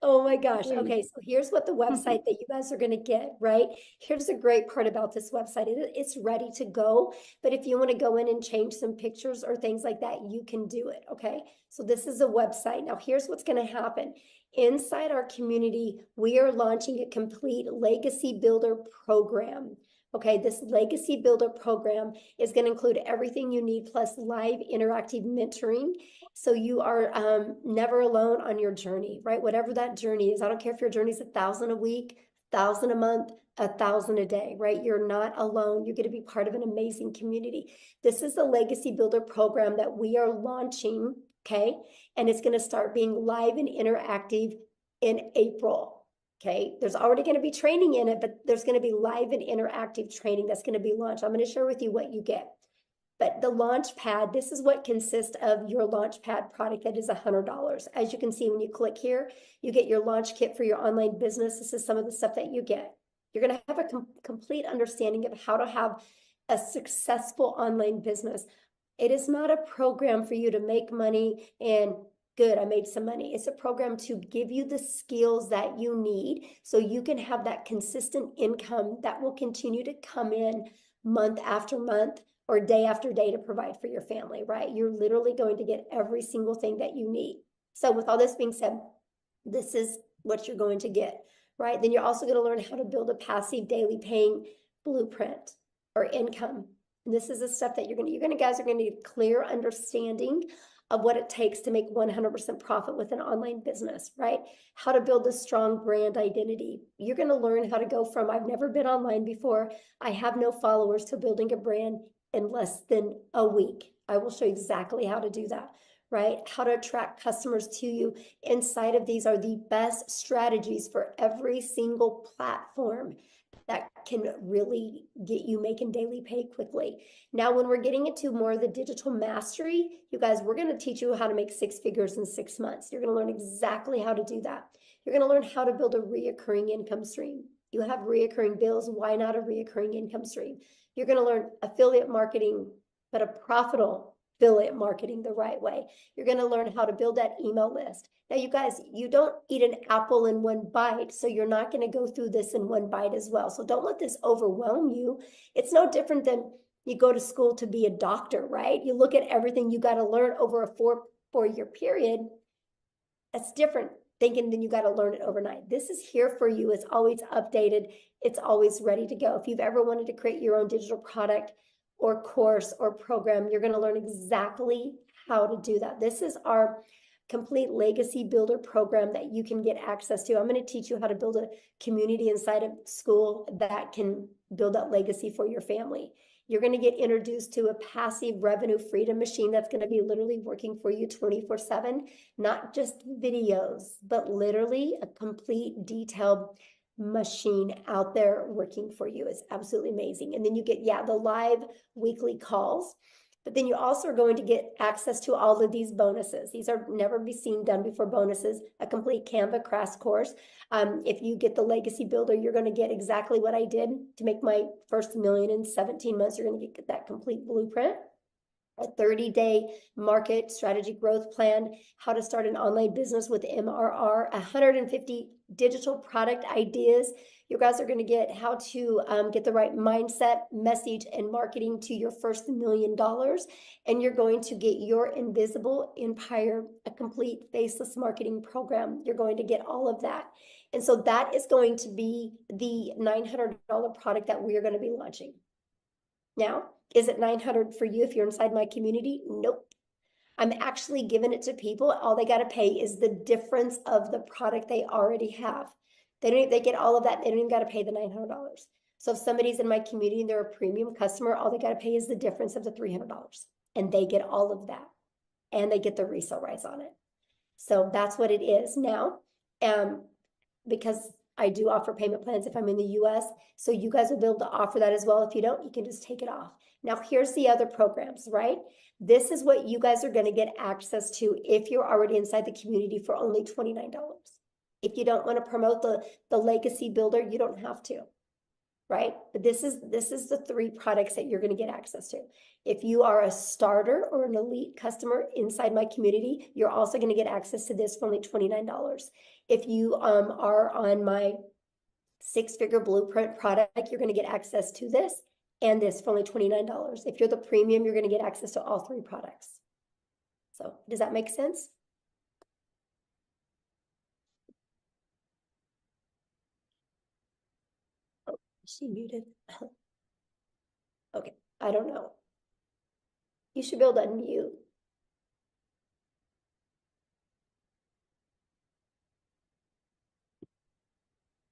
Oh my gosh. Okay, so here's what the website that you guys are going to get, right? Here's the great part about this website. It's ready to go, but if you want to go in and change some pictures or things like that, you can do it, okay? So this is a website. Now here's what's going to happen. Inside our community, we are launching a complete legacy builder program. Okay, this legacy builder program is going to include everything you need plus live interactive mentoring. So you are never alone on your journey, right? Whatever that journey is. I don't care if your journey is 1,000 a week, 1,000 a month, 1,000 a day, right? You're not alone. You're going to be part of an amazing community. This is the legacy builder program that we are launching, okay? And it's going to start being live and interactive in April. Okay, there's already going to be training in it, but there's going to be live and interactive training that's going to be launched. I'm going to share with you what you get. But the launch pad, this is what consists of your launch pad product that is $100. As you can see, when you click here, you get your launch kit for your online business. This is some of the stuff that you get. You're going to have a complete understanding of how to have a successful online business. It is not a program for you to make money and good, I made some money. It's a program to give you the skills that you need so you can have that consistent income that will continue to come in month after month or day after day to provide for your family, right? You're literally going to get every single thing that you need. So with all this being said, this is what you're going to get, right? Then you're also going to learn how to build a passive daily paying blueprint or income. And this is the stuff that you guys are going to get clear understanding of what it takes to make 100% profit with an online business, right? How to build a strong brand identity. You're going to learn how to go from I've never been online before, I have no followers, to building a brand in less than a week. I will show you exactly how to do that, right? How to attract customers to you. Inside of these are the best strategies for every single platform that can really get you making daily pay quickly. Now, when we're getting into more of the digital mastery, you guys, we're going to teach you how to make 6 figures in 6 months. You're going to learn exactly how to do that. You're going to learn how to build a reoccurring income stream. You have reoccurring bills. Why not a reoccurring income stream? You're going to learn affiliate marketing, but a profitable affiliate marketing the right way. You're going to learn how to build that email list. Now, you guys, you don't eat an apple in one bite, so you're not going to go through this in one bite as well. So don't let this overwhelm you. It's no different than you go to school to be a doctor, right? You look at everything you got to learn over a four-year period. That's different thinking than you got to learn it overnight. This is here for you. It's always updated. It's always ready to go. If you've ever wanted to create your own digital product or course or program, you're going to learn exactly how to do that. This is our complete legacy builder program that you can get access to. I'm going to teach you how to build a community inside of school that can build that legacy for your family. You're going to get introduced to a passive revenue freedom machine that's going to be literally working for you 24/7, not just videos, but literally a complete detailed machine out there working for you. It's absolutely amazing. And then you get, the live weekly calls. But then you also are going to get access to all of these bonuses. These are never be seen done before bonuses, a complete Canva crash course. If you get the Legacy Builder, you're going to get exactly what I did to make my first $1 million in 17 months. You're going to get that complete blueprint. a 30-day market strategy growth plan, how to start an online business with MRR, 150 digital product ideas. You guys are going to get how to get the right mindset, message, and marketing to your first $1 million. And you're going to get your invisible empire, a complete faceless marketing program. You're going to get all of that. And so that is going to be the $900 product that we are going to be launching. Now, is it $900 for you if you're inside my community? Nope. I'm actually giving it to people. All they got to pay is the difference of the product they already have. They get all of that. They don't even got to pay the $900. So if somebody's in my community and they're a premium customer, all they got to pay is the difference of the $300. And they get all of that. And they get the resale rights on it. So that's what it is now. Because I do offer payment plans if I'm in the US. So you guys will be able to offer that as well. If you don't, you can just take it off. Now, here's the other programs, right? This is what you guys are going to get access to if you're already inside the community for only $29. If you don't want to promote the legacy builder, you don't have to, right? But this is the 3 products that you're going to get access to. If you are a starter or an elite customer inside my community, you're also going to get access to this for only $29. If you are on my 6-figure blueprint product, you're going to get access to this and this for only $29. If you're the premium, you're going to get access to all 3 products. So does that make sense? Oh, is she muted? Okay, I don't know. You should be able to unmute.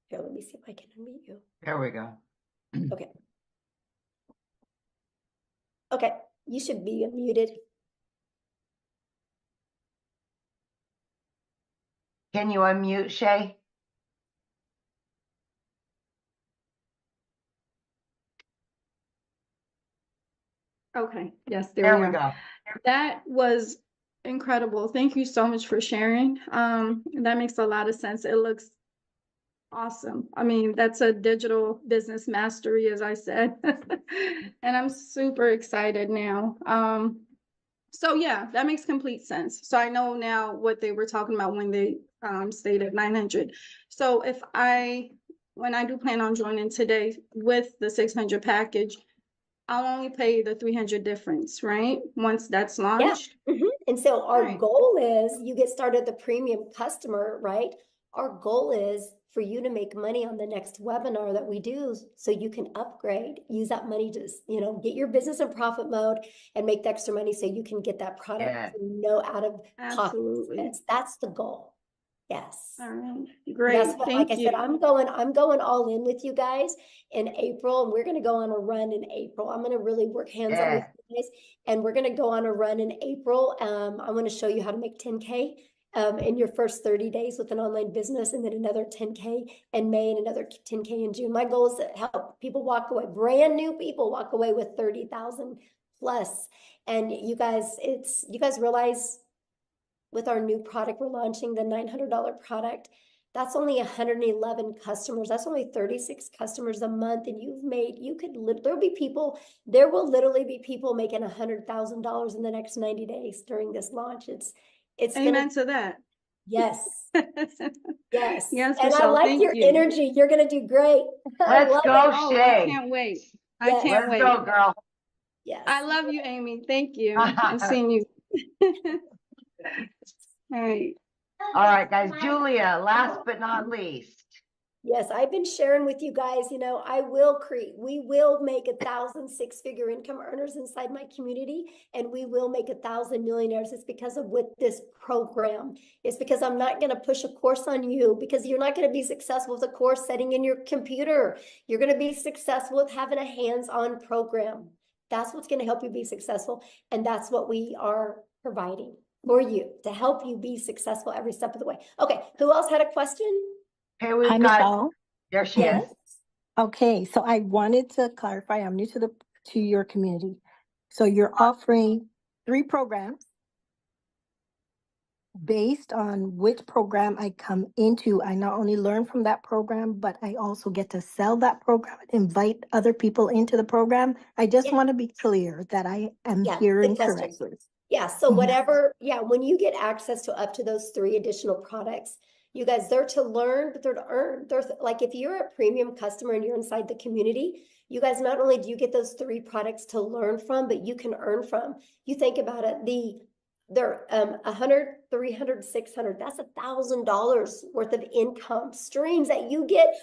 Here, let me see if I can unmute you. There we go. Okay. Okay, you should be unmuted. Can you unmute, Shay? Okay, yes, There we we are. go. That was incredible. Thank you so much for sharing. That makes a lot of sense. It looks awesome. I mean, that's a digital business mastery, as I said. And I'm super excited now. So yeah, that makes complete sense. So I know now what they were talking about when they stated 900. So when I do plan on joining today with the 600 package, I'll only pay the 300 difference, right? Once that's launched. Yeah. And so our goal is you get started the premium customer, right? Our goal is for you to make money on the next webinar that we do so you can upgrade, use that money to, get your business in profit mode and make the extra money so you can get that product out of pocket expense. That's the goal. Yes. All right. Great. That's what, Thank like you. I said, I'm going all in with you guys in April, and we're going to go on a run in April. I'm going to really work hands-on with you guys, and we're going to go on a run in April. I want to show you how to make 10K in your first 30 days with an online business, and then another 10K in May and another 10K in June. My goal is to help people walk away, brand new people walk away with 30,000 plus. And you guys realize with our new product, we're launching the $900 product. That's only 111 customers. That's only 36 customers a month. And there will literally be people making $100,000 in the next 90 days during this launch. It's Amen to that. Yes. Yes. Yes, And Michelle, I like your energy. You're going to do great. Let's go, Shay. I can't wait. Yes. I can't wait. Let's go, girl. Yes. I love you, Amy. Thank you. I'm seeing you. All right. All right, guys. Julia, last but not least. Yes, I've been sharing with you guys, we will make 1,000 6-figure income earners inside my community, and we will make 1,000 millionaires. It's because of with this program. It's because I'm not going to push a course on you because you're not going to be successful with a course setting in your computer. You're going to be successful with having a hands-on program. That's what's going to help you be successful. And that's what we are providing for you to help you be successful every step of the way. Okay. Who else had a question? Hey, we've Hi, got, Michelle. there she is. Okay, so I wanted to clarify, I'm new to your community. So you're offering 3 programs. based on which program I come into, I not only learn from that program, but I also get to sell that program, invite other people into the program. I just want to be clear that I am Yeah, hearing good question. correctly. Yeah, so Mhm. whatever, yeah, when you get access to up to those 3 additional products, you guys, they're to learn, but they're to earn. Like if you're a premium customer and you're inside the community, you guys, not only do you get those 3 products to learn from, but you can earn from. You think about it, they're 100, 300, 600, that's $1,000 worth of income streams that you get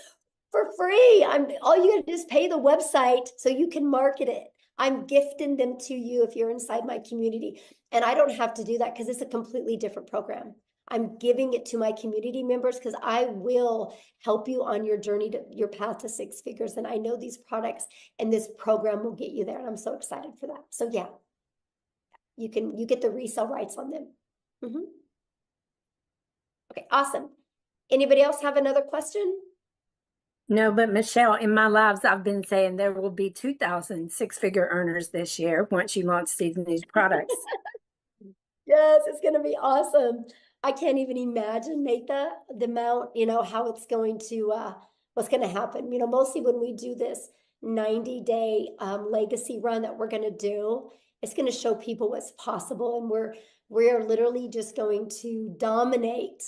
for free. All you gotta do is pay the website so you can market it. I'm gifting them to you if you're inside my community. And I don't have to do that because it's a completely different program. I'm giving it to my community members because I will help you on your journey to your path to 6 figures. And I know these products and this program will get you there. And I'm so excited for that. So yeah, you get the resale rights on them. Okay, awesome. Anybody else have another question? No, but Michelle, in my lives, I've been saying there will be 2,000 six-figure earners this year once you launch these new products. Yes, it's going to be awesome. I can't even imagine, Natha, the amount, how it's going to, what's going to happen. Mostly when we do this 90-day legacy run that we're going to do, it's going to show people what's possible. And we're literally just going to dominate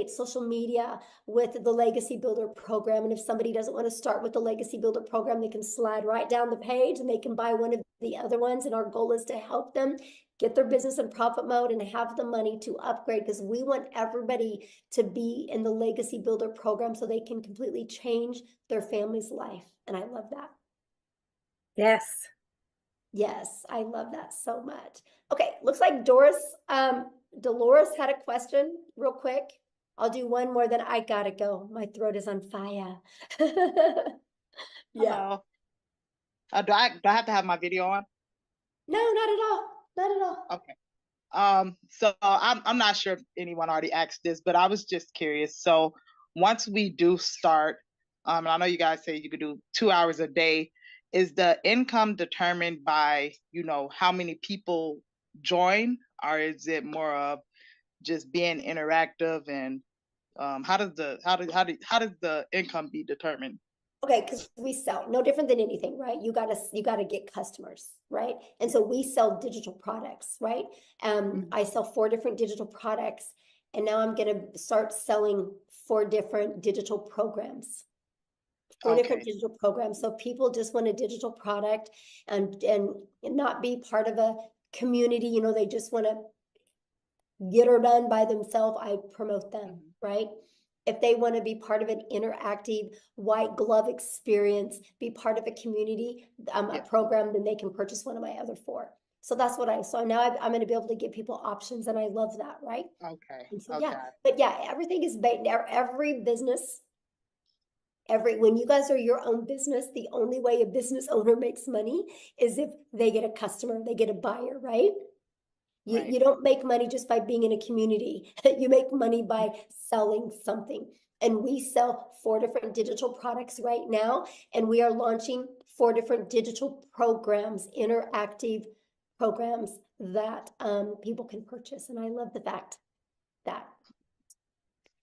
social media with the Legacy Builder program. And if somebody doesn't want to start with the Legacy Builder program, they can slide right down the page and they can buy one of the other ones. And our goal is to help them get their business in profit mode and have the money to upgrade, because we want everybody to be in the Legacy Builder program so they can completely change their family's life. And I love that. Yes. Yes, I love that so much. Okay, looks like Dolores had a question real quick. I'll do one more, then I gotta go. My throat is on fire. Yeah. Hello. Do I have to have my video on? No, not at all. Not at all. Okay. So I'm not sure if anyone already asked this, but I was just curious. So once we do start, and I know you guys say you could do 2 hours a day, is the income determined by, how many people join, or is it more of just being interactive? And how does the income be determined? Okay, because we sell no different than anything, right? You gotta get customers, right? And so we sell digital products, right? I sell 4 different digital products, and now I'm gonna start selling 4 different digital programs. 4 different digital programs. So people just want a digital product and not be part of a community, they just want to get her done by themselves. I promote them, right? If they want to be part of an interactive white glove experience, be part of a community a program, then they can purchase one of my other 4. So that's what so now I'm going to be able to give people options, and I love that, right? Okay. And so, yeah, but yeah, everything is based, every business, when you guys are your own business, the only way a business owner makes money is if they get a customer, they get a buyer, right? You don't make money just by being in a community. You make money by selling something. And we sell 4 different digital products right now, and we are launching 4 different digital programs, interactive programs that people can purchase. And I love the fact that.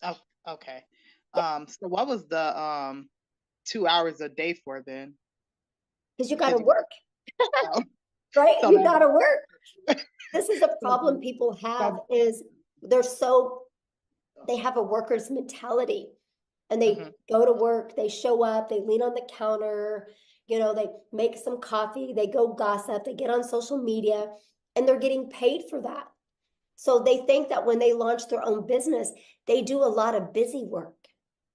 Oh, okay. So what was the 2 hours a day for then? Because you got to work, right? So You got to work. This is a problem people have, is they have a worker's mentality, and they go to work, they show up, they lean on the counter, they make some coffee, they go gossip, they get on social media, and they're getting paid for that. So they think that when they launch their own business, they do a lot of busy work,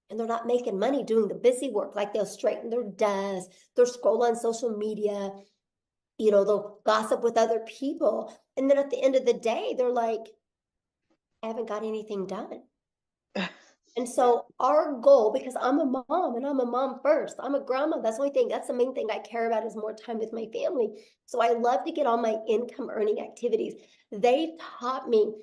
and they're not making money doing the busy work. Like they'll straighten their desk, they'll scroll on social media, they'll gossip with other people. And then at the end of the day, they're like, I haven't got anything done. And so our goal, because I'm a mom and I'm a mom first, I'm a grandma. That's the main thing I care about, is more time with my family. So I love to get all my income earning activities. They taught me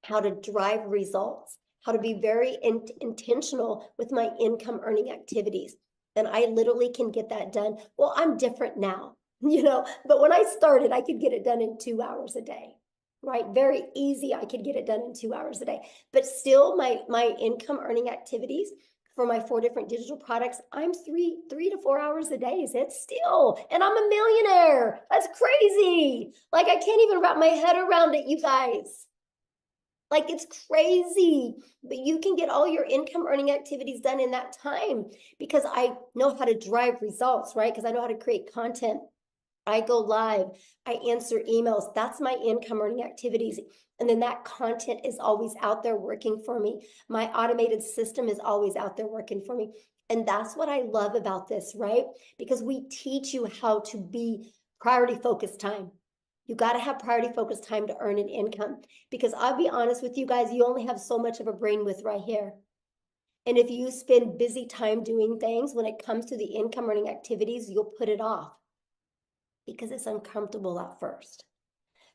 how to drive results, how to be very intentional with my income earning activities. And I literally can get that done. Well, I'm different now, but when I started, I could get it done in 2 hours a day. right? Very easy. I could get it done in 2 hours a day. But still, my income earning activities for my 4 different digital products, I'm 3 to 4 hours a day. It's still, and I'm a millionaire. That's crazy. Like, I can't even wrap my head around it, you guys. Like, it's crazy, but you can get all your income earning activities done in that time because I know how to drive results, right? Because I know how to create content. I go live, I answer emails. That's my income earning activities. And then that content is always out there working for me. My automated system is always out there working for me. And that's what I love about this, right? Because we teach you how to be priority focused time. You got to have priority focused time to earn an income. Because I'll be honest with you guys, you only have so much of a brain width right here. And if you spend busy time doing things, when it comes to the income earning activities, you'll put it off because it's uncomfortable at first.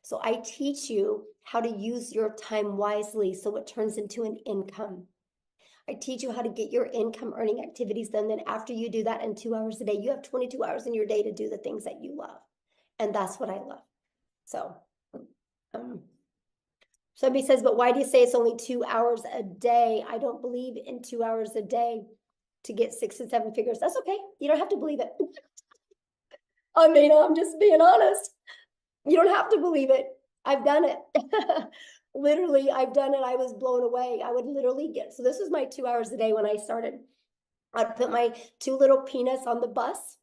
So I teach you how to use your time wisely so it turns into an income. I teach you how to get your income earning activities done. Then after you do that in 2 hours a day, you have 22 hours in your day to do the things that you love. And that's what I love. So somebody says, but why do you say it's only 2 hours a day? I don't believe in 2 hours a day to get 6 and 7 figures. That's okay. You don't have to believe it. I mean, I'm just being honest. You don't have to believe it. I've done it. Literally, I've done it. I was blown away. I would literally get, so this was my 2 hours a day when I started. I'd put my 2 little peanuts on the bus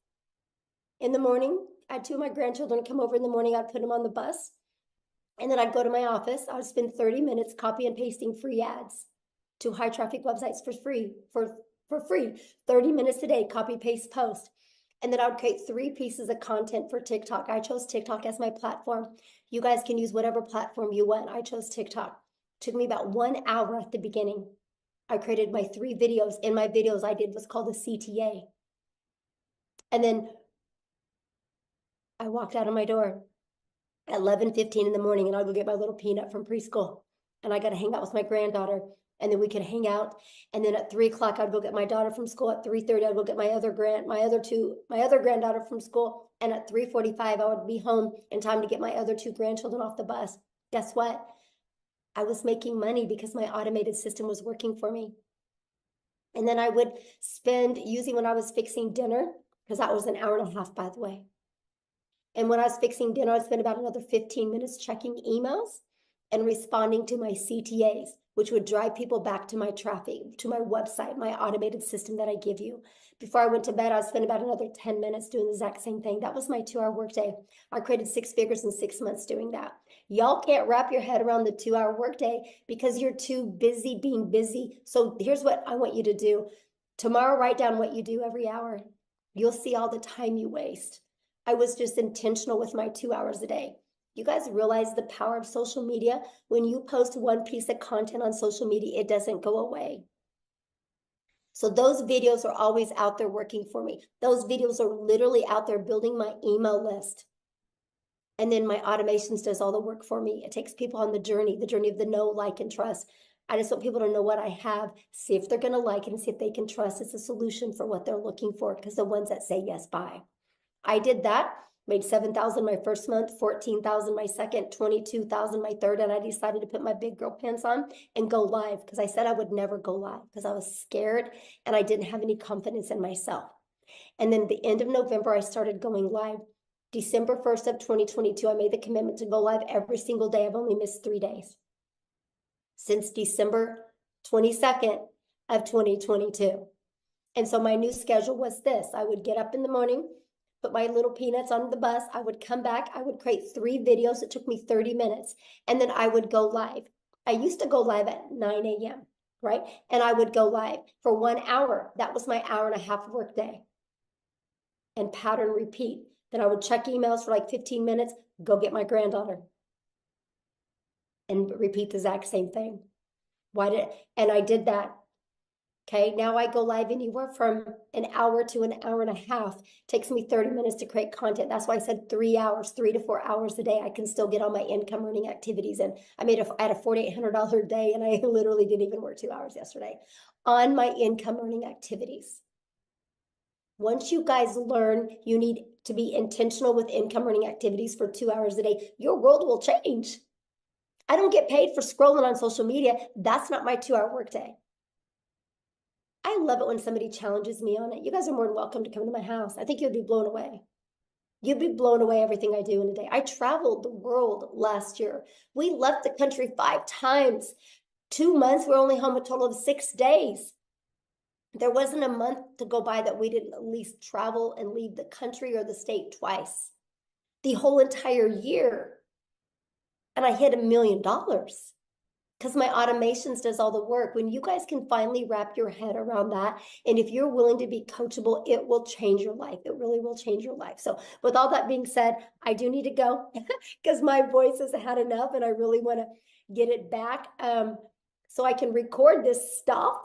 in the morning. I had 2 of my grandchildren come over in the morning. I'd put them on the bus. And then I'd go to my office. I would spend 30 minutes copy and pasting free ads to high traffic websites for free, for free. 30 minutes a day, copy, paste, post. And then I would create 3 pieces of content for TikTok. I chose TikTok as my platform. You guys can use whatever platform you want. I chose TikTok. It took me about 1 hour at the beginning. I created my 3 videos. In my videos, I did what's called a CTA. And then I walked out of my door at 11:15 in the morning, and I'll go get my little peanut from preschool. And I got to hang out with my granddaughter. And then we could hang out. And then at 3 o'clock, I'd go get my daughter from school. At 3:30, I'd go get my other granddaughter from school. And at 3:45, I would be home in time to get my other 2 grandchildren off the bus. Guess what? I was making money because my automated system was working for me. And then I would spend using when I was fixing dinner, because that was an hour and a half, by the way. And when I was fixing dinner, I'd spend about another 15 minutes checking emails and responding to my CTAs, which would drive people back to my traffic, to my website, my automated system that I give you. Before I went to bed, I'd spend about another 10 minutes doing the exact same thing. That was my 2-hour workday. I created 6 figures in 6 months doing that. Y'all can't wrap your head around the 2-hour workday because you're too busy being busy. So here's what I want you to do. Tomorrow, write down what you do every hour. You'll see all the time you waste. I was just intentional with my 2 hours a day. You guys realize the power of social media? When you post 1 piece of content on social media, it doesn't go away. So those videos are always out there working for me. Those videos are literally out there building my email list. And then my automations does all the work for me. It takes people on the journey of the know, like, and trust. I just want people to know what I have, see if they're going to like it, and see if they can trust it's a solution for what they're looking for, because the ones that say yes, buy. I did that, made 7,000 my first month, 14,000 my second, 22,000 my third, and I decided to put my big girl pants on and go live, because I said I would never go live because I was scared and I didn't have any confidence in myself. And then at the end of November, I started going live. December 1st of 2022, I made the commitment to go live every single day. I've only missed 3 days since December 22nd of 2022. And so my new schedule was this. I would get up in the morning, put my little peanuts on the bus. I would come back. I would create 3 videos. It took me 30 minutes. And then I would go live. I used to go live at 9 a.m., right? And I would go live for 1 hour. That was my hour and a half work day. And pattern repeat. Then I would check emails for like 15 minutes, go get my granddaughter. And repeat the exact same thing. And I did that. Okay, now I go live anywhere from an hour to an hour and a half. It takes me 30 minutes to create content. That's why I said 3 hours, 3 to 4 hours a day. I can still get all my income earning activities. And I had a $4,800 day, and I literally didn't even work 2 hours yesterday on my income earning activities. Once you guys learn you need to be intentional with income earning activities for 2 hours a day, your world will change. I don't get paid for scrolling on social media. That's not my 2-hour workday. I love it when somebody challenges me on it. You guys are more than welcome to come to my house. I think you'd be blown away. You'd be blown away everything I do in a day. I traveled the world last year. We left the country 5 times. 2 months, we're only home a total of 6 days. There wasn't a month to go by that we didn't at least travel and leave the country or the state twice. The whole entire year. And I hit $1 million because my automations does all the work. When you guys can finally wrap your head around that, and if you're willing to be coachable, it will change your life. It really will change your life. So with all that being said, I do need to go because my voice has had enough and I really want to get it back so I can record this stuff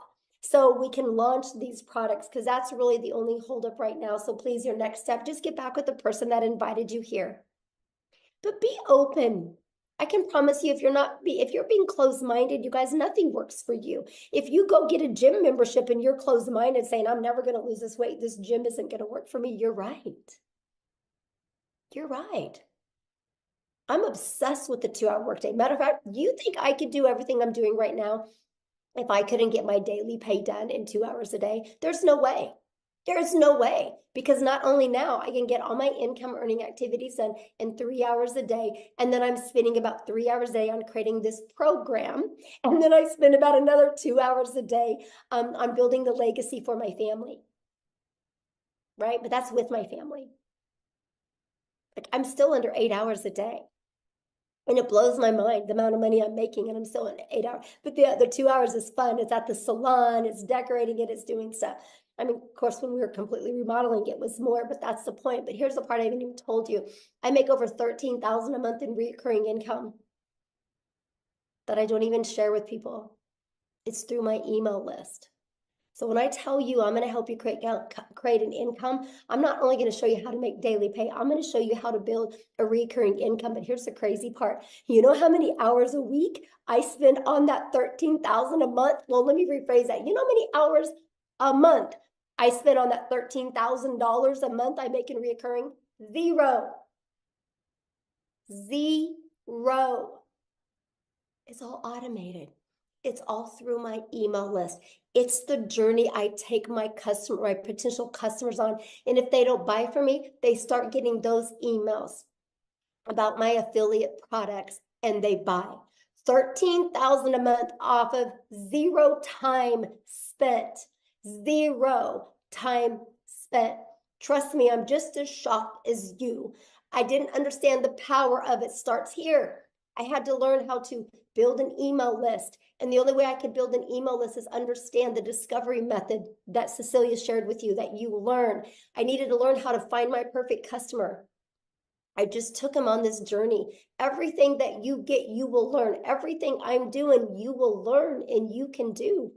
so we can launch these products, because that's really the only holdup right now. So please, your next step, just get back with the person that invited you here. But be open. I can promise you, if you're being closed-minded, you guys, nothing works for you. If you go get a gym membership and you're closed-minded saying, I'm never going to lose this weight, this gym isn't going to work for me, you're right. You're right. I'm obsessed with the 2-hour workday. Matter of fact, you think I could do everything I'm doing right now if I couldn't get my daily pay done in 2 hours a day? There's no way. There's no way, because not only now I can get all my income earning activities done in 3 hours a day. And then I'm spending about 3 hours a day on creating this program. And then I spend about another 2 hours a day on building the legacy for my family. Right? But that's with my family. Like, I'm still under 8 hours a day. And it blows my mind the amount of money I'm making, and I'm still in 8 hours. But the 2 hours is fun. It's at the salon, it's decorating it, it's doing stuff. I mean, of course, when we were completely remodeling, it was more, but that's the point. But here's the part I haven't even told you. I make over $13,000 a month in recurring income that I don't even share with people. It's through my email list. So when I tell you I'm going to help you create an income, I'm not only going to show you how to make daily pay, I'm going to show you how to build a recurring income. But here's the crazy part. You know how many hours a week I spend on that $13,000 a month? Well, let me rephrase that. You know how many hours a month I spend on that $13,000 a month I make in recurring? 0. 0. It's all automated. It's all through my email list. It's the journey I take my potential customers on. And if they don't buy from me, they start getting those emails about my affiliate products and they buy. $13,000 a month off of 0 time spent. 0 time spent. Trust me, I'm just as shocked as you. I didn't understand the power of it starts here. I had to learn how to build an email list. And the only way I could build an email list is understand the discovery method that Cecilia shared with you, that you learn. I needed to learn how to find my perfect customer. I just took them on this journey. Everything that you get, you will learn. Everything I'm doing, you will learn and you can do.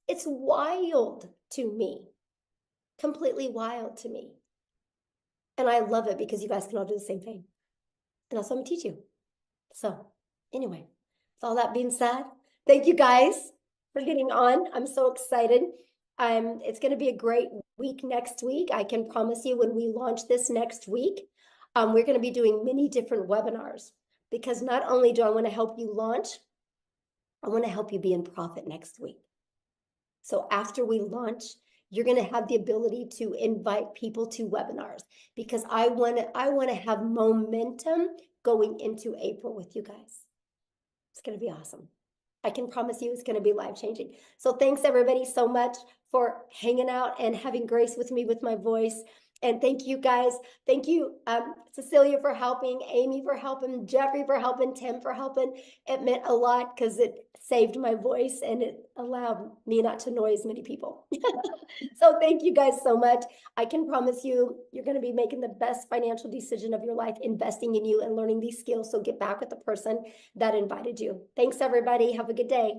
It's wild to me. Completely wild to me. And I love it because you guys can all do the same thing. And that's what I'm going to teach you. So anyway, with all that being said, thank you guys for getting on. I'm so excited. It's going to be a great week next week. I can promise you when we launch this next week, we're going to be doing many different webinars, because not only do I want to help you launch, I want to help you be in profit next week. So after we launch, you're going to have the ability to invite people to webinars, because I want to have momentum going into April with you guys. It's going to be awesome. I can promise you it's going to be life-changing. So thanks everybody so much for hanging out and having grace with me with my voice. And thank you guys. Thank you, Cecilia, for helping, Amy for helping, Jeffrey for helping, Tim for helping. It meant a lot because it saved my voice and it allowed me not to annoy as many people. So thank you guys so much. I can promise you, you're going to be making the best financial decision of your life, investing in you and learning these skills. So get back with the person that invited you. Thanks, everybody. Have a good day.